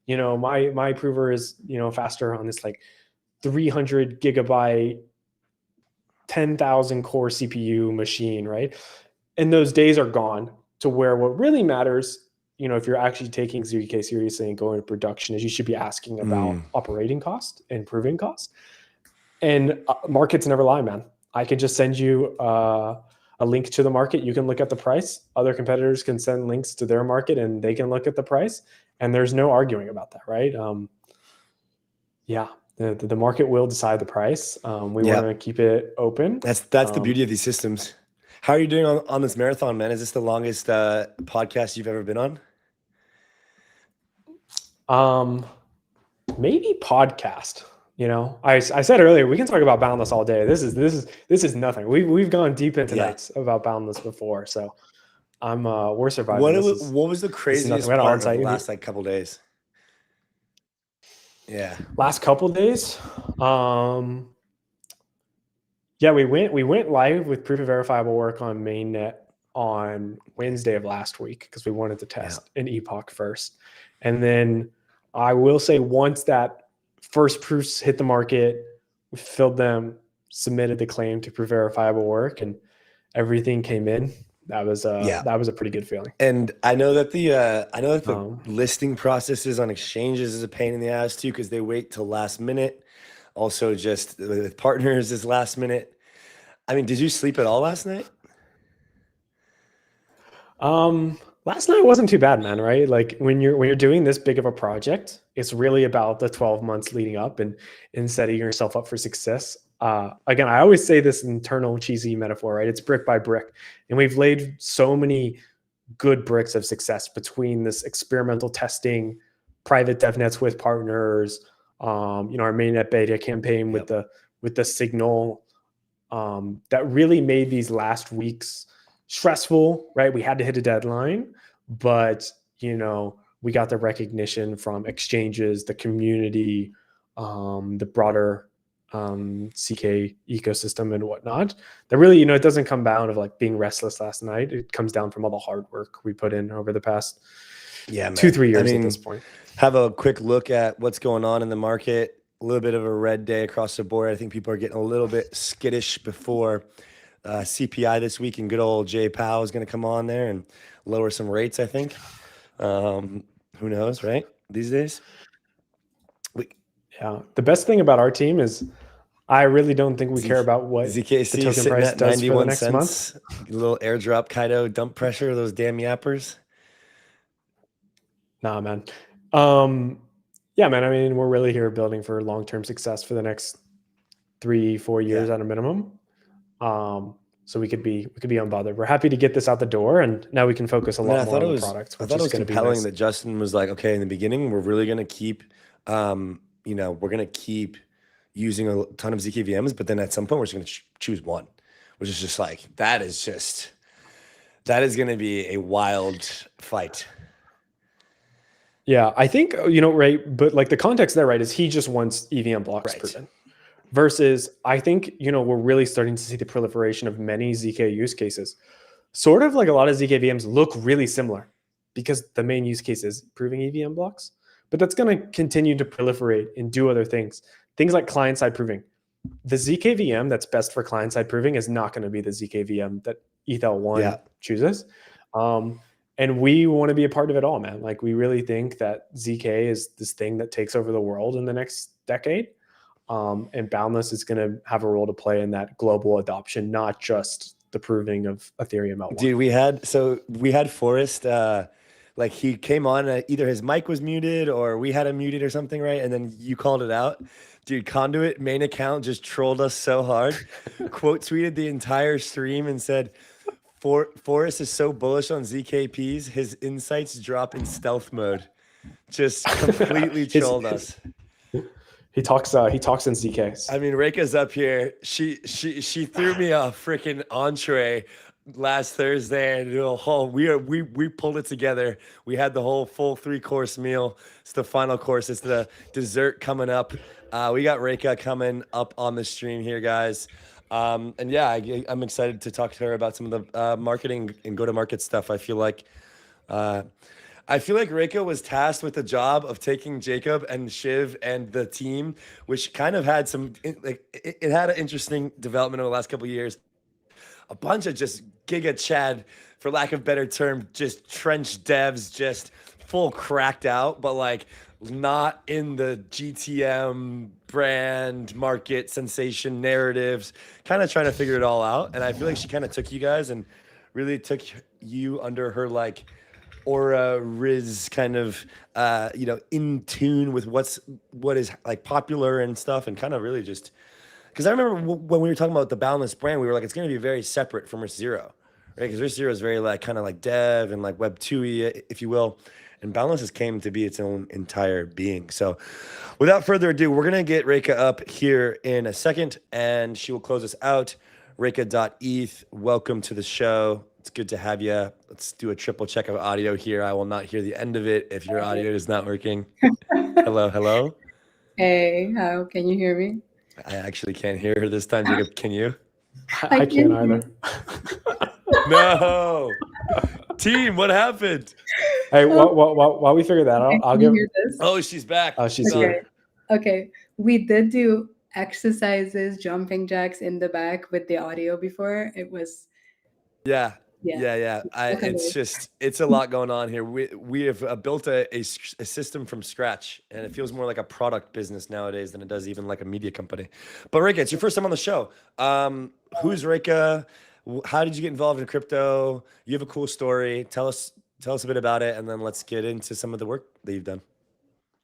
you know, my prover is, you know, faster on this like 300 gigabyte, 10,000 core CPU machine, right? And those days are gone, to where what really matters, you know, if you're actually taking ZK seriously and going to production, is you should be asking about operating cost and proving cost. And markets never lie, man. I can just send you a link to the market. You can look at the price. Other competitors can send links to their market and they can look at the price. And there's no arguing about that, right? The market will decide the price. We want to keep it open. That's the beauty of these systems. How are you doing on this marathon, man? Is this the longest podcast you've ever been on? Maybe podcast. You know, I said earlier, we can talk about Boundless all day. This is nothing. We've gone deep into nights about Boundless before, so we're surviving. What was the craziest part of the last like couple days? Yeah, last couple days. We went live with proof of verifiable work on mainnet on Wednesday of last week because we wanted to test an epoch first, and then I will say once that first proofs hit the market, we filled them, submitted the claim to prove verifiable work, and everything came in, that was a pretty good feeling. And I know that the listing processes on exchanges is a pain in the ass too, because they wait till last minute. Also, just with partners is last minute. I mean, did you sleep at all last night? Last night wasn't too bad, man, right? Like when you're doing this big of a project, it's really about the 12 months leading up and setting yourself up for success. Again, I always say this internal cheesy metaphor, right? It's brick by brick. And we've laid so many good bricks of success between this experimental testing, private devnets with partners, our mainnet beta campaign with the signal, that really made these last weeks stressful, right? We had to hit a deadline, but we got the recognition from exchanges, the community, the broader ZK ecosystem and whatnot. That really, it doesn't come down of like being restless last night. It comes down from all the hard work we put in over the past 2-3 years at this point. Have a quick look at what's going on in the market. A little bit of a red day across the board. I think people are getting a little bit skittish before CPI this week, and good old Jay Powell is going to come on there and lower some rates, I think. Who knows, right? These days. Yeah. The best thing about our team is I really don't think we care about what ZKC the token price does for the next month. A little airdrop 𝘁𝘁 dump pressure, those damn yappers. Nah, man. Yeah, man. I mean, we're really here building for long-term success for the next 3-4 years at a minimum. So we could be unbothered. We're happy to get this out the door, and now we can focus a lot more on the product. I thought it was compelling that Justin was like, okay, in the beginning, we're really going to keep, we're going to keep using a ton of ZK VMs, but then at some point we're just going to choose one, which is just like, that is going to be a wild fight. Yeah, I think, right, but like the context there, right, is he just wants EVM blocks proven. Versus, I think, we're really starting to see the proliferation of many ZK use cases. Sort of like a lot of ZK VMs look really similar because the main use case is proving EVM blocks, but that's going to continue to proliferate and do other things. Things like client-side proving. The ZK VM that's best for client-side proving is not going to be the ZK VM that ETH-L1 chooses. And we want to be a part of it all, man. Like, we really think that ZK is this thing that takes over the world in the next decade. And Boundless is going to have a role to play in that global adoption, not just the proving of Ethereum L1. Dude, we had Forrest, like he came on, either his mic was muted or we had him muted or something, right? And then you called it out. Dude, Conduit main account just trolled us so hard. Quote tweeted the entire stream and said, Forrest is so bullish on ZKPs, his insights drop in stealth mode. Just completely trolled us. He talks in ZKs. I mean, Reika's up here. She threw me a freaking entree last Thursday, and we pulled it together. We had the whole full 3-course meal. It's the final course. It's the dessert coming up. We got Reika coming up on the stream here, guys. And yeah, I'm excited to talk to her about some of the marketing and go-to-market stuff. I feel like Reika was tasked with the job of taking Jacob and Shiv and the team, which kind of had it had an interesting development over the last couple of years. A bunch of just 𝘮𝘮𝘺, for lack of better term, just trench devs, just full cracked out, but like not in the GTM brand market sensation narratives, kind of trying to figure it all out. And I feel like she kind of took you guys and really took you under her like aura riz kind of in tune with what is like popular and stuff, and kind of really just because I remember when we were talking about the Boundless brand, we were like, it's going to be very separate from Risk0, right? Because Risk0 is very like kind of like dev and like Web 2y, if you will, and Boundless has came to be its own entire being. So without further ado, we're going to get Reika up here in a second, and she will close us out. Reika.eth, welcome to the show. It's good to have you. Let's do a triple check of audio here. I will not hear the end of it if your audio is not working. Hello. Hey, how can you hear me? I actually can't hear her this time, Jacob. Can you? I can't either. No. Team, what happened? Hey, while we figure that out, I'll give. Oh, she's back. Oh, she's here. Okay, we did do exercises, jumping jacks in the back with the audio before. It was Yeah. Yeah. Yeah. Definitely. It's a lot going on here. We have built a system from scratch, and it feels more like a product business nowadays than it does even like a media company. But Reka, it's your first time on the show. Who's Reka? How did you get involved in crypto? You have a cool story. Tell us a bit about it, and then let's get into some of the work that you've done.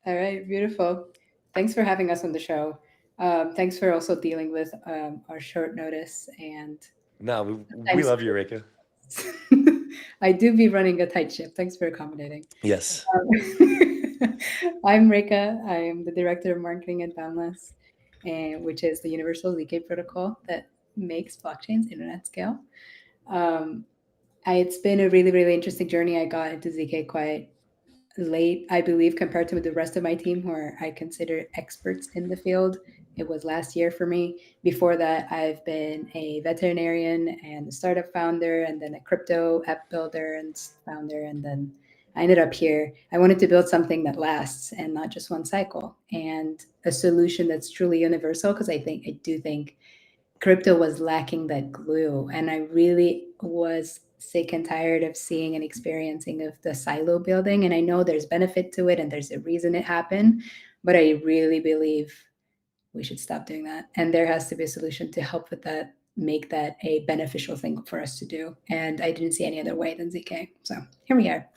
All right, beautiful. Thanks for having us on the show. Thanks for also dealing with our short notice. And No, we love you, Reka. I do be running a tight ship. Thanks for accommodating. Yes. I'm Reka. I am the director of marketing at Boundless, which is the universal ZK protocol that makes blockchains internet scale. It's been a really, really interesting journey. I got into ZK quite late, I believe, compared to the rest of my team, who I consider experts in the field. It was last year for me. Before that, I've been a veterinarian and a startup founder, and then a crypto app builder and founder, and then I ended up here. I wanted to build something that lasts and not just one cycle, and a solution that's truly universal, because I do think crypto was lacking that glue, and I really was sick and tired of seeing and experiencing of the silo building. And I know there's benefit to it and there's a reason it happened, but I really believe we should stop doing that. And there has to be a solution to help with that, make that a beneficial thing for us to do. And I didn't see any other way than ZK. So here we are.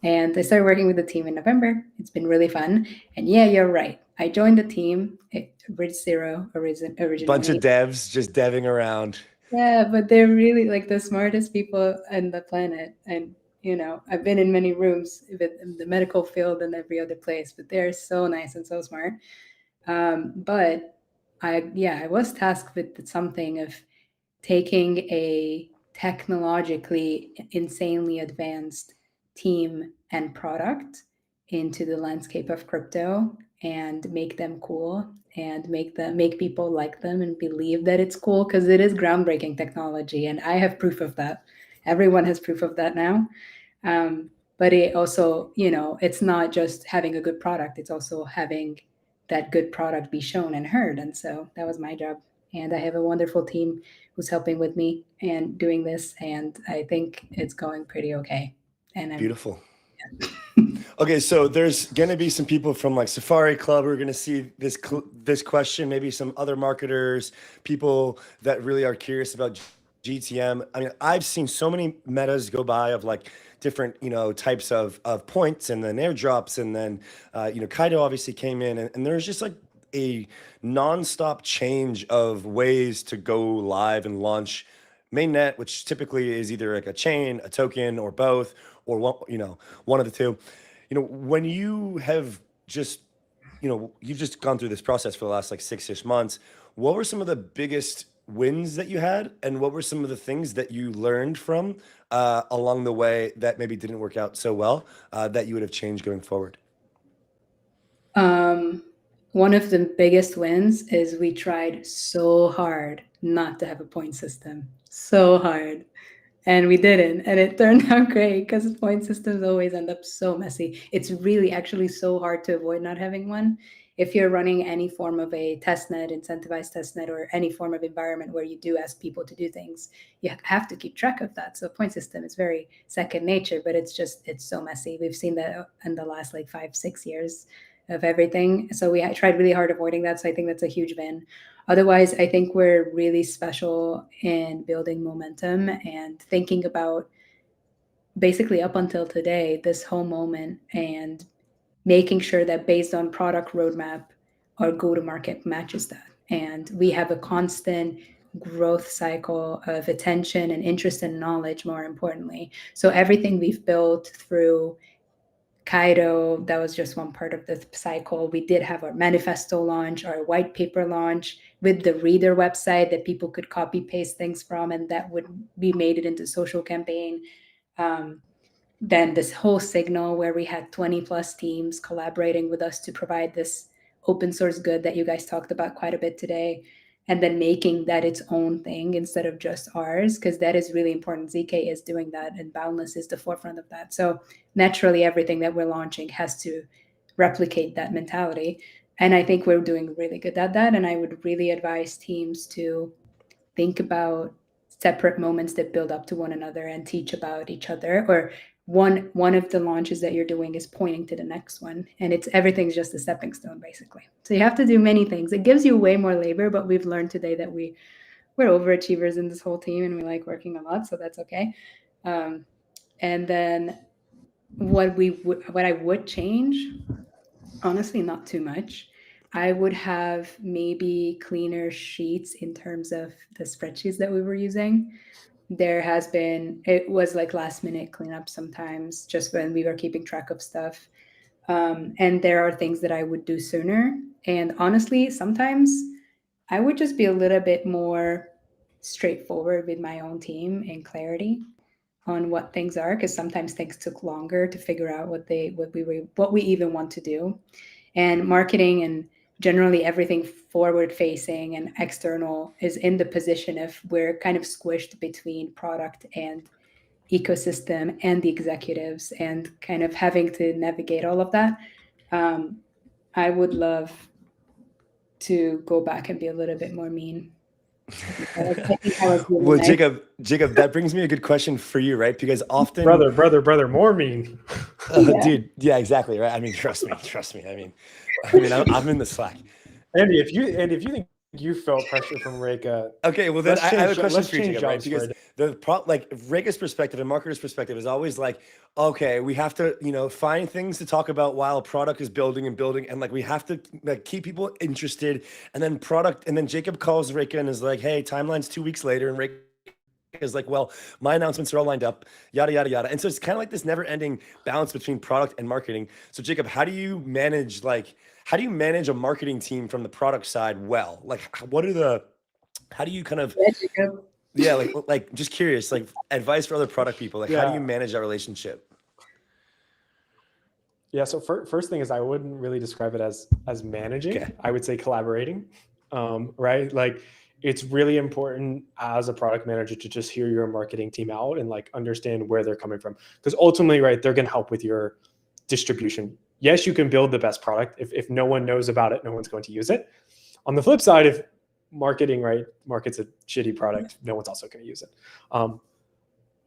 And I started working with the team in November. It's been really fun. And yeah, you're right. I joined the team at Bridge Zero originally. Bunch of devs just deving around. Yeah, but they're really like the smartest people on the planet. And, you know, I've been in many rooms in the medical field and every other place, but they're so nice and so smart. But I was tasked with something of taking a technologically insanely advanced team and product into the landscape of crypto and make them cool and make people like them and believe that it's cool, because it is groundbreaking technology. And I have proof of that. Everyone has proof of that now. But it also, you know, it's not just having a good product, it's also having that good product be shown and heard. And so that was my job. And I have a wonderful team who's helping with me and doing this. And I think it's going pretty okay. And beautiful. Okay, so there's going to be some people from like Safari Club who are going to see this question, maybe some other marketers, people that really are curious about GTM. I mean, I've seen so many metas go by of like different, you know, types of points and then airdrops. And then, you know, 𝘠𝘳𝘠𝗧 obviously came in, and there's just like a nonstop change of ways to go live and launch Mainnet, which typically is either like a chain, a token, or both, or one, you know, one of the two. You know, when you have just, you know, you've just gone through this process for the last like 6-ish months, what were some of the biggest wins that you had, and what were some of the things that you learned from along the way that maybe didn't work out so well that you would have changed going forward? One of the biggest wins is we tried so hard not to have a point system, so hard. And we didn't, and it turned out great, because point systems always end up so messy. It's really actually so hard to avoid not having one. If you're running any form of a testnet, incentivized testnet, or any form of environment where you do ask people to do things, you have to keep track of that. So point system is very second nature, but it's so messy. We've seen that in the last like 5-6 years of everything. So we tried really hard avoiding that. So I think that's a huge win. Otherwise, I think we're really special in building momentum and thinking about basically up until today, this whole moment, and making sure that based on product roadmap, our go-to-market matches that. And we have a constant growth cycle of attention and interest and knowledge, more importantly. So everything we've built through 𝘠𝘠𝘠𝗧, that was just one part of the cycle. We did have our manifesto launch, our white paper launch with the reader website that people could copy paste things from, and that would be made it into social campaign. Then this whole signal where we had 20+ teams collaborating with us to provide this open source good that you guys talked about quite a bit today, and then making that its own thing instead of just ours, because that is really important. ZK is doing that, and Boundless is the forefront of that. So naturally, everything that we're launching has to replicate that mentality. And I think we're doing really good at that. And I would really advise teams to think about separate moments that build up to one another and teach about each other, or one of the launches that you're doing is pointing to the next one, and everything's just a stepping stone basically. So you have to do many things. It gives you way more labor, but we've learned today that we're overachievers in this whole team, and we like working a lot, so that's okay. And then what I would change, honestly, not too much. I would have maybe cleaner sheets in terms of the spreadsheets that we were using. It was like last minute cleanup sometimes, just when we were keeping track of stuff. And there are things that I would do sooner. And honestly, sometimes I would just be a little bit more straightforward with my own team and clarity on what things are, because sometimes things took longer to figure out what we even want to do. And marketing and generally everything forward facing and external is in the position of we're kind of squished between product and ecosystem and the executives, and kind of having to navigate all of that. I would love to go back and be a little bit more mean. I think I was really Well, nice. Jacob, that brings me a good question for you, right? Because often, brother, more mean. dude, yeah, exactly, right. I mean, trust me. I mean, I'm in the Slack. Andy, if you think you felt pressure from Reka, okay, well then I have a question let's for you, change Jacob, right? jobs Because like Reka's perspective and marketer's perspective is always like, okay, we have to, find things to talk about while product is building, and like we have to like keep people interested, and then Jacob calls Reka and is like, hey, timeline's 2 weeks later, and Reka is like, well, my announcements are all lined up, yada yada yada. And so it's kind of like this never-ending balance between product and marketing. So Jacob, how do you manage a marketing team from the product side well? Like, how do you kind of, yeah, like just curious, like advice for other product people, like how do you manage that relationship? Yeah, so first thing is I wouldn't really describe it as managing. Okay. I would say collaborating, right? Like, it's really important as a product manager to just hear your marketing team out and like understand where they're coming from, because ultimately, right, they're going to help with your distribution. Yes, you can build the best product. If no one knows about it, no one's going to use it. On the flip side, if marketing, right, markets a shitty product, no one's also going to use it.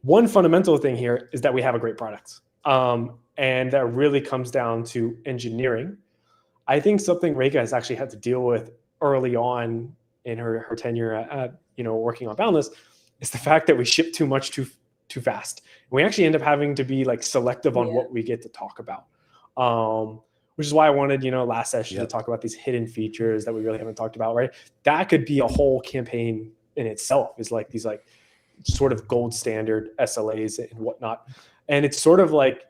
One fundamental thing here is that we have a great product. And that really comes down to engineering. I think something Reka has actually had to deal with early on in her tenure, working on Boundless, is the fact that we ship too much too fast. We actually end up having to be like selective on what we get to talk about. Which is why I wanted, last session to talk about these hidden features that we really haven't talked about, right? That could be a whole campaign in itself, is like these like sort of gold standard SLAs and whatnot. And it's sort of like,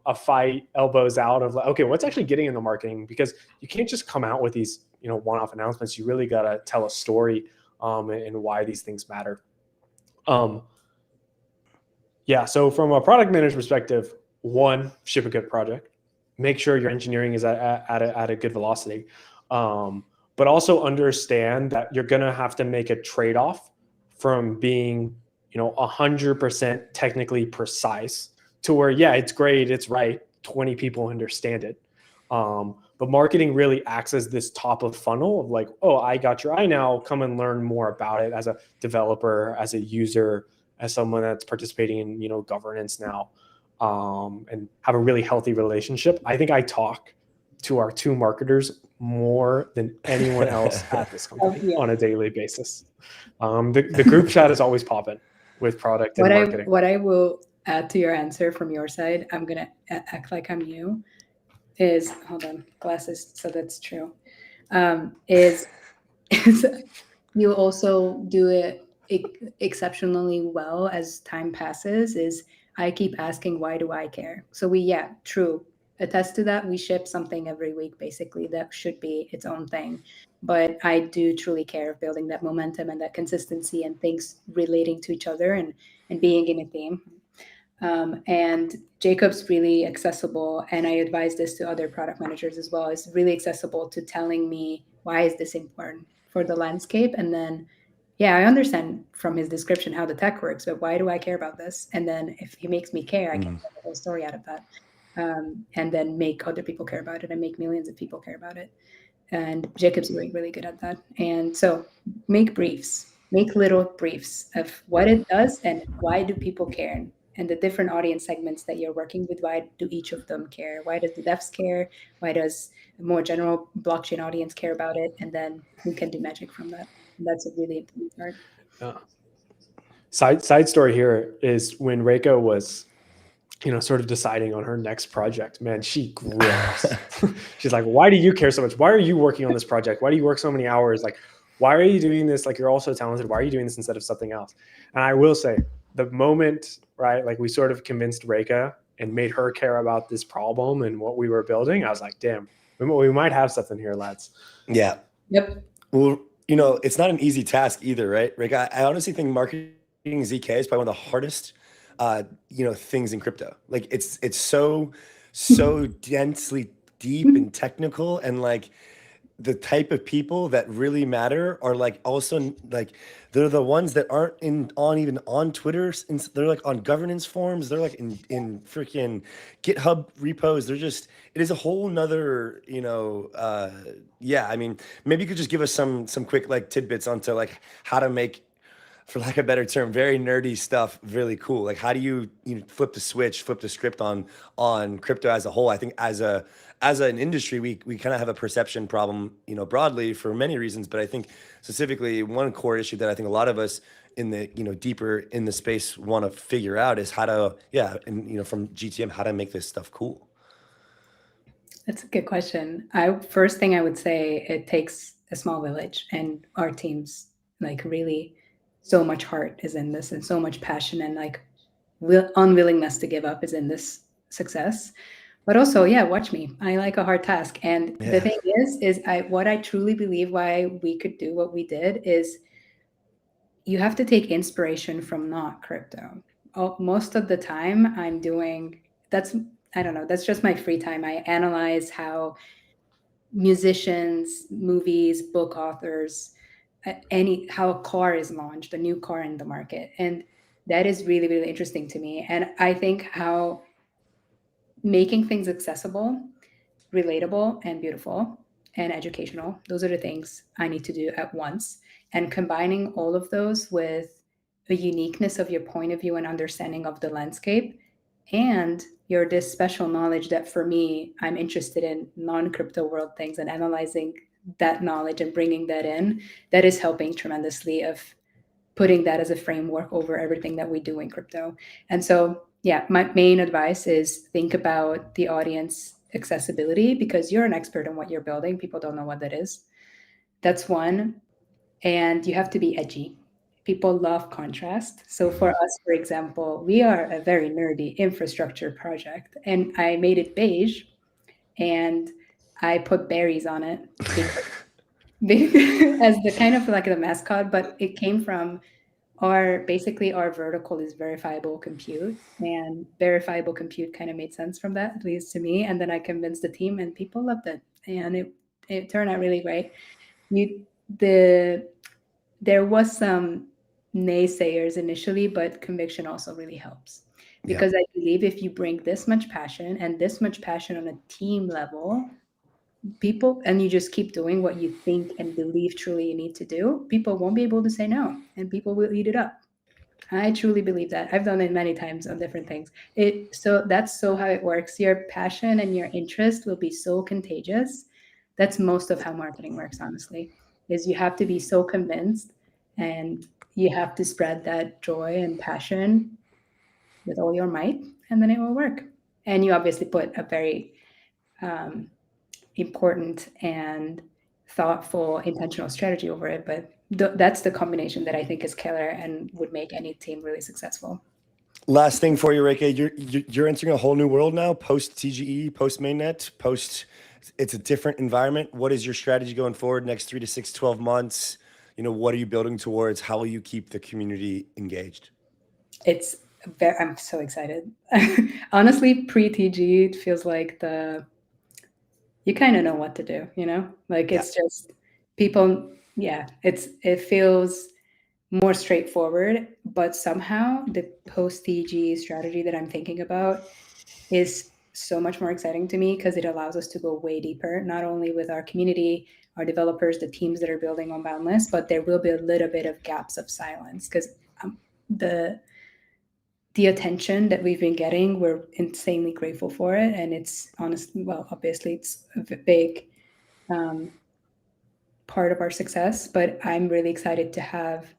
a fight, elbows out of like, okay, what's actually getting into marketing? Because you can't just come out with these, one-off announcements. You really got to tell a story and why these things matter. So from a product manager perspective, one, ship a good project. Make sure your engineering is at a good velocity. But also understand that you're going to have to make a trade-off from being, 100% technically precise to where, yeah, it's great, it's right, 20 people understand it. But marketing really acts as this top of funnel of like, oh, I got your eye now, come and learn more about it as a developer, as a user, as someone that's participating in, governance now, and have a really healthy relationship. I think I talk to our two marketers more than anyone else at this company on a daily basis. The group chat is always popping with product and marketing. What I will add to your answer from your side, I'm going to act like I'm you, is, hold on, glasses, so that's true, is you also do it exceptionally well as time passes, is I keep asking, why do I care? So true, attest to that. We ship something every week, basically, that should be its own thing. But I do truly care of building that momentum and that consistency and things relating to each other and being in a team. And Jacob's really accessible, and I advise this to other product managers as well, is really accessible to telling me, why is this important for the landscape? And then, I understand from his description how the tech works, but why do I care about this? And then if he makes me care, I can tell the whole story out of that. And then make other people care about it and make millions of people care about it. And Jacob's really, really good at that. And so make briefs. make little briefs of what it does and why do people care, and the different audience segments that you're working with. Why do each of them care? Why does the devs care? Why does a more general blockchain audience care about it? And then we can do magic from that. And that's a really important part. Side story here is when Reika was, sort of deciding on her next project, man, she grips. She's like, why do you care so much? Why are you working on this project? Why do you work so many hours? Like, why are you doing this? Like, you're all so talented. Why are you doing this instead of something else? And I will say, the moment, right, like we sort of convinced Reika and made her care about this problem and what we were building, I was like, damn, we might have something here, lads. Yeah. Yep. Well, it's not an easy task either, right? Reika, I honestly think marketing ZK is probably one of the hardest things in crypto. Like it's so densely deep and technical, and like the type of people that really matter are like also like they're the ones that aren't even on Twitter. They're like on governance forums. They're like in freaking GitHub repos. It is a whole nother, I mean, maybe you could just give us some quick like tidbits onto like how to make, for lack of a better term, very nerdy stuff really cool. Like how do you flip the script on crypto as a whole? I think as an industry, we kind of have a perception problem, broadly for many reasons. But I think specifically one core issue that I think a lot of us in the, deeper in the space want to figure out is how to, from GTM, how to make this stuff cool. That's a good question. First thing I would say, it takes a small village, and our teams like really so much heart is in this, and so much passion and like unwillingness to give up is in this success. But also, watch me. I like a hard task. And the thing is what I truly believe why we could do what we did is you have to take inspiration from not crypto. Most of the time I'm doing, that's just my free time. I analyze how musicians, movies, book authors, how a car is launched, a new car in the market. And that is really, really interesting to me. And I think how making things accessible, relatable, and beautiful, and educational, those are the things I need to do at once. And combining all of those with a uniqueness of your point of view and understanding of the landscape, and this special knowledge that for me, I'm interested in non-crypto world things and analyzing that knowledge and bringing that in, that is helping tremendously of putting that as a framework over everything that we do in crypto. And so, my main advice is think about the audience accessibility, because you're an expert in what you're building. People don't know what that is. That's one. And you have to be edgy. People love contrast. So for us, for example, we are a very nerdy infrastructure project, and I made it beige and I put berries on it as the kind of like the mascot, but it came from our vertical is verifiable compute, and verifiable compute kind of made sense from that, at least to me. And then I convinced the team and people loved it, and it turned out really great. There was some naysayers initially, but conviction also really helps, because I believe if you bring this much passion on a team level, people, and you just keep doing what you think and believe truly you need to do, people won't be able to say no, and people will eat it up. I truly believe that. I've done it many times on different things. So that's how it works. Your passion and your interest will be so contagious. That's most of how marketing works, honestly, is you have to be so convinced, and you have to spread that joy and passion with all your might, and then it will work. And you obviously put a very important and thoughtful, intentional strategy over it. But that's the combination that I think is killer and would make any team really successful. Last thing for you, Reika, you're entering a whole new world now, post TGE, post Mainnet, it's a different environment. What is your strategy going forward next 3 to 6, 12 months? What are you building towards? How will you keep the community engaged? I'm so excited. Honestly, pre-TG, it feels like you kind of know what to do, it's just people. It feels more straightforward, but somehow the post-TG strategy that I'm thinking about is so much more exciting to me, because it allows us to go way deeper, not only with our community, our developers, the teams that are building on Boundless, but there will be a little bit of gaps of silence because the attention that we've been getting, we're insanely grateful for it. And it's honestly, well, obviously it's a big part of our success, but I'm really excited to have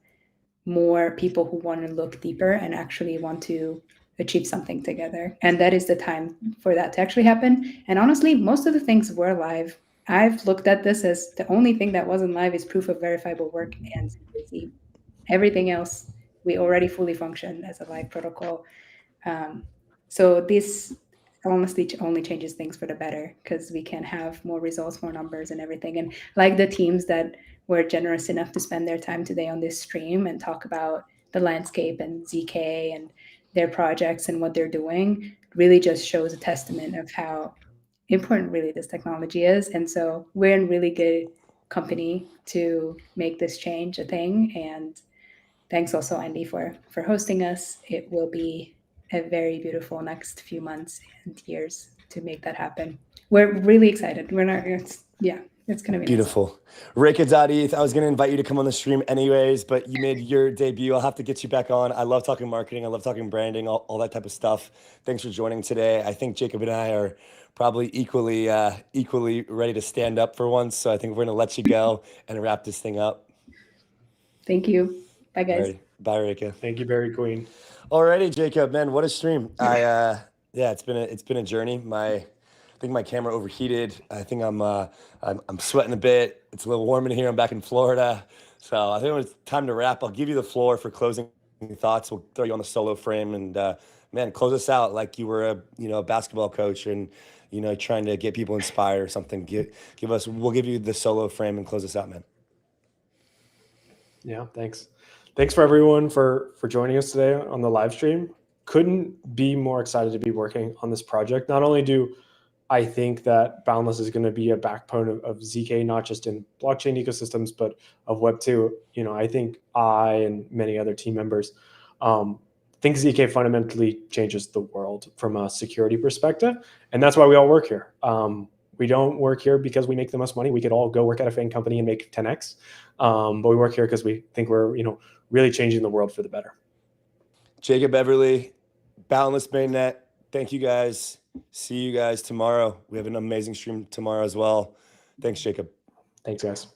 more people who want to look deeper and actually want to achieve something together. And that is the time for that to actually happen. And honestly, most of the things were live. I've looked at this as the only thing that wasn't live is proof of verifiable work and secrecy. Everything else, we already fully function as a live protocol. So this honestly only changes things for the better because we can have more results, more numbers and everything. And like the teams that were generous enough to spend their time today on this stream and talk about the landscape and ZK and their projects and what they're doing really just shows a testament of how important really this technology is. And so we're in really good company to make this change a thing. And thanks also, Andy, for hosting us. It will be a very beautiful next few months and years to make that happen. We're really excited. It's going to be beautiful. 𝘗𝘳𝘠𝗦𝘴𝘂, I was going to invite you to come on the stream anyways, but you made your debut. I'll have to get you back on. I love talking marketing. I love talking branding, all that type of stuff. Thanks for joining today. I think Jacob and I are probably equally ready to stand up for once. So I think we're going to let you go and wrap this thing up. Thank you. Bye, guys. Right. Bye, 𝘗𝘳𝘠𝘗. Thank you, Berry Queen. Alrighty, Jacob, man, what a stream. It's been a journey. I think my camera overheated. I think I'm sweating a bit. It's a little warm in here. I'm back in Florida. So I think it's time to wrap. I'll give you the floor for closing thoughts. We'll throw you on the solo frame and man, close us out like you were a basketball coach and trying to get people inspired or something. We'll give you the solo frame and close us out, man. Yeah, thanks. Thanks for everyone for joining us today on the live stream. Couldn't be more excited to be working on this project. Not only do I think that Boundless is going to be a backbone of ZK, not just in blockchain ecosystems, but of Web 2. I think I and many other team members think ZK fundamentally changes the world from a security perspective. And that's why we all work here. We don't work here because we make the most money. We could all go work at a FANG company and make 10x. But we work here because we think we're really changing the world for the better. Jacob Beverly, Boundless Mainnet. Thank you guys. See you guys tomorrow. We have an amazing stream tomorrow as well. Thanks, Jacob. Thanks, guys.